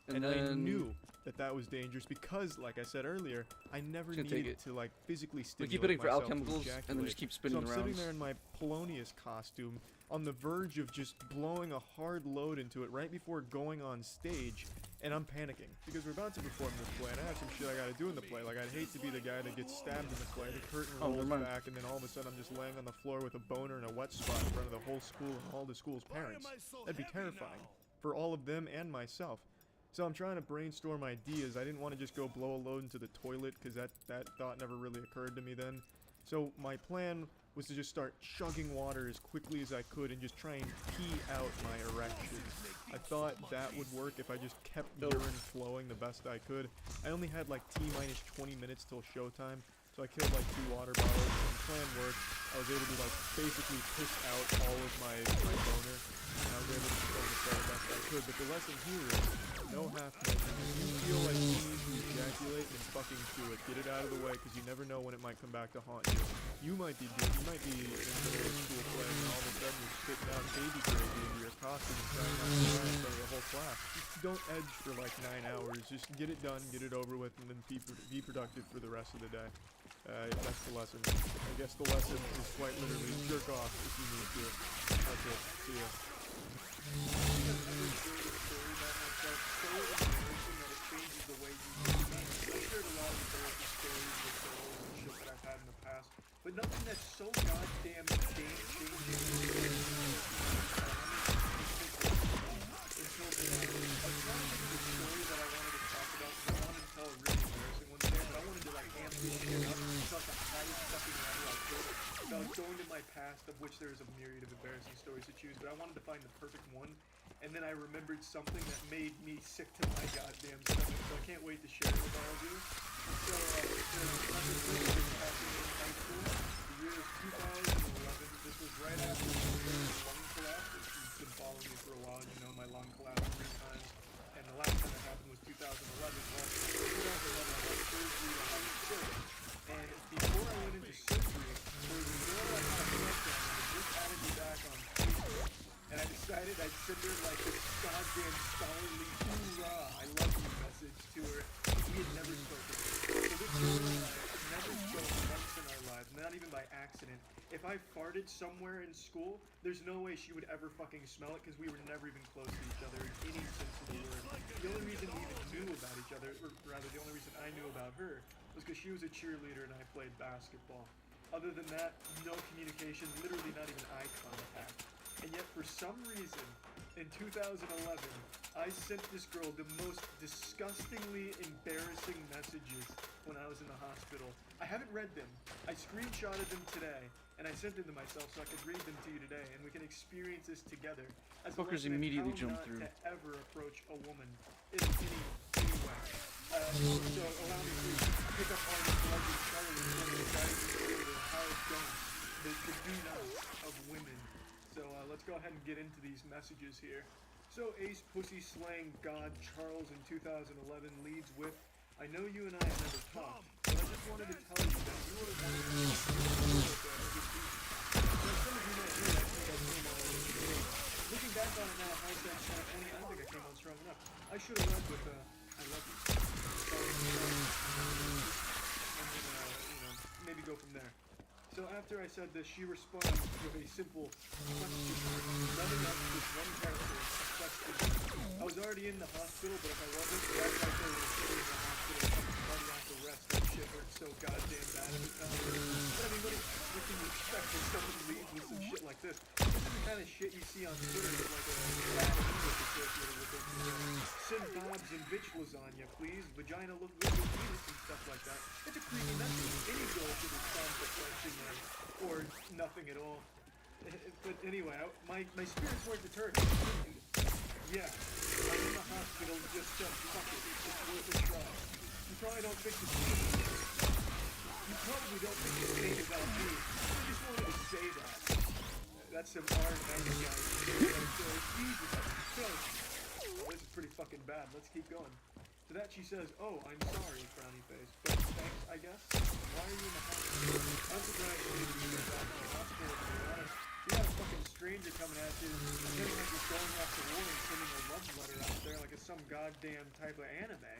And And I then knew that was dangerous because, like I said earlier, I never Just gonna take needed it. to like physically we stimulate keep hitting for myself to alchemicals, and then ejaculate. just keep So spinning I'm around. sitting there in my Polonius costume, on the verge of just blowing a hard load into it right before going on stage, and I'm panicking because we're about to perform this play, and I have some shit I gotta do in the play. Like I'd hate to be the guy that gets stabbed in the play. The curtain rolls never mind. back, and then all of a sudden I'm just laying on the floor with a boner and a wet spot in front of the whole school and all the school's parents. That'd be terrifying for all of them and myself. So I'm trying to brainstorm ideas. I didn't want to just go blow a load into the toilet because that thought never really occurred to me then. So my plan was to just start chugging water as quickly as I could and just try and pee out my erection. I thought that would work if I just kept urine flowing the best I could. I only had like T-minus 20 minutes till showtime, so I killed like 2 water bottles, and the plan worked. I was able to like basically piss out all of my boner, and I was able to perform the play the best I could. But the lesson here is no half measures. If you feel like you need to ejaculate, then fucking do it. Get it out of the way, because you never know when it might come back to haunt you. You might be in the middle of school playing, and all of a sudden you're spitting out baby gravy into your costume and trying not to cry in front of the whole class. Just don't edge for like 9 hours. Just get it done, get it over with, and then be productive for the rest of the day. That's the lesson. I guess the lesson is quite literally jerk off if you need to. That's it. See ya. But nothing that's so goddamn game-changing. Until the I was trying to think of a story that I wanted to talk about because I wanted to tell a really embarrassing one today, but I wanted to like amp this shit up to like the highest fucking level I could. So I was going to my past, of which there's a myriad of embarrassing stories to choose, but I wanted to find the perfect one. And then I remembered something that made me sick to my goddamn stomach, so I can't wait to share it with all of you. So, there's another thing that's happening in high school. The year is 2011. This was right after the lung collapse. If you've been following me for a while, you know my lung collapsed 3 times. And the last time it happened was 2011. Well, 2011 I had surgery to have it fixed. And before I went into surgery, there was a girl I had met down and just added me back on Facebook. And I decided I'd send her like this goddamn scholarly hoorah, I love you message to her. We had never spoken. So this girl and I never spoke once in our lives, not even by accident. If I farted somewhere in school, there's no way she would ever fucking smell it because we were never even close to each other in any sense of the word. The only reason we even knew about each other, or rather the only reason I knew about her, was because she was a cheerleader and I played basketball. Other than that, no communication, literally not even eye contact. And yet, for some reason, in 2011, I sent this girl the most disgustingly embarrassing messages when I was in the hospital. I haven't read them. I screenshotted them today, and I sent them to myself so I could read them to you today, and we can experience this together. As a Fuckers lesson in immediately how jump not through. to ever approach a woman in any way. So allow me to pick up on this legend Charlie from the guiding spirit of how it's done. The do-nots of women. So let's go ahead and get into these messages here. So Ace Pussy Slaying God Charles in 2011 leads with, I know you and I have never talked, but I just wanted to tell you that you are one of the most some of you might know that I think I came on a little too late. Looking back on it now, hindsight's 2020, I don't think I came on strong enough. I should have led with I love you. And then, maybe go from there. So after I said this, she responded with a simple question. Nothing else, just one character, a question. I was already in the hospital, but if I wasn't, right there was sitting in the hospital, cardiac arrest. That shit hurt so goddamn bad at the time. But I mean, what can you expect when someone leaves with some shit like this? This is the kind of shit you see on Twitter with like a bad English associated with it. Send Bob's and bitch lasagna, please. Vagina look good with penis and stuff like that. It's a creepy message. Any girl should respond to something or nothing at all. But anyway, my spirits weren't deterred. Yeah, I'm in the hospital just fuck it. It's worth a try. You probably don't think the same about me. I just wanted to say that. That's some R&B guys. Jesus Christ. This is pretty fucking bad. Let's keep going. To that she says, oh, I'm sorry, frowny face. But thanks, I guess. Why are you in the hospital? I'm surprised you didn't even go back to the hospital, to be honest. You got a fucking stranger coming at you, pretending like you're going off to war and sending a love letter out there like it's some goddamn type of anime.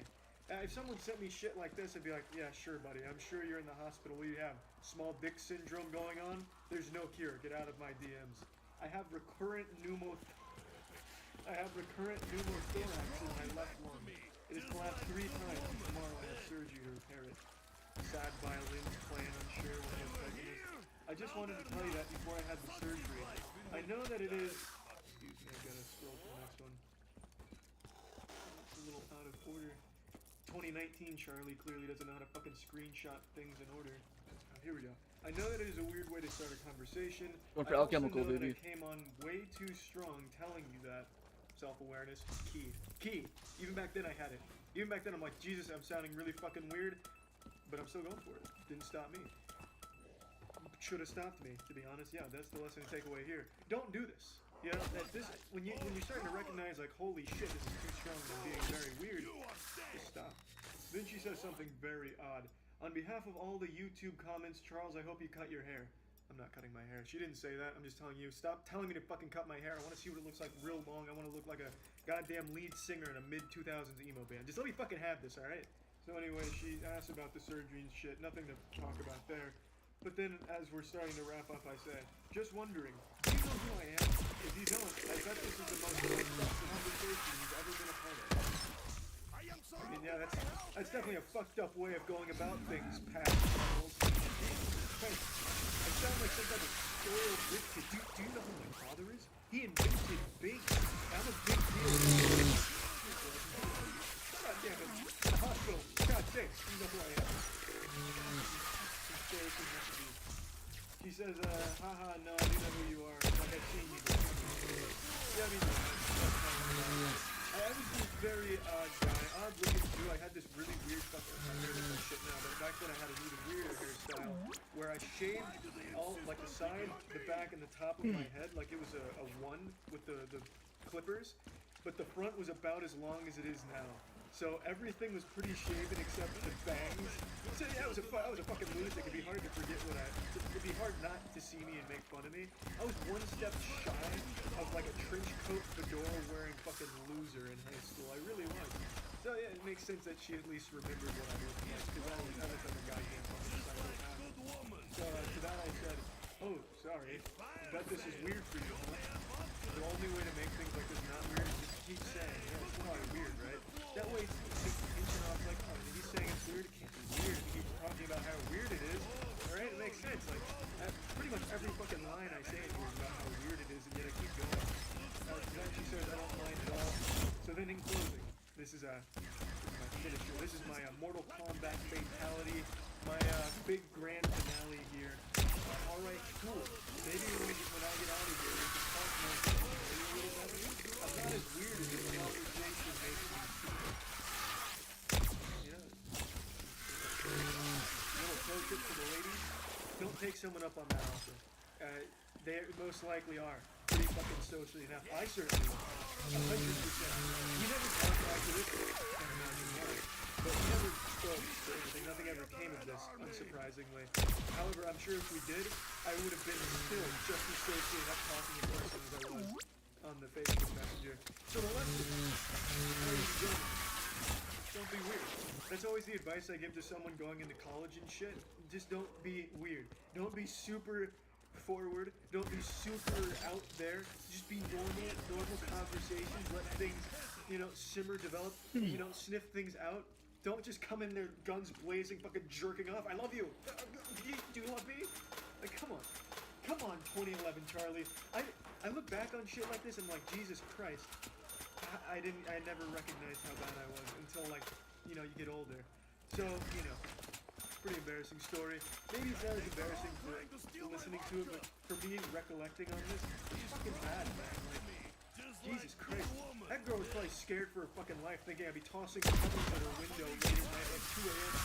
If someone sent me shit like this, I'd be like, yeah, sure, buddy. I'm sure you're in the hospital. What do you have? Small dick syndrome going on? There's no cure. Get out of my DMs. I have recurrent pneumothorax in my left lung. It has collapsed 3 times. Tomorrow I have surgery to repair it. Sad violins playing unsure when I'm typing this. I just wanted to tell you that before I had the surgery. I know that it is... Excuse me, I gotta scroll to the next one. It's a little out of order. 2019 Charlie clearly doesn't know how to fucking screenshot things in order. Oh, here we go. I know that it is a weird way to start a conversation. Going for I also alchemical, know that baby. I came on way too strong telling you that. Self-awareness, key. Even back then I had it. Even back then I'm like, Jesus, I'm sounding really fucking weird, but I'm still going for it. Didn't stop me. should have stopped me, to be honest. Yeah, that's the lesson to take away here. Don't do this. You know, that this when you're starting to recognize like, holy shit, this is too strong and being very weird, just stop. Then she says something very odd. On behalf of all the YouTube comments, Charles, I hope you cut your hair. I'm not cutting my hair. She didn't say that. I'm just telling you, stop telling me to fucking cut my hair. I want to see what it looks like real long. I want to look like a goddamn lead singer in a mid-2000s emo band. Just let me fucking have this, alright? So anyway, she asked about the surgery and shit. Nothing to talk about there. But then, as we're starting to wrap up, I say, just wondering, do you know who I am? If you don't, I bet this is the most fucked up conversation you've ever been a part of. I mean, yeah, that's definitely a fucked up way of going about things, Pat. I sound like some kind of spoiled rich kid. Do you know who my father is? He invented Bing. I'm a big deal. God damn it. The hospital. God damn. You know who I am. She says, haha, no, I do know who you are. Like, I've seen you before. Yeah, I mean, I was this very odd guy, odd looking too. I had this really weird fucking, I'm doing this shit now, but back then I had an even weirder hairstyle where I shaved all, like the side, the back, and the top of my head like it was a one with the clippers, but the front was about as long as it is now. So everything was pretty shaven except the bangs. So yeah, I was a fucking lunatic. It'd be hard to forget it'd be hard not to see me and make fun of me. I was one step shy of like a trench coat fedora wearing fucking loser in high school. I really was. So yeah, it makes sense that she at least remembered what I looked like, because I was like a goddamn fucking psychopath. So to that I said, oh, sorry, bet this is weird for you, huh? The only way to make things like this not weird is just keep saying, yeah, it's probably weird, right? That way it's pinching off like, oh, if he's saying it's weird, it can't be weird. If he keeps talking about how weird it is, alright, it makes sense. Like, pretty much every fucking line I say in here is about how weird it is, and yet I keep going. Then she says, I don't mind at all. So then in closing, this is my finisher. This is my Mortal Kombat fatality, my big grand finale here. Alright, cool. Maybe when I get out of here, we can talk more. I'm not as weird as this conversation makes me seem. Yeah. Little pro tip for the ladies. Don't take someone up on that offer. They most likely are. Pretty fucking socially enough. I certainly will. 100%. We never talked after this. Can't imagine why. But we never spoke or anything. Nothing ever came of this, unsurprisingly. However, I'm sure if we did, I would have been still just as socially enough talking in person as I was on the Facebook Messenger. So the lesson, ladies and gentlemen, don't be weird. That's always the advice I give to someone going into college and shit. Just don't be weird. Don't be super forward. Don't be super out there. Just be normal conversations. Let things, simmer, develop. Sniff things out. Don't just come in there guns blazing, fucking jerking off. I love you. Do you love me? Like, come on. Come on, 2011 Charlie. I look back on shit like this and I'm like, Jesus Christ. I never recognized how bad I was until, like, you get older. So, pretty embarrassing story. Maybe it's not as embarrassing for listening to it, but for me, recollecting on this, it's fucking bad, man. Like, Jesus Christ. That girl was probably scared for her fucking life, thinking I'd be tossing pebbles at her window late at night at 2 a.m.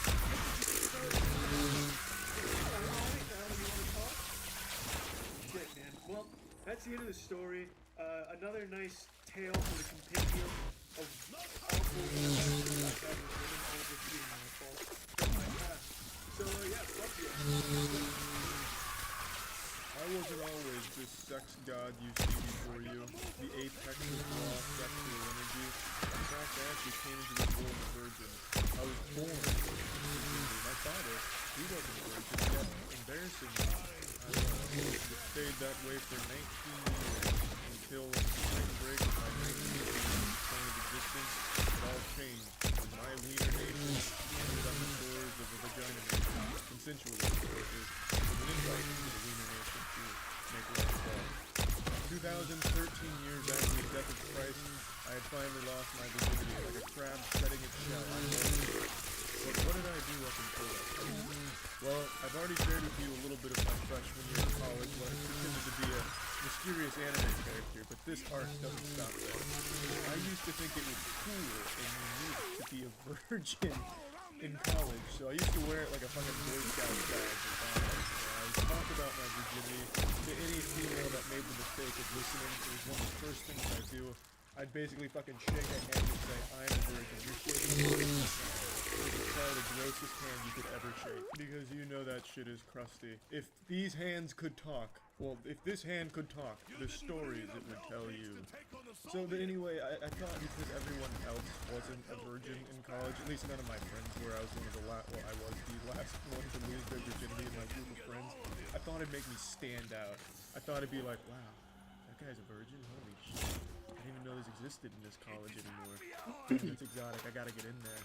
Shit, man. Well, that's the end of the story. Another nice tale from the compendium of awful So, yeah, fuck you. I wasn't always this sex god you see before you, the apex of raw sexual energy. In fact, I actually came into this world a virgin. I was born a virgin. My father, he wasn't a virgin, yet embarrassingly, I was. It stayed that way for 19 years, until when the spring break of my 19th point of existence, it all changed, when my wiener nation ended on the shores of a vagina nation, consensually, of course, with an invite to the wiener nation to make love love. 2013 years after the death of Christ, I had finally lost my virginity like a crab shedding its shell. But what did I do up until that point? Well, I've already shared with you a little bit of my freshman year of college when I pretended to be a mysterious anime character, but this arc doesn't stop there. I used to think it was cool and unique to be a virgin in college, so I used to wear it like a fucking Boy Scout badge. I was talk about my virginity to any female that made the mistake of listening, it was one of the first things I do. I'd basically fucking shake a hand and say, I'm a virgin. You're shaking the grossest hand. It's probably the grossest hand you could ever shake. Because you know that shit is crusty. If these hands could talk, well, if this hand could talk, the stories it would tell you. So but anyway, I thought because everyone else wasn't a virgin in college, at least none of my friends were, I was one of the I was the last one to lose their virginity in my group of friends, I thought it'd make me stand out. I thought it'd be like, wow, that guy's a virgin? Holy shit. I didn't even know this existed in this college anymore. Damn, that's exotic, I gotta get in there.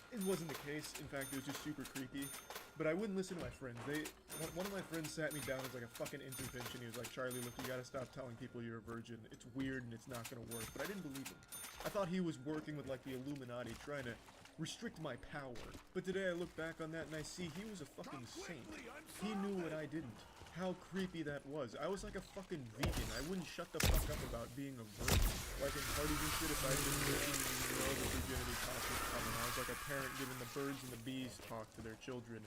It wasn't the case, in fact it was just super creepy. But I wouldn't listen to my friends. One of my friends sat me down as like a fucking intervention. He was like, Charlie, look, you gotta stop telling people you're a virgin. It's weird and it's not gonna work. But I didn't believe him. I thought he was working with like the Illuminati, trying to restrict my power. But today I look back on that and I see he was a fucking saint. He knew what I didn't. How creepy that was. I was like a fucking vegan. I wouldn't shut the fuck up about being a virgin. Like in parties and shit, if I didn't know the virginity talk was coming, I was like a parent giving the birds and the bees talk to their children.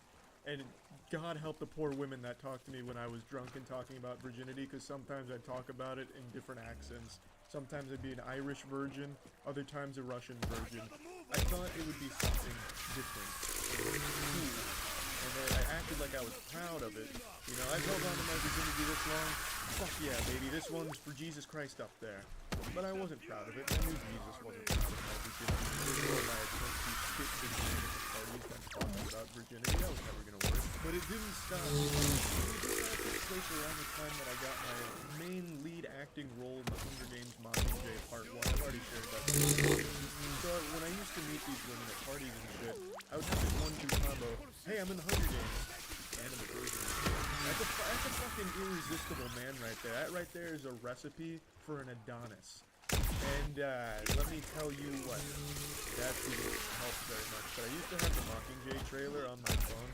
And God help the poor women that talked to me when I was drunk and talking about virginity, because sometimes I'd talk about it in different accents. Sometimes I'd be an Irish virgin, other times a Russian virgin. I thought it would be something different and cool. And then I acted like I was proud of it. You know, I've held on to my virginity this long. Fuck yeah, baby, this one's for Jesus Christ up there. But I wasn't proud of it, and I knew Jesus wasn't proud of my virginity. Or my attempt to spit virginity at parties and talking about virginity. That was never gonna work. But it didn't stop. It took place around the time that I got my main lead acting role in the Hunger Games Mockingjay Part 1. I've already shared that. So when I used to meet these women at parties and shit, I would have this 1-2 combo. Hey, I'm in the Hunger Games. And I'm a virgin. That's a fucking irresistible man right there. That right there is a recipe for an Adonis. And let me tell you what, that didn't help very much. But I used to have the Mockingjay trailer on my phone,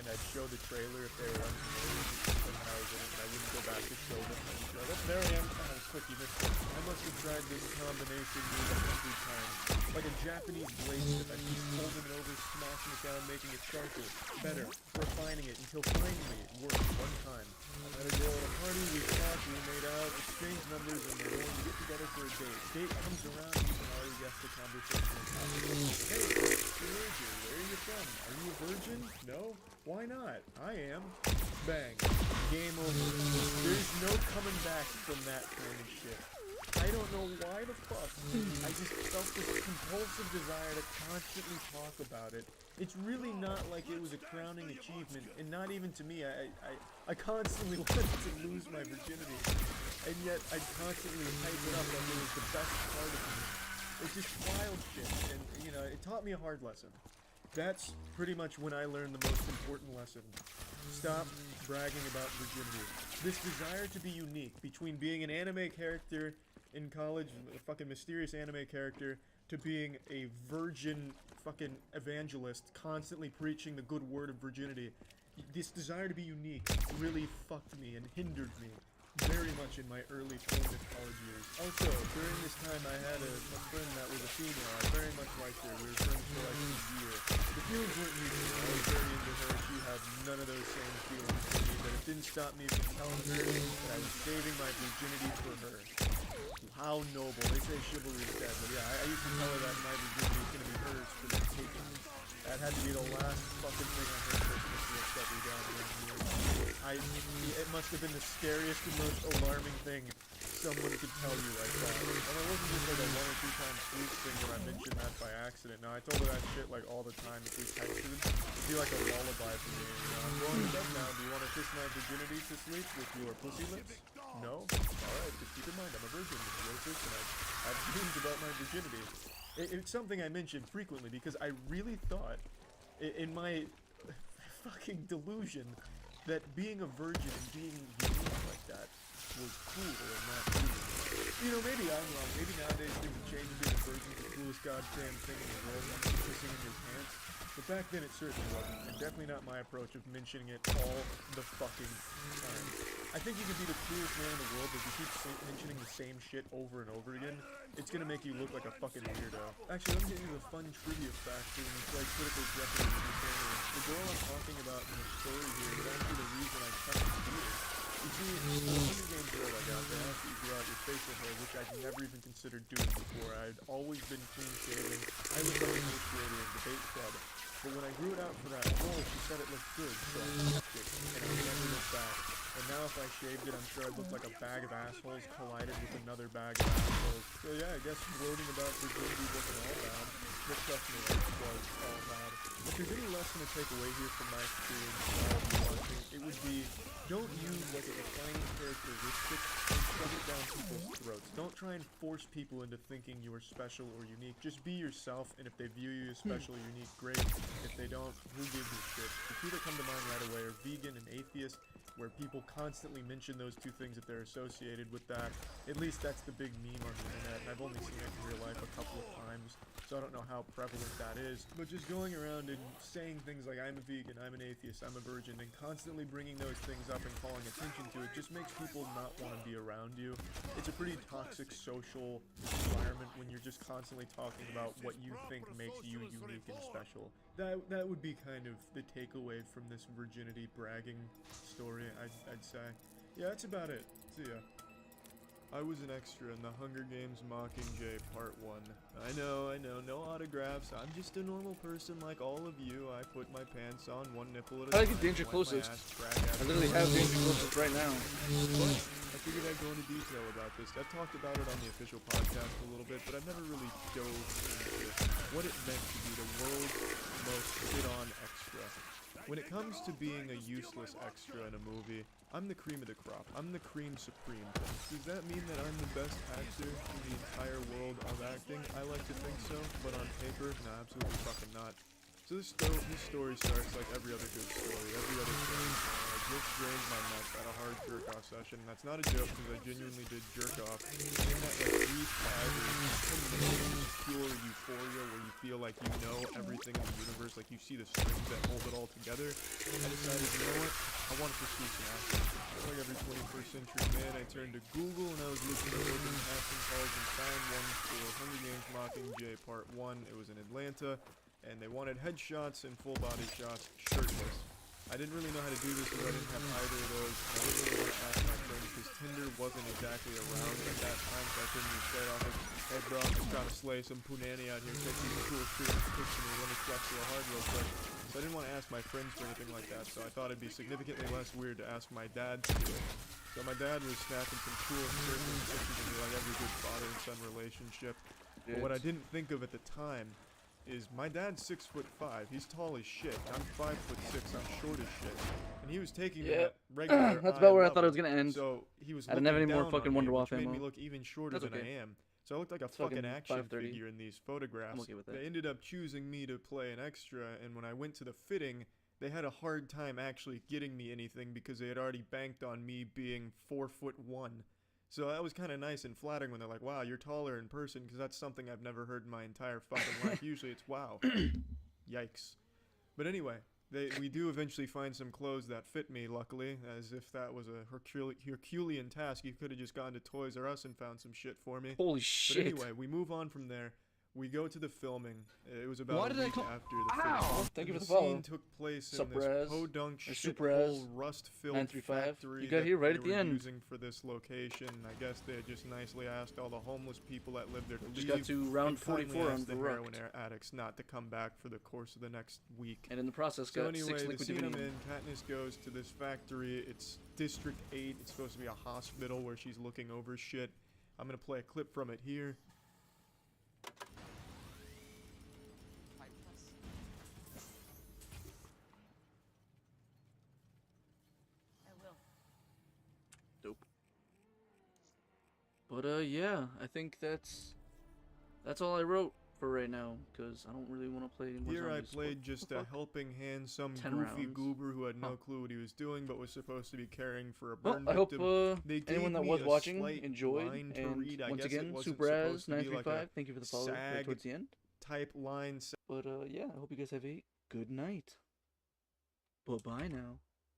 and I'd show the trailer if they were unfamiliar with when I was in it, and I wouldn't go back to show them. And show them. There I am. Oh, quick, you missed it. I must have tried this combination move 100 times. Like a Japanese blade stick. I'd keep folding it over, smashing it down, making it sharper, better, refining it, until finally it worked one time. I met a girl at a party, we talked, we made out, exchanged numbers, and we're going to get together for a date. Date comes around, you can already guess the conversation is happening. Hey, teenager, where are you from? Are you a virgin? No? Why not? I am. Bang. Game over. There's no coming back from that kind of shit. I don't know why the fuck. I just felt this compulsive desire to constantly talk about it. It's really not like it was a crowning achievement, and not even to me. I constantly wanted to lose my virginity, and yet I constantly hype it up like it was the best part of me. It's just wild shit, and you know, it taught me a hard lesson. That's pretty much when I learned the most important lesson. Stop bragging about virginity. This desire to be unique between being an anime character in college, a fucking mysterious anime character, to being a virgin fucking evangelist, constantly preaching the good word of virginity. This desire to be unique really fucked me and hindered me very much in my early formative college years. Also, during this time I had a friend that was a female. I very much liked her. We were friends for like a year. The feelings weren't mutual. I was very into her. She had none of those same feelings for me, but it didn't stop me from telling her that I was saving my virginity for her. How noble. They say chivalry is dead, but yeah, I used to tell her that my virginity is gonna be hers for the taking. That had to be the last fucking thing on her Christmas list that we got around here. It must have been the scariest and most alarming thing someone could tell you like that. And it wasn't just like a 1 or 2 time sleep thing where I mentioned that by accident. No, I told her that shit like all the time if we texted. It'd be like a lullaby for me. You know, I'm going to bed now. Do you want to kiss my virginity to sleep with your pussy lips? No? Alright, just keep in mind, I'm a virgin. If you go to sleep tonight, I have dreams about my virginity. It's something I mention frequently because I really thought, in my fucking delusion, that being a virgin and being unique like that was cool and not cool. You know, maybe I'm wrong. Maybe nowadays things have changed and being a virgin is the coolest goddamn thing in the world once you're kissing in your pants. But back then it certainly wasn't, and definitely not my approach of mentioning it all the fucking time. I I think you could be the coolest man in the world, but if you keep mentioning the same shit over and over again, it's gonna make you look like a fucking weirdo. Actually, let me get into the fun trivia fact when you play Critical Jeopardy with your family. The girl I'm talking about in the story here is actually the reason I cut the beard. You see, the Hunger Games girl I got, they asked you to grow out your facial hair, which I'd never even considered doing before. I'd always been clean shaven. I was an English grader in debate club. But when I grew it out for that role, she said it looked good, so I kept it, and I never looked back. And now if I shaved it, I'm sure I'd look like a bag of assholes collided with another bag of assholes. So yeah, I guess gloating about virginity wasn't all bad. But trust me, it was all bad. If there's any lesson to take away here from my experience while watching, it would be, don't use like a defining characteristic and shove it down people's throats. Don't try and force people into thinking you are special or unique. Just be yourself, and if they view you as special or unique, great. If they don't, who gives a shit? The two that come to mind right away are vegan and atheist, where people constantly mention those two things if they're associated with that. At least that's the big meme on the internet, and I've only seen it in real life a couple of times, so I don't know how prevalent that is. But just going around and saying things like, I'm a vegan, I'm an atheist, I'm a virgin, and constantly bringing those things up and calling attention to it just makes people not want to be around you. It's a pretty toxic social environment when you're just constantly talking about what you think makes you unique and special. That would be kind of the takeaway from this virginity bragging story, I'd say. Yeah, that's about it. See ya. I was an extra in the Hunger Games Mockingjay Part 1. I know, no autographs. I'm just a normal person like all of you. I put my pants on one nipple at a time. I like Danger Closest. I literally have Danger Closest right now. But I figured I'd go into detail about this. I've talked about it on the official podcast a little bit, but I've never really dove into what it meant to be the world's most shit-on extra. When it comes to being a useless extra in a movie, I'm the cream of the crop. I'm the cream supreme. Does that mean that I'm the best actor in the entire world of acting? I like to think so, but on paper, nah, absolutely fucking not. So this story starts like every other good story, every other story. I just drained my nuts at a hard jerk-off session. That's not a joke, because I genuinely did jerk off. In that like 3, 5, or 10 minutes of pure euphoria where you feel like you know everything in the universe, like you see the strings that hold it all together, I decided, you know what, I want to pursue some acting. Like every 21st century man, I turned to Google and I was looking at open casting calls and found one for Hunger Games Mockingjay Part 1. It was in Atlanta, and they wanted headshots and full body shots shirtless. I didn't really know how to do this because I didn't have either of those, and I didn't really want to ask my friends because Tinder wasn't exactly around at that time, so I couldn't just say, oh, hey bro, I'm just trying to slay some punani out here, take these cool students, pitch to me, let me flex real hard real quick. So I didn't want to ask my friends for anything like that, so I thought it'd be significantly less weird to ask my dad to do it. So my dad was snapping some cool surfing pictures of me like every good father and son relationship. But what I didn't think of at the time is my dad's 6'5". He's tall as shit. I'm 5'6". I'm short as shit. And he was taking me at regular that's eye about where I level. thought it was gonna end. So he was I didn't have looking any more down fucking on Wonder me, Waff which made me ammo. look even shorter That's than okay. I am. So I looked like a It's fucking fucking action 5:30. figure in these photographs. I'm okay with that. They ended up choosing me to play an extra, and when I went to the fitting, they had a hard time actually getting me anything because they had already banked on me being 4'1". So that was kind of nice and flattering when they're like, wow, you're taller in person, because that's something I've never heard in my entire fucking life. Usually it's wow. Yikes. But anyway, we do eventually find some clothes that fit me, luckily, as if that was a Herculean task. You could have just gone to Toys R Us and found some shit for me. Holy shit. But anyway, we move on from there. We go to the filming. It was about Why a did I week call- after the Ow! film. Thank you for the scene follow. took place in Suprez, this podunk or shithole Suprez, rust-filled 935. factory You got that here right they at the were end. using for this location. I guess they had just nicely asked all the homeless people that lived there to Just leave. got to round and kindly 44 on asked the heroin Verrucht. addicts not to come back for the course of the next week. And in the process, So got anyway, 6 the liquid scene I'm divinity. in, Katniss goes to this factory. It's District 8. It's supposed to be a hospital where she's looking over shit. I'm gonna play a clip from it here. Dope. But yeah, I think that's all I wrote for right now, because I don't really want to play anymore. Here I zombies. played What just the a fuck? helping hand, some 10 goofy rounds. goober who had no Huh. clue what he was doing, but was supposed to be caring for a Well, burn I hope victim. They gave anyone that me was a watching slight enjoyed. line to And read. I once guess it again, wasn't Superaz supposed to be like a 935. Thank you for the follow right sag towards the end. type line. But yeah, I hope you guys have a good night. Bye bye now.